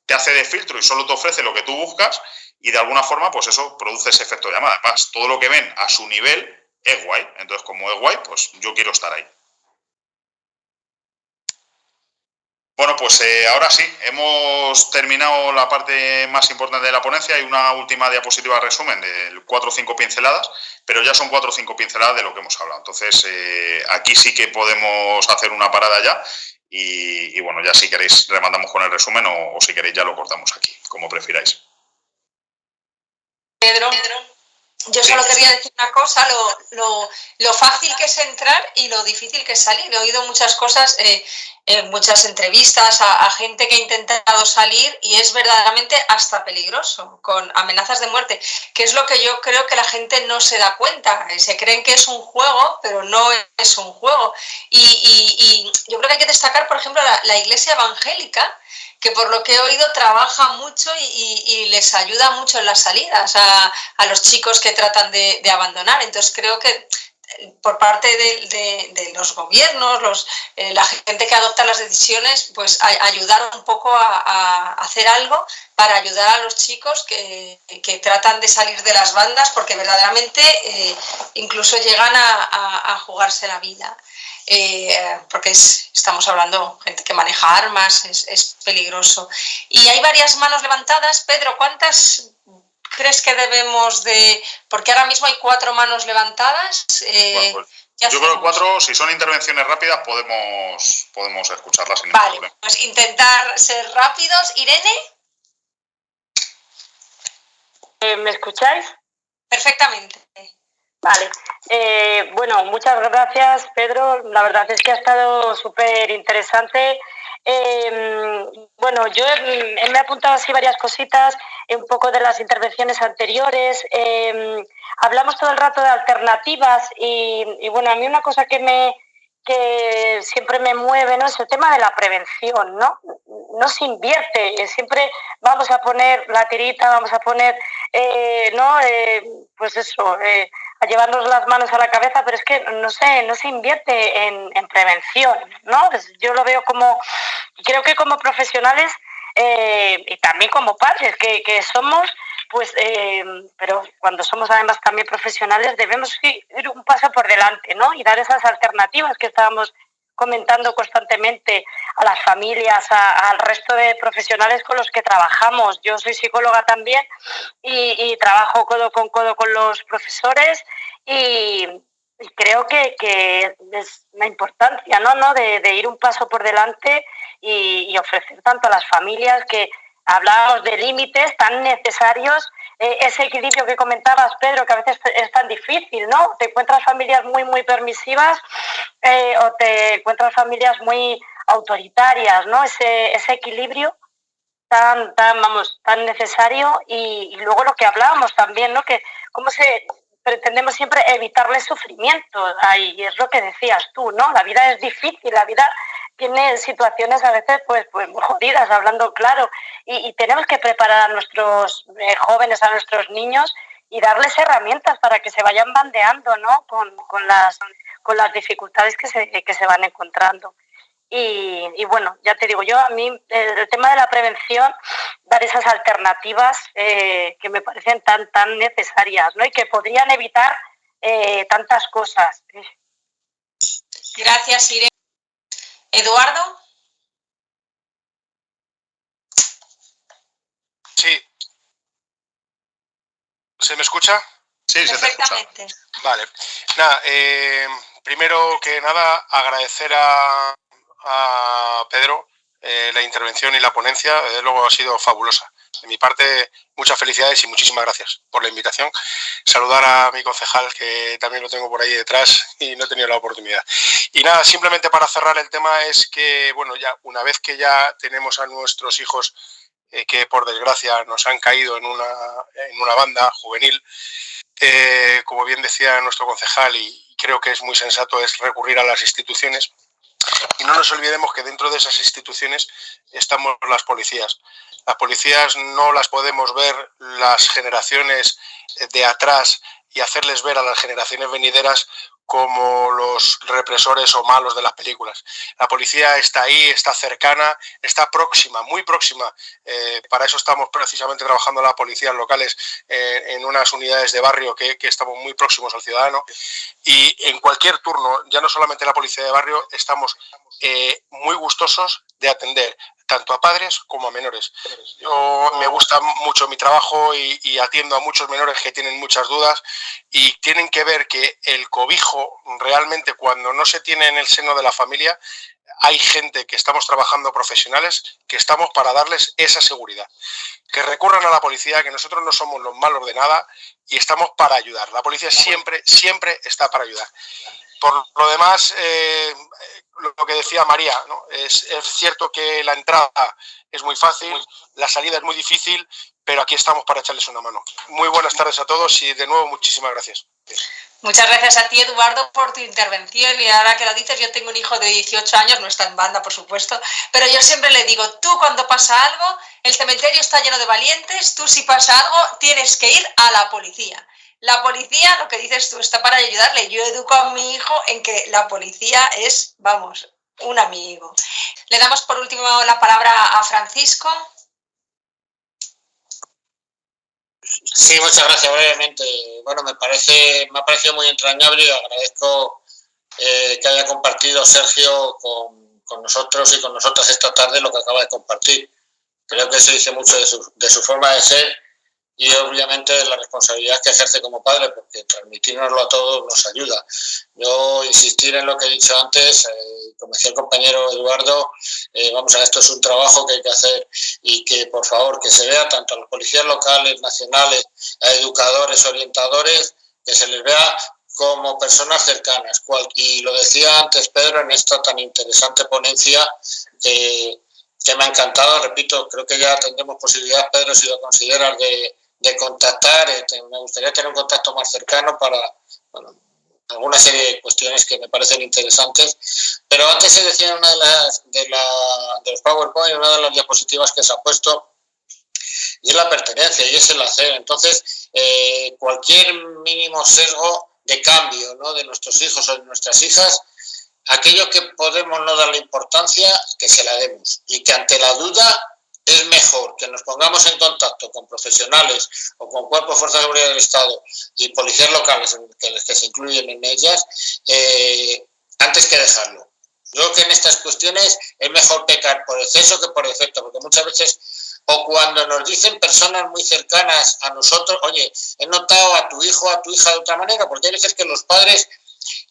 te hace de filtro y solo te ofrece lo que tú buscas, y de alguna forma pues eso produce ese efecto de llamada. Además, todo lo que ven a su nivel es guay, entonces como es guay, pues yo quiero estar ahí. Bueno, pues ahora sí, hemos terminado la parte más importante de la ponencia. Hay una última diapositiva resumen de 4 o 5 pinceladas, pero ya son 4 o 5 pinceladas de lo que hemos hablado. Entonces, aquí sí que podemos hacer una parada ya y bueno, ya si queréis remandamos con el resumen o si queréis ya lo cortamos aquí, como prefiráis. Pedro. Yo solo quería decir una cosa, lo fácil que es entrar y lo difícil que es salir. He oído muchas cosas, muchas entrevistas a gente que ha intentado salir y es verdaderamente hasta peligroso, con amenazas de muerte, que es lo que yo creo que la gente no se da cuenta. Se creen que es un juego, pero no es un juego. Y yo creo que hay que destacar, por ejemplo, la Iglesia evangélica, que por lo que he oído trabaja mucho y les ayuda mucho en las salidas a los chicos que tratan de abandonar. Entonces creo que por parte de los gobiernos, la gente que adopta las decisiones, pues ayudar un poco a hacer algo para ayudar a los chicos que tratan de salir de las bandas, porque verdaderamente incluso llegan a jugarse la vida. Porque estamos hablando de gente que maneja armas, es peligroso. Y hay varias manos levantadas. Pedro, ¿cuántas crees que debemos de...? Porque ahora mismo hay 4 manos levantadas. Bueno, pues Yo creo que 4, si son intervenciones rápidas, podemos escucharlas sin ningún problema. Vale, pues intentar ser rápidos. Irene. ¿Me escucháis? Perfectamente. Vale. Bueno, muchas gracias, Pedro. La verdad es que ha estado súper interesante. Bueno, yo me he apuntado así varias cositas, un poco de las intervenciones anteriores. Hablamos todo el rato de alternativas y bueno, a mí una cosa que siempre me mueve, ¿no?, es el tema de la prevención, ¿no? No se invierte, siempre vamos a poner la tirita, vamos a poner, pues eso, a llevarnos las manos a la cabeza, pero es que no se invierte en prevención, ¿no? Yo lo veo creo que como profesionales y también como padres que somos, pues, pero cuando somos además también profesionales debemos ir un paso por delante, ¿no? Y dar esas alternativas que estábamos comentando constantemente a las familias, al resto de profesionales con los que trabajamos. Yo soy psicóloga también y trabajo codo con los profesores y creo que es la importancia, ¿no? De ir un paso por delante y ofrecer tanto a las familias que hablábamos de límites tan necesarios, ese equilibrio que comentabas, Pedro, que a veces es tan difícil, ¿no? Te encuentras familias muy, muy permisivas o te encuentras familias muy autoritarias, ¿no? Ese equilibrio tan necesario y luego lo que hablábamos también, ¿no? Que cómo pretendemos siempre evitarle sufrimiento, y es lo que decías tú, ¿no? La vida es difícil, la vida tiene situaciones a veces pues muy jodidas, hablando claro, y tenemos que preparar a nuestros jóvenes, a nuestros niños y darles herramientas para que se vayan bandeando, ¿no? con las dificultades que se van encontrando. Y bueno, ya te digo, yo a mí el tema de la prevención, dar esas alternativas que me parecen tan necesarias, ¿no? Y que podrían evitar tantas cosas. Gracias, Irene. Eduardo. Sí. ¿Se me escucha? Sí, se te escucha. Vale. Nada, primero que nada, agradecer a Pedro la intervención y la ponencia. Desde luego ha sido fabulosa. De mi parte, muchas felicidades y muchísimas gracias por la invitación. Saludar a mi concejal, que también lo tengo por ahí detrás y no he tenido la oportunidad. Y nada, simplemente para cerrar el tema es que, bueno, ya una vez que ya tenemos a nuestros hijos que por desgracia nos han caído en una banda juvenil, como bien decía nuestro concejal, y creo que es muy sensato, es recurrir a las instituciones. Y no nos olvidemos que dentro de esas instituciones estamos las policías. Las policías no las podemos ver las generaciones de atrás y hacerles ver a las generaciones venideras como los represores o malos de las películas. La policía está ahí, está cercana, está próxima, muy próxima. Para eso estamos precisamente trabajando las policías locales en unas unidades de barrio que estamos muy próximos al ciudadano. Y en cualquier turno, ya no solamente la policía de barrio, estamos muy gustosos de atender tanto a padres como a menores. Yo me gusta mucho mi trabajo y atiendo a muchos menores que tienen muchas dudas y tienen que ver que el cobijo realmente, cuando no se tiene en el seno de la familia, hay gente que estamos trabajando, profesionales, que estamos para darles esa seguridad. Que recurran a la policía, que nosotros no somos los malos de nada y estamos para ayudar. La policía siempre está para ayudar. Por lo demás, lo que decía María, ¿no? Es cierto que la entrada es muy fácil, la salida es muy difícil, pero aquí estamos para echarles una mano. Muy buenas tardes a todos y de nuevo muchísimas gracias. Muchas gracias a ti, Eduardo, por tu intervención. Y ahora que lo dices, yo tengo un hijo de 18 años, no está en banda, por supuesto, pero yo siempre le digo, tú cuando pasa algo, el cementerio está lleno de valientes, tú si pasa algo, tienes que ir a la policía. La policía, lo que dices tú, está para ayudarle. Yo educo a mi hijo en que la policía es, vamos, un amigo. Le damos por último la palabra a Francisco. Sí, muchas gracias, brevemente. Bueno, me ha parecido muy entrañable y agradezco que haya compartido Sergio con nosotros y con nosotras esta tarde lo que acaba de compartir. Creo que eso dice mucho de su forma de ser y obviamente la responsabilidad que ejerce como padre, porque transmitirnoslo a todos nos ayuda. Yo insistir en lo que he dicho antes, como decía el compañero Eduardo, vamos a ver, esto es un trabajo que hay que hacer y que por favor que se vea tanto a los policías locales, nacionales, a educadores, orientadores, que se les vea como personas cercanas. Y lo decía antes Pedro en esta tan interesante ponencia que me ha encantado. Repito, creo que ya tendremos posibilidad, Pedro, si lo consideras, de contactar. Me gustaría tener un contacto más cercano para alguna serie de cuestiones que me parecen interesantes. Pero antes se decía en una de los PowerPoint, una de las diapositivas que se ha puesto, y es la pertenencia y es el hacer. Entonces, cualquier mínimo sesgo de cambio, ¿no?, de nuestros hijos o de nuestras hijas, aquello que podemos no darle importancia, que se la demos, y que ante la duda es mejor que nos pongamos en contacto con profesionales o con cuerpos de fuerza de seguridad del Estado y policías locales que se incluyen en ellas, antes que dejarlo. Yo creo que en estas cuestiones es mejor pecar por exceso que por defecto, porque muchas veces, o cuando nos dicen personas muy cercanas a nosotros, oye, he notado a tu hijo o a tu hija de otra manera, porque hay veces que los padres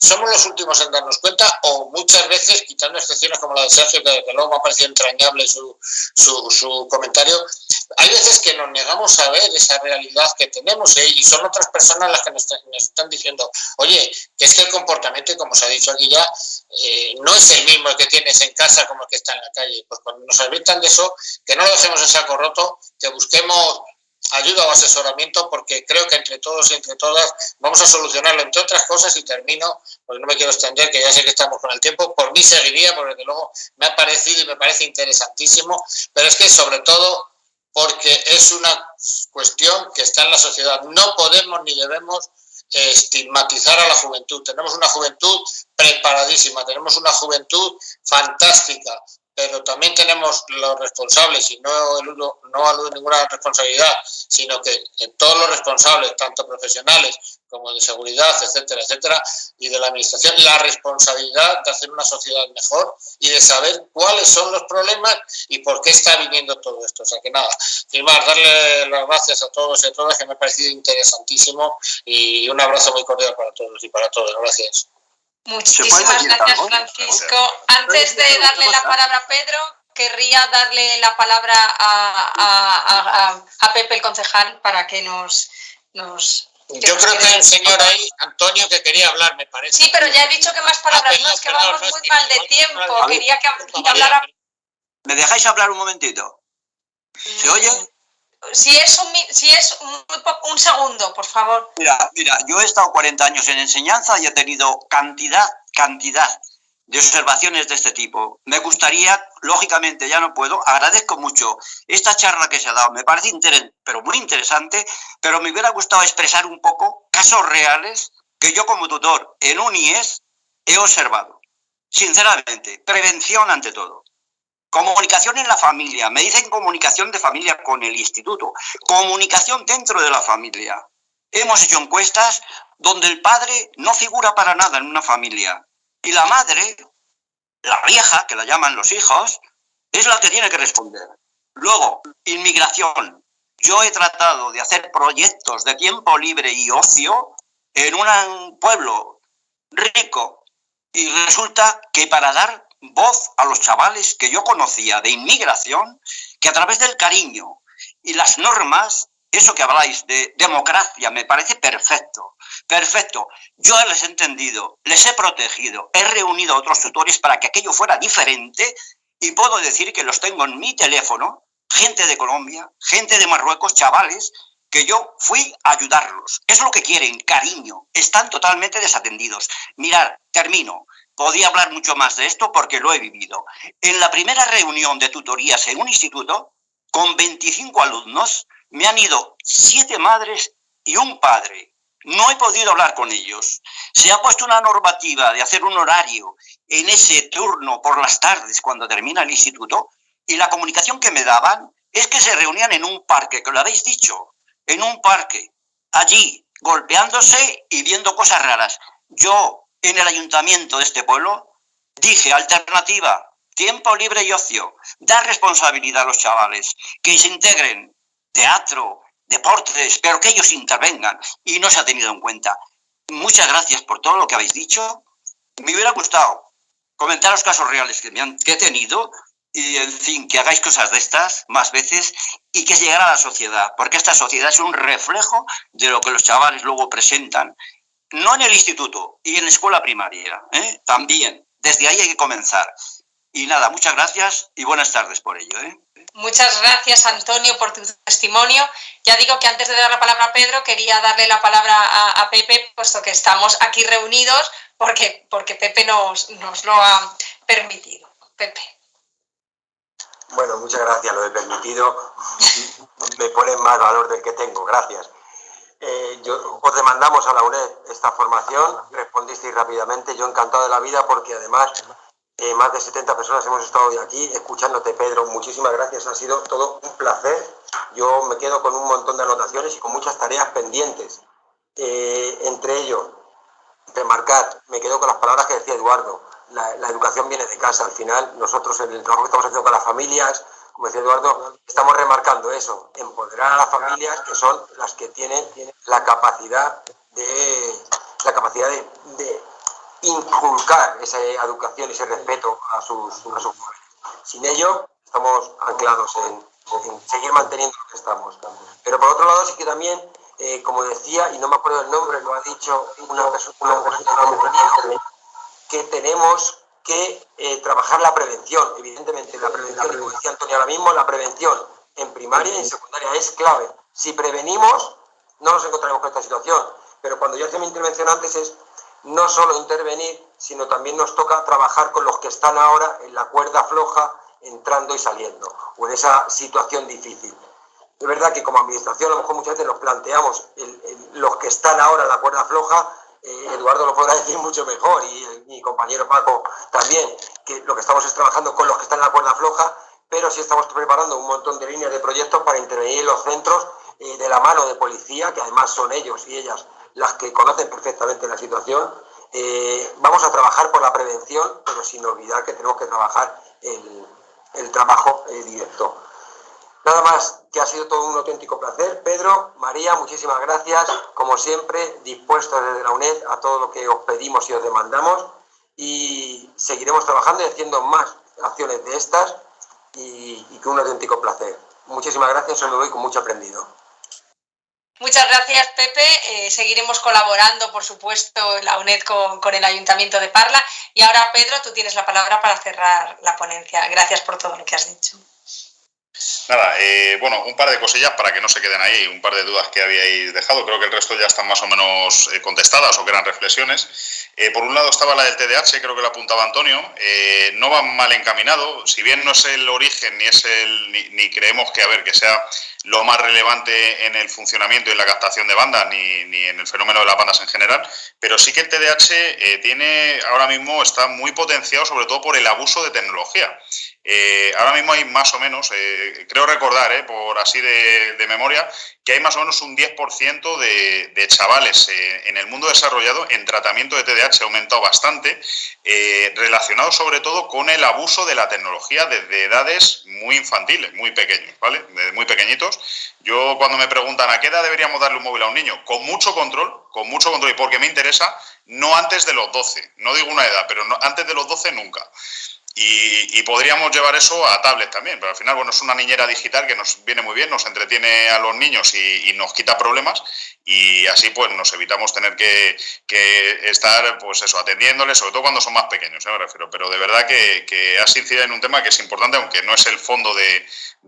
somos los últimos en darnos cuenta, o muchas veces, quitando excepciones como la de Sergio, que desde luego me ha parecido entrañable su comentario, hay veces que nos negamos a ver esa realidad que tenemos, y son otras personas las que nos están diciendo, oye, que es que el comportamiento, y como se ha dicho aquí ya, no es el mismo el que tienes en casa como el que está en la calle. Pues cuando nos adviertan de eso, que no lo dejemos en saco roto, que busquemos ayuda o asesoramiento, porque creo que entre todos y entre todas vamos a solucionarlo, entre otras cosas, y termino, porque no me quiero extender, que ya sé que estamos con el tiempo. Por mí seguiría, porque desde luego me ha parecido y me parece interesantísimo, pero es que sobre todo porque es una cuestión que está en la sociedad. No podemos ni debemos estigmatizar a la juventud. Tenemos una juventud preparadísima, tenemos una juventud fantástica, pero también tenemos los responsables, y no aludo ninguna responsabilidad, sino que todos los responsables, tanto profesionales como de seguridad, etcétera, etcétera, y de la administración, la responsabilidad de hacer una sociedad mejor y de saber cuáles son los problemas y por qué está viniendo todo esto. O sea que nada, sin más, darle las gracias a todos y a todas, que me ha parecido interesantísimo, y un abrazo muy cordial para todos y para todas. Gracias. Muchísimas gracias, Francisco. Antes de darle la palabra a Pedro, querría darle la palabra a Pepe, el concejal, para que nos yo creo que hay un señor ahí, Antonio, que quería hablar, me parece. Sí, pero ya he dicho que más palabras no, es que vamos muy mal de tiempo. Quería que hablara. ¿Me dejáis hablar un momentito? ¿Se oye? Si es un segundo, por favor. Mira, yo he estado 40 años en enseñanza y he tenido cantidad de observaciones de este tipo. Me gustaría, lógicamente ya no puedo, agradezco mucho esta charla que se ha dado, me parece pero muy interesante, pero me hubiera gustado expresar un poco casos reales que yo como tutor en un IES he observado. Sinceramente, prevención ante todo. Comunicación en la familia, me dicen comunicación de familia con el instituto, comunicación dentro de la familia. Hemos hecho encuestas donde el padre no figura para nada en una familia y la madre, la vieja, que la llaman los hijos, es la que tiene que responder. Luego, inmigración. Yo he tratado de hacer proyectos de tiempo libre y ocio en un pueblo rico y resulta que para dar voz a los chavales que yo conocía de inmigración, que a través del cariño y las normas, eso que habláis de democracia me parece perfecto, perfecto. Yo les he entendido, les he protegido, he reunido a otros tutores para que aquello fuera diferente y puedo decir que los tengo en mi teléfono, gente de Colombia, gente de Marruecos, chavales, que yo fui a ayudarlos. Es lo que quieren, cariño, están totalmente desatendidos. Mirad, termino. Podía hablar mucho más de esto porque lo he vivido. En la primera reunión de tutorías en un instituto, con 25 alumnos, me han ido 7 madres y un padre. No he podido hablar con ellos. Se ha puesto una normativa de hacer un horario en ese turno por las tardes cuando termina el instituto, y la comunicación que me daban es que se reunían en un parque, que lo habéis dicho, en un parque, allí, golpeándose y viendo cosas raras. Yo, en el ayuntamiento de este pueblo, dije, alternativa, tiempo libre y ocio, dar responsabilidad a los chavales, que se integren teatro, deportes, pero que ellos intervengan, y no se ha tenido en cuenta. Muchas gracias por todo lo que habéis dicho. Me hubiera gustado comentar los casos reales que he tenido y, en fin, que hagáis cosas de estas más veces y que llegara a la sociedad, porque esta sociedad es un reflejo de lo que los chavales luego presentan, no en el instituto y en la escuela primaria, también. Desde ahí hay que comenzar. Y nada, muchas gracias y buenas tardes por ello. Muchas gracias, Antonio, por tu testimonio. Ya digo que antes de dar la palabra a Pedro, quería darle la palabra a Pepe, puesto que estamos aquí reunidos, porque Pepe nos lo ha permitido. Pepe. Bueno, muchas gracias. Lo he permitido me pone en más valor del que tengo. Gracias. Os demandamos a la UNED esta formación, respondisteis rápidamente. Yo encantado de la vida porque además más de 70 personas hemos estado hoy aquí escuchándote, Pedro. Muchísimas gracias, ha sido todo un placer. Yo me quedo con un montón de anotaciones y con muchas tareas pendientes. Entre ellos, remarcar, me quedo con las palabras que decía Eduardo. La educación viene de casa. Al final, nosotros en el trabajo que estamos haciendo con las familias, como decía Eduardo, estamos remarcando eso, empoderar a las familias, que son las que tienen la capacidad de inculcar esa educación y ese respeto a sus jóvenes. Sin ello, estamos anclados en seguir manteniendo lo que estamos. Pero por otro lado, sí que también, como decía, y no me acuerdo del nombre, lo ha dicho una persona que tenemos que trabajar la prevención. Evidentemente, la prevención, como decía Antonio ahora mismo, la prevención en primaria y en secundaria es clave. Si prevenimos, no nos encontraremos con esta situación. Pero cuando yo hacía mi intervención antes es no solo intervenir, sino también nos toca trabajar con los que están ahora en la cuerda floja, entrando y saliendo, o en esa situación difícil. Es verdad que como administración a lo mejor muchas veces nos planteamos los que están ahora en la cuerda floja. Eduardo lo podrá decir mucho mejor y mi compañero Paco también, que lo que estamos es trabajando con los que están en la cuerda floja, pero sí estamos preparando un montón de líneas de proyectos para intervenir en los centros de la mano de policía, que además son ellos y ellas las que conocen perfectamente la situación. Vamos a trabajar por la prevención, pero sin olvidar que tenemos que trabajar el trabajo directo. Nada más, que ha sido todo un auténtico placer. Pedro, María, muchísimas gracias. Como siempre, dispuestos desde la UNED a todo lo que os pedimos y os demandamos. Y seguiremos trabajando y haciendo más acciones de estas y que un auténtico placer. Muchísimas gracias, os me voy con mucho aprendido. Muchas gracias, Pepe. Seguiremos colaborando, por supuesto, la UNED con el Ayuntamiento de Parla. Y ahora, Pedro, tú tienes la palabra para cerrar la ponencia. Gracias por todo lo que has dicho. Nada, bueno, un par de cosillas para que no se queden ahí, un par de dudas que habíais dejado. Creo que el resto ya están más o menos contestadas o que eran reflexiones. Por un lado estaba la del TDAH, creo que la apuntaba Antonio. No va mal encaminado, si bien no es el origen ni creemos que sea lo más relevante en el funcionamiento y en la captación de bandas ni en el fenómeno de las bandas en general, pero sí que el TDAH ahora mismo está muy potenciado, sobre todo por el abuso de tecnología. Ahora mismo hay más o menos, creo recordar, por así de memoria, que hay más o menos un 10% de chavales en el mundo desarrollado en tratamiento de TDAH, ha aumentado bastante, relacionado sobre todo con el abuso de la tecnología desde edades muy infantiles, muy pequeños, ¿vale? Desde muy pequeñitos. Yo cuando me preguntan a qué edad deberíamos darle un móvil a un niño, con mucho control y porque me interesa, no antes de los 12, no digo una edad, pero no, antes de los 12 nunca. Y podríamos llevar eso a tablets también, pero al final, bueno, es una niñera digital que nos viene muy bien, nos entretiene a los niños y nos quita problemas y así pues nos evitamos tener que estar, pues eso, atendiéndoles, sobre todo cuando son más pequeños, me refiero. Pero de verdad que has incidido en un tema que es importante, aunque no es el fondo de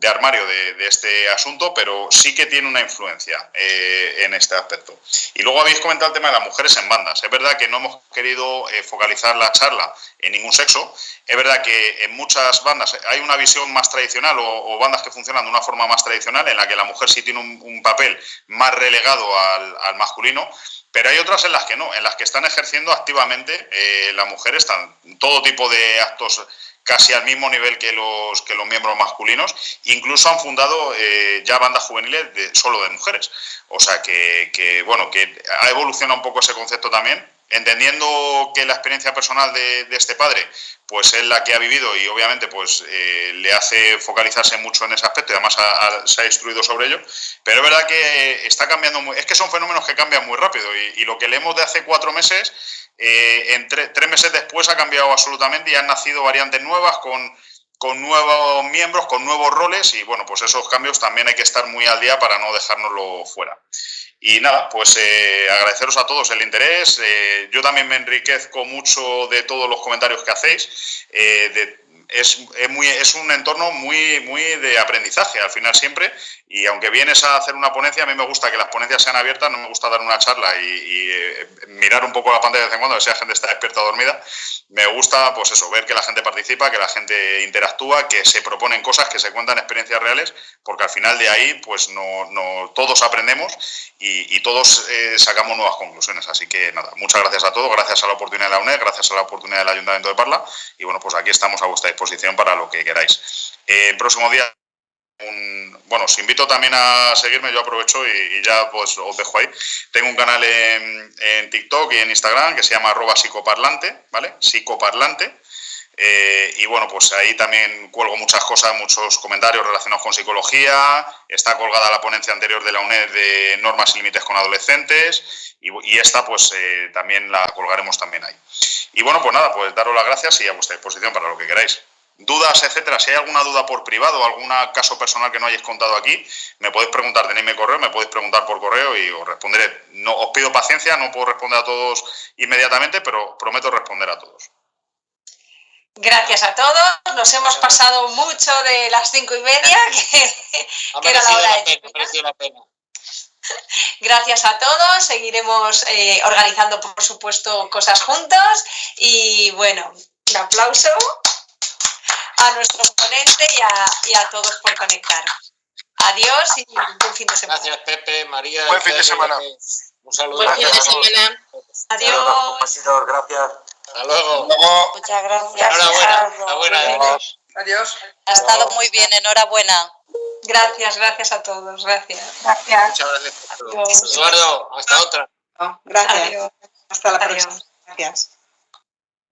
armario de este asunto, pero sí que tiene una influencia en este aspecto. Y luego habéis comentado el tema de las mujeres en bandas. Es verdad que no hemos querido focalizar la charla en ningún sexo. Es verdad que en muchas bandas hay una visión más tradicional o bandas que funcionan de una forma más tradicional en la que la mujer sí tiene un papel más relegado al masculino, pero hay otras en las que no, en las que están ejerciendo activamente las mujeres, todo tipo de actos casi al mismo nivel que los miembros masculinos, incluso han fundado ya bandas juveniles solo de mujeres. O sea que ha evolucionado un poco ese concepto también. entendiendo que la experiencia personal de este padre pues es la que ha vivido y obviamente pues le hace focalizarse mucho en ese aspecto y además se ha instruido sobre ello, pero es verdad que está cambiando, es que son fenómenos que cambian muy rápido y lo que leemos de hace 4 meses, en 3 meses después ha cambiado absolutamente y han nacido variantes nuevas con nuevos miembros, con nuevos roles y bueno, pues esos cambios también hay que estar muy al día para no dejárnoslo fuera. Y nada, pues agradeceros a todos el interés. Yo también me enriquezco mucho de todos los comentarios que hacéis. Es un entorno muy de aprendizaje al final siempre, y aunque vienes a hacer una ponencia, a mí me gusta que las ponencias sean abiertas, no me gusta dar una charla y mirar un poco la pantalla de vez en cuando, a ver si la gente está despierta o dormida. Me gusta pues eso, ver que la gente participa, que la gente interactúa, que se proponen cosas, que se cuentan experiencias reales, porque al final de ahí pues no todos aprendemos y todos sacamos nuevas conclusiones. Así que nada, muchas gracias a todos, gracias a la oportunidad de la UNED, gracias a la oportunidad del Ayuntamiento de Parla y bueno, pues aquí estamos a vuestra disposición para lo que queráis. El próximo día, bueno, os invito también a seguirme, yo aprovecho y ya pues os dejo ahí. Tengo un canal en TikTok y en Instagram que se llama @psicoparlante, ¿vale? Psicoparlante. Y bueno, pues ahí también cuelgo muchas cosas, muchos comentarios relacionados con psicología. Está colgada la ponencia anterior de la UNED de normas y límites con adolescentes y esta pues también la colgaremos también ahí. Y bueno, pues nada, pues daros las gracias y a vuestra disposición para lo que queráis. Dudas, etcétera, si hay alguna duda por privado, algún caso personal que no hayáis contado aquí, me podéis preguntar, tenéis mi correo, me podéis preguntar por correo y os responderé. No, os pido paciencia, no puedo responder a todos inmediatamente, pero prometo responder a todos. Gracias a todos, nos hemos pasado mucho de las 5:30, que era la hora de... Ha merecido la pena. Gracias a todos, seguiremos organizando por supuesto cosas juntos y bueno, un aplauso a nuestro ponente y a todos por conectar. Adiós y buen fin de semana. Gracias Pepe, María. Buen fin de semana. Un saludo. Buen fin de semana. Adiós. Gracias. Hasta luego. Muchas gracias. Enhorabuena. Adiós. Ha estado muy bien, enhorabuena. Gracias a todos, gracias. Gracias. Muchas gracias. Adiós. Eduardo, hasta otra. Gracias. Adiós. Hasta la Adiós. próxima. Gracias.